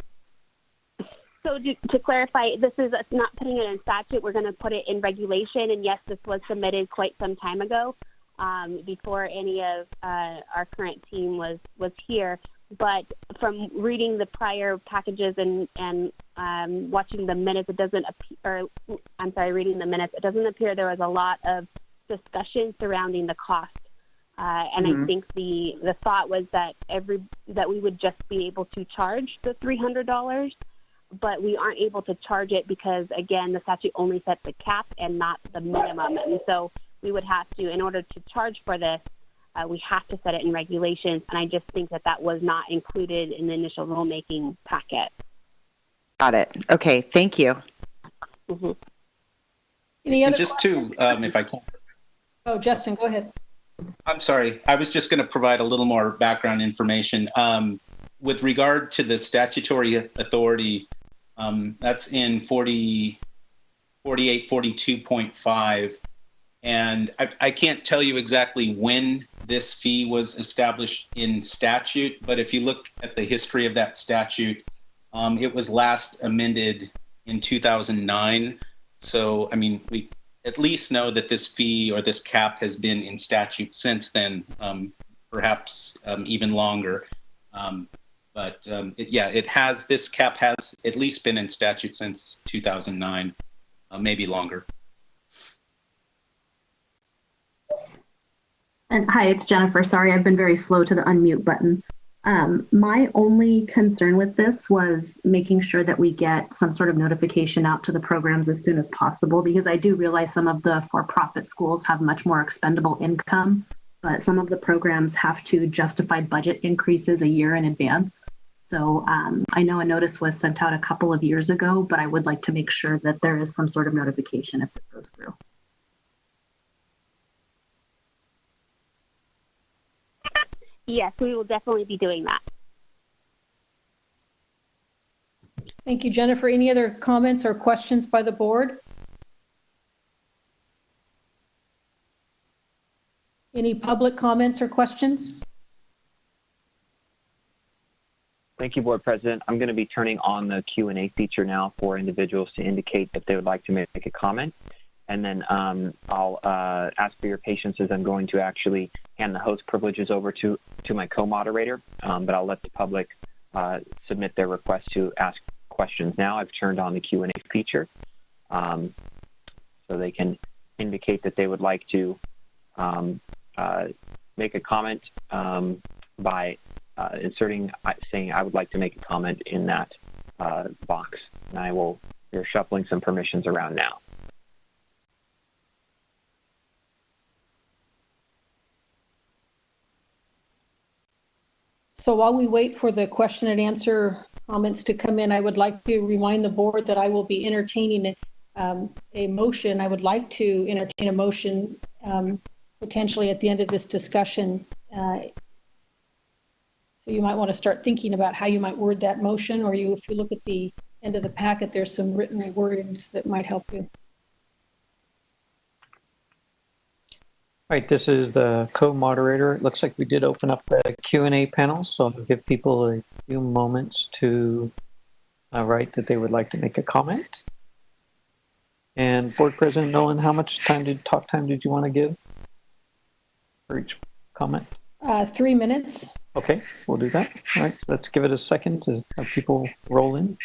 So to clarify, this is not putting it in statute. We're going to put it in regulation, and yes, this was submitted quite some time ago, before any of our current team was here. But from reading the prior packages and watching the minutes, reading the minutes, it doesn't appear there was a lot of discussion surrounding the cost. And I think the thought was that we would just be able to charge the $300, but we aren't able to charge it because, again, the statute only sets the cap and not the minimum. And so we would have to, in order to charge for this, we have to set it in regulations, and I just think that was not included in the initial rulemaking packet. Got it. Okay, thank you. Mm-hmm. Any other just to, if I can. Oh, Justin, go ahead. I'm sorry. I was just going to provide a little more background information. With regard to the statutory authority, that's in 4842.5. And I can't tell you exactly when this fee was established in statute, but if you look at the history of that statute, it was last amended in 2009. So, I mean, we at least know that this fee or this cap has been in statute since then, perhaps even longer. This cap has at least been in statute since 2009, maybe longer. And hi, it's Jennifer. Sorry, I've been very slow to the unmute button. My only concern with this was making sure that we get some sort of notification out to the programs as soon as possible, because I do realize some of the for-profit schools have much more expendable income, but some of the programs have to justify budget increases a year in advance. So I know a notice was sent out a couple of years ago, but I would like to make sure that there is some sort of notification if it goes through. Yes, we will definitely be doing that. Thank you, Jennifer. Any other comments or questions by the board? Any public comments or questions? Thank you, Board President. I'm going to be turning on the Q&A feature now for individuals to indicate if they would like to make a comment. And then I'll ask for your patience as I'm going to actually hand the host privileges over to my co-moderator, but I'll let the public submit their request to ask questions now. I've turned on the Q&A feature so they can indicate that they would like to make a comment by saying I would like to make a comment in that box. And we're shuffling some permissions around now. So while we wait for the question and answer comments to come in, I would like to remind the board that I will be entertaining a motion. I would like to entertain a motion potentially at the end of this discussion. So you might want to start thinking about how you might word that motion, or if you look at the end of the packet, there's some written words that might help you. All right, this is the co-moderator. It looks like we did open up the Q&A panel, so I'll give people a few moments to write that they would like to make a comment. And Board President Nolan, how much talk time did you want to give for each comment? 3 minutes. Okay, we'll do that. All right, let's give it a second to have people roll in.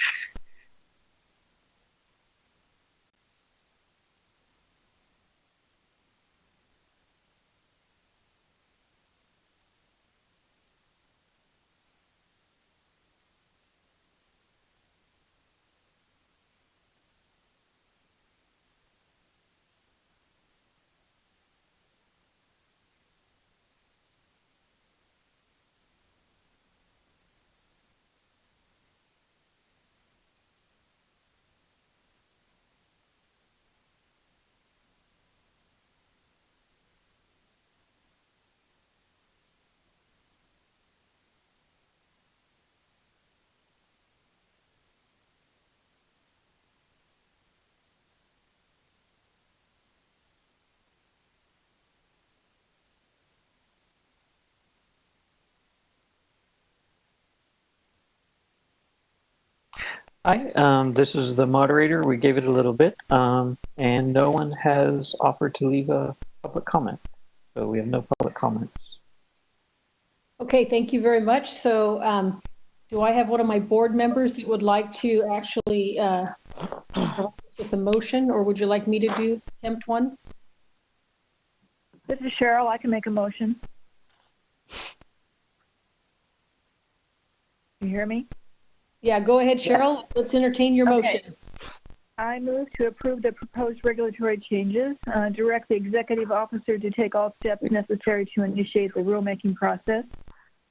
Hi, this is the moderator. We gave it a little bit, and no one has offered to leave a public comment. So we have no public comments. Okay, thank you very much. So do I have one of my board members that would like to actually help us with the motion, or would you like me to attempt one? This is Cheryl. I can make a motion. You hear me? Yeah, go ahead, Cheryl. Yes. Let's entertain your motion. I move to approve the proposed regulatory changes, direct the executive officer to take all steps necessary to initiate the rulemaking process,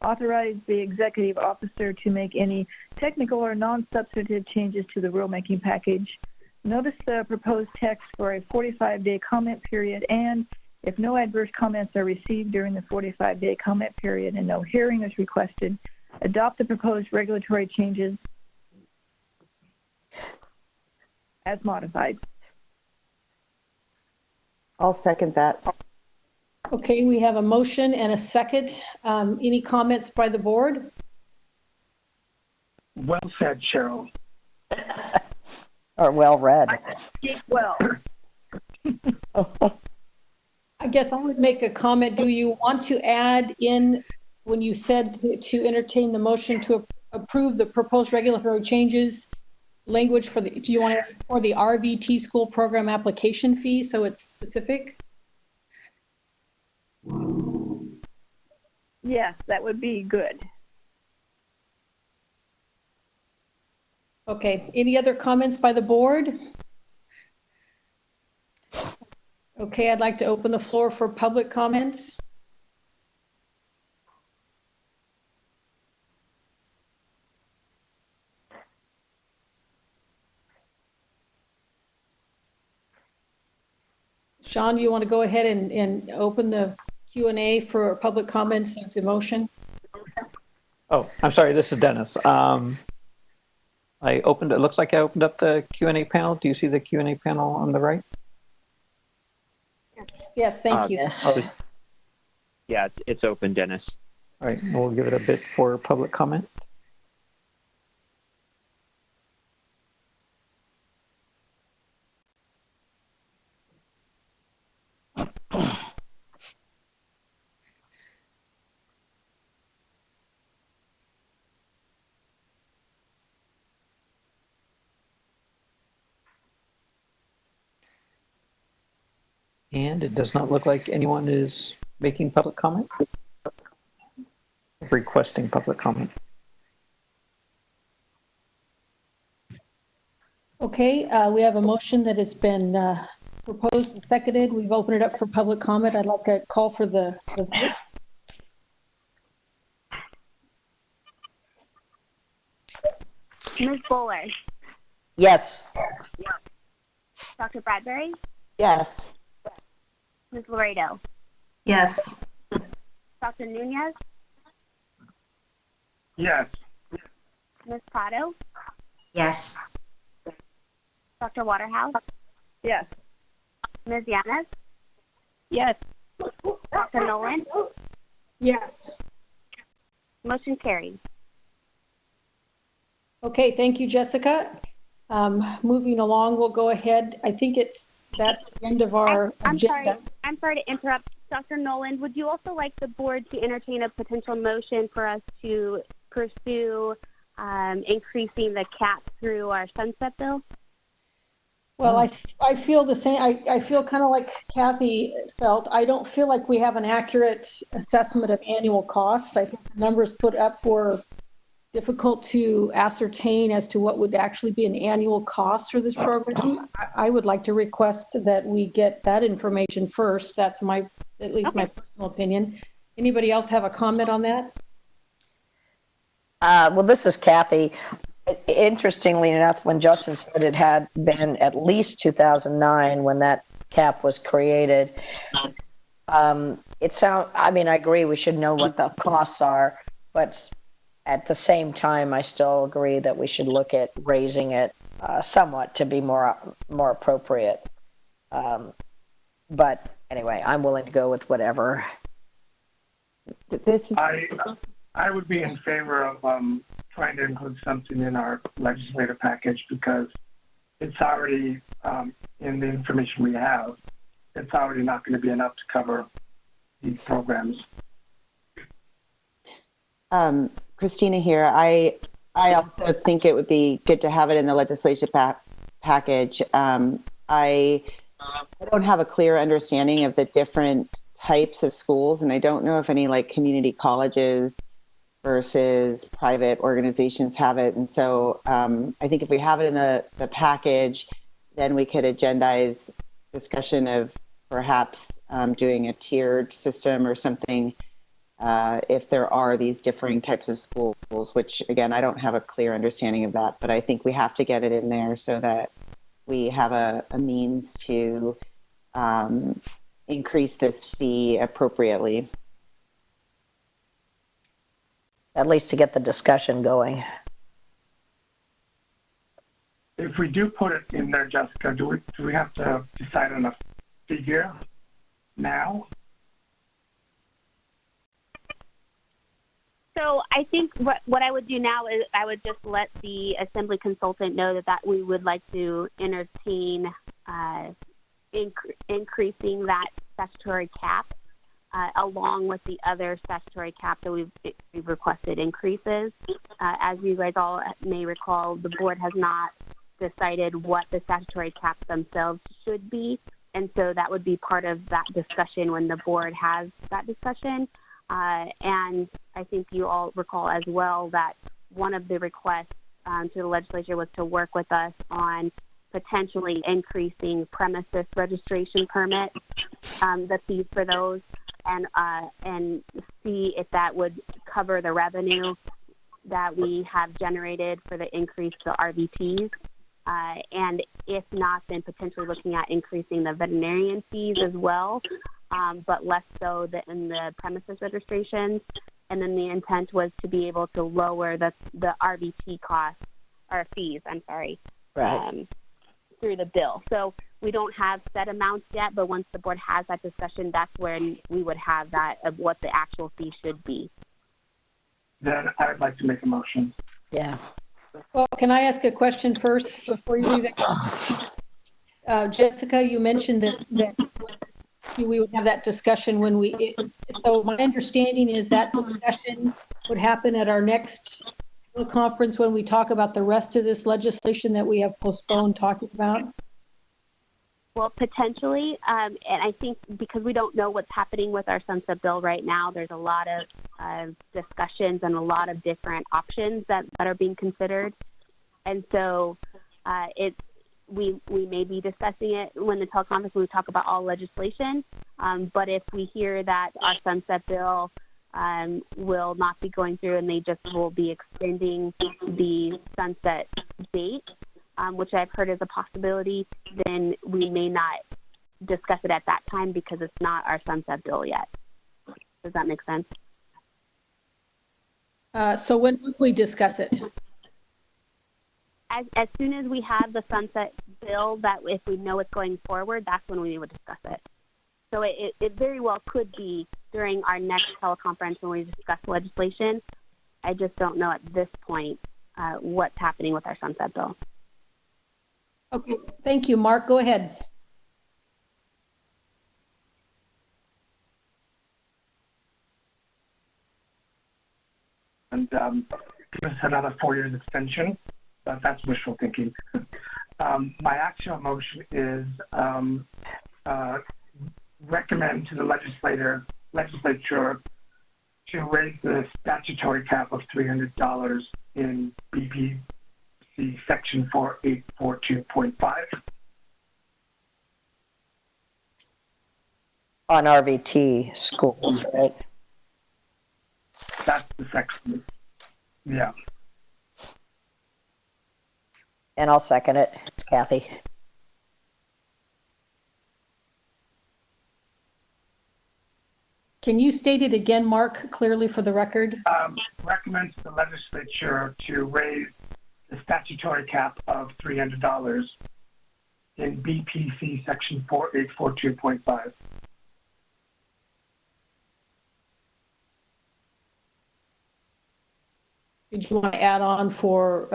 authorize the executive officer to make any technical or non-substantive changes to the rulemaking package, notice the proposed text for a 45-day comment period, and if no adverse comments are received during the 45-day comment period and no hearing is requested, adopt the proposed regulatory changes as modified. I'll second that. Okay, we have a motion and a second. Any comments by the board? Well said, Cheryl. Or well read. I speak well. guess I would make a comment. Do you want to add in, when you said to entertain the motion to approve the proposed regulatory changes, language for the, do you want to, for the RVT school program application fee, so it's specific? Yes, that would be good. Okay, any other comments by the board? Okay, I'd like to open the floor for public comments. Sean, you want to go ahead and open the Q&A for public comments of the motion? Oh, I'm sorry, this is Dennis. I opened, it looks like I opened up the Q&A panel. Do you see the Q&A panel on the right? Yes, thank you. Yeah, it's open, Dennis. All right, we'll give it a bit for public comment. And it does not look like anyone is making public comment, requesting public comment. Okay, we have a motion that has been proposed and seconded. We've opened it up for public comment. I'd like to call for the vote. Ms. Bowler, Yes. Dr. Bradbury, Yes. Ms. Laredo, Yes. Dr. Nunez, Yes. Ms. Prado, Yes. Dr. Waterhouse, Yes. Ms. Yanes, Yes. Dr. Nolan. Yes. Motion carried. Okay, thank you, Jessica. Moving along, we'll go ahead. I think that's the end of our agenda. I'm sorry to interrupt. Dr. Nolan, would you also like the board to entertain a potential motion for us to pursue increasing the cap through our sunset bill? Well, I feel the same. I feel kind of like Kathy felt. I don't feel like we have an accurate assessment of annual costs. I think the numbers put up were difficult to ascertain as to what would actually be an annual cost for this program. I would like to request that we get that information first. That's at least my personal opinion. Anybody else have a comment on that? Well, this is Kathy. Interestingly enough, when Justin said it had been at least 2009 when that cap was created, I agree we should know what the costs are, but at the same time, I still agree that we should look at raising it somewhat to be more appropriate. But anyway, I'm willing to go with whatever. I would be in favor of trying to include something in our legislative package because it's already in the information we have. It's already not going to be enough to cover these programs. Christina here. I also think it would be good to have it in the legislative package. I don't have a clear understanding of the different types of schools, and I don't know if any like community colleges versus private organizations have it. And so I think if we have it in the package, then we could agendize discussion of perhaps doing a tiered system or something if there are these differing types of schools, which again, I don't have a clear understanding of that, but I think we have to get it in there so that we have a means to increase this fee appropriately. At least to get the discussion going. If we do put it in there, Jessica, do we have to decide on a figure now? So I think what I would do now is I would just let the assembly consultant know that we would like to entertain increasing that statutory cap, along with the other statutory cap that we've requested increases. As you guys all may recall, the board has not decided what the statutory caps themselves should be. And so that would be part of that discussion when the board has that discussion. And I think you all recall as well that one of the requests to the legislature was to work with us on potentially increasing premises registration permits, the fees for those, and see if that would cover the revenue that we have generated for the increase to RVPs. And if not, then potentially looking at increasing the veterinarian fees as well, but less so than the premises registrations. And then the intent was to be able to lower the RVP costs, or fees, I'm sorry, Right. Through the bill. So we don't have set amounts yet, but once the board has that discussion, that's when we would have that of what the actual fee should be. Then I'd like to make a motion. Yeah. Well, can I ask a question first before you do that? Jessica, you mentioned that we would have that discussion when so my understanding is that discussion would happen at our next conference when we talk about the rest of this legislation that we have postponed talking about. Well, potentially, and I think because we don't know what's happening with our sunset bill right now, there's a lot of discussions and a lot of different options that are being considered. And so we may be discussing it when the teleconference, when we talk about all legislation. But if we hear that our sunset bill will not be going through and they just will be extending the sunset date, which I've heard is a possibility, then we may not discuss it at that time because it's not our sunset bill yet. Does that make sense? So when would we discuss it? As soon as we have the sunset bill, that if we know it's going forward, that's when we would discuss it. So it very well could be during our next teleconference when we discuss legislation. I just don't know at this point what's happening with our sunset bill. Okay, thank you. Mark, go ahead. And give us another 4 years extension, but that's wishful thinking. My actual motion is recommend to the legislature to raise the statutory cap of $300 in BPC section 4842.5. On RVT schools, right? That's the section. Yeah. And I'll second it. It's Kathy. Can you state it again, Mark, clearly for the record? Recommends the legislature to raise the statutory cap of $300 in BPC section 4842.5. Did you want to add on for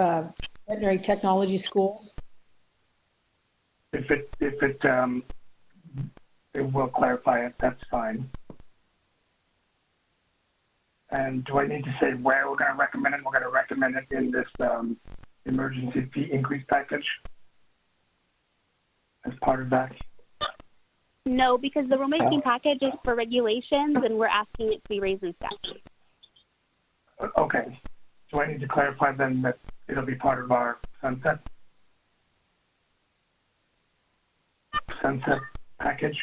veterinary technology schools? If it will clarify it, that's fine. And do I need to say where we're going to recommend it? We're going to recommend it in this emergency fee increase package as part of that? No, because the rulemaking package is for regulations and we're asking it to be raised in statute. Okay. So I need to clarify then that it'll be part of our sunset package?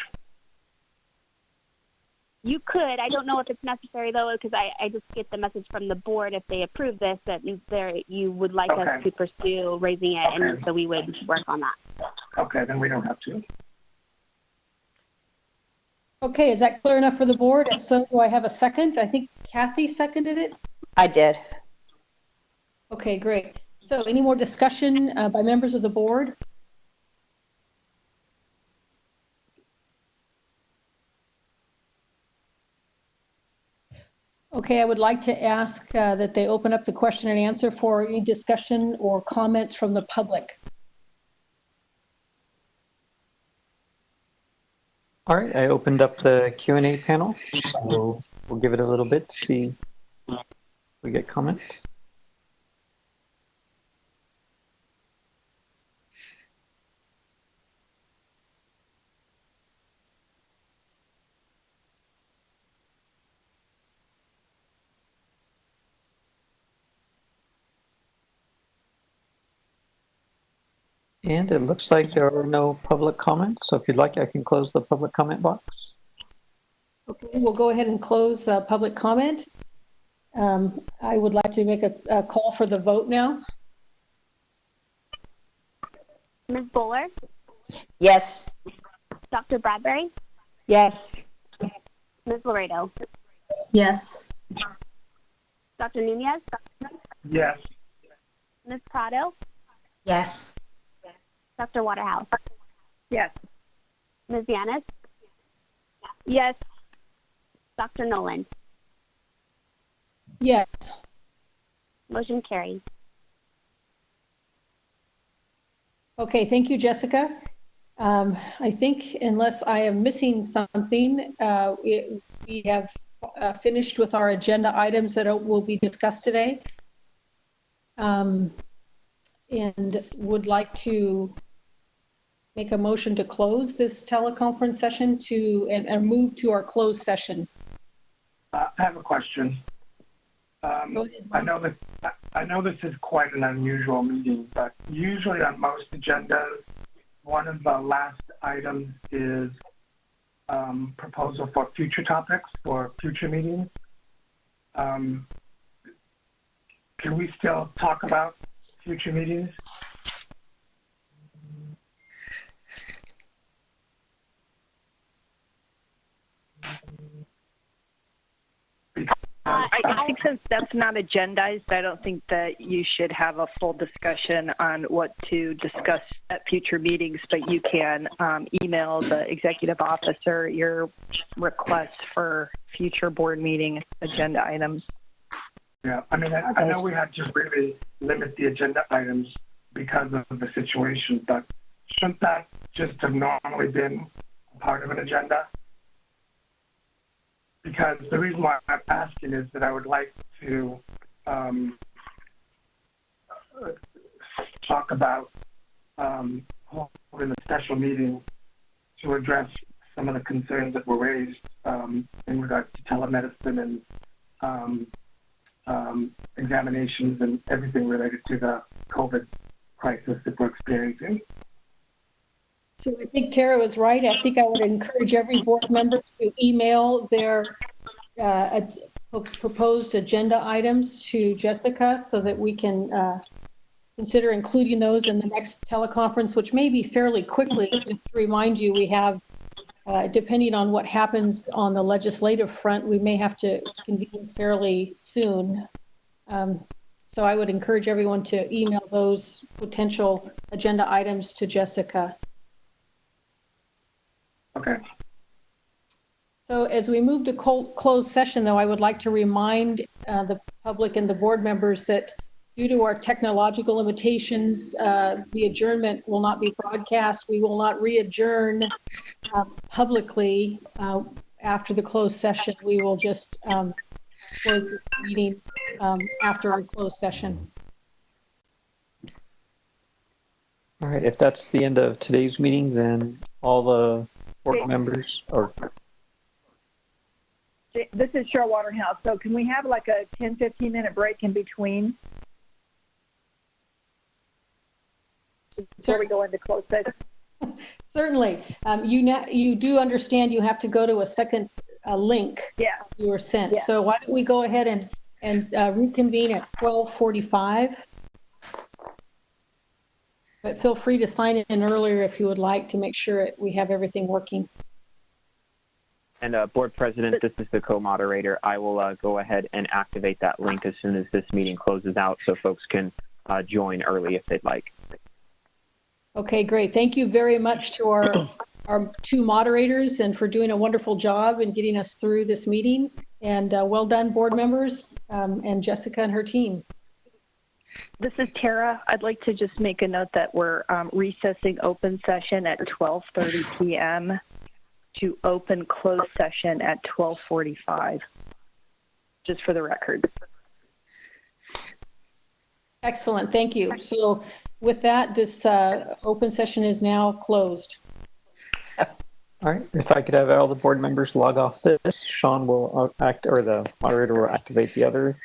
You could. I don't know if it's necessary though, because I just get the message from the board if they approve this that you would like us to pursue raising it, and so we would work on that. Okay, then we don't have to. Okay, is that clear enough for the board? If so, do I have a second? I think Kathy seconded it. I did. Okay, great. So any more discussion by members of the board? Okay, I would like to ask that they open up the question and answer for any discussion or comments from the public. All right, I opened up the Q&A panel, so we'll give it a little bit to see if we get comments. And it looks like there are no public comments. So if you'd like, I can close the public comment box. Okay, we'll go ahead and close public comment. I would like to make a call for the vote now. Ms. Bowler? Yes. Dr. Bradbury? Yes. Ms. Laredo? Yes. Dr. Nunez? Yes. Ms. Prado? Yes. Dr. Waterhouse? Yes. Ms. Yanis? Yes. Dr. Nolan? Yes. Motion carries. Okay, thank you, Jessica. I think unless I am missing something, we have finished with our agenda items that will be discussed today. And would like to make a motion to close this teleconference session and move to our closed session. I have a question. Go ahead. I know this is quite an unusual meeting, but usually on most agendas, one of the last items is proposal for future topics for future meetings. Can we still talk about future meetings? I think since that's not agendized, I don't think that you should have a full discussion on what to discuss at future meetings, but you can email the executive officer your requests for future board meeting agenda items. Yeah, I mean, I know we had to really limit the agenda items because of the situation, but shouldn't that just have normally been part of an agenda? Because the reason why I'm asking is that I would like to talk about holding a special meeting to address some of the concerns that were raised in regards to telemedicine and examinations and everything related to the COVID crisis that we're experiencing. So I think Tara was right. I think I would encourage every board member to email their proposed agenda items to Jessica so that we can consider including those in the next teleconference, which may be fairly quickly. Just to remind you, we have, depending on what happens on the legislative front, we may have to convene fairly soon. So I would encourage everyone to email those potential agenda items to Jessica. Okay. So as we move to closed session, though, I would like to remind the public and the board members that due to our technological limitations, the adjournment will not be broadcast. We will not re-adjourn publicly after the closed session. We will just close the meeting after our closed session. All right, if that's the end of today's meeting, then all the board members or This is Cheryl Waterhouse. So can we have like a 10, 15-minute break in between before we go into closed session? Certainly. You do understand you have to go to a second link you were sent. Yeah. So why don't we go ahead and reconvene at 12:45? But feel free to sign in earlier if you would like to make sure we have everything working. And Board President, this is the co-moderator. I will go ahead and activate that link as soon as this meeting closes out so folks can join early if they'd like. Okay, great. Thank you very much to our two moderators and for doing a wonderful job in getting us through this meeting. And well done, board members, and Jessica and her team. This is Tara. I'd like to just make a note that we're recessing open session at 12:30 p.m. to open closed session at 12:45, just for the record. Excellent, thank you. So with that, this open session is now closed. All right, if I could have all the board members log off this, Sean will act, or the moderator will activate the other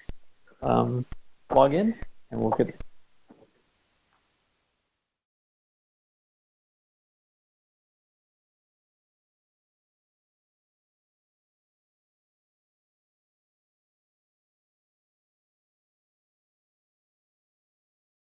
login, and we'll get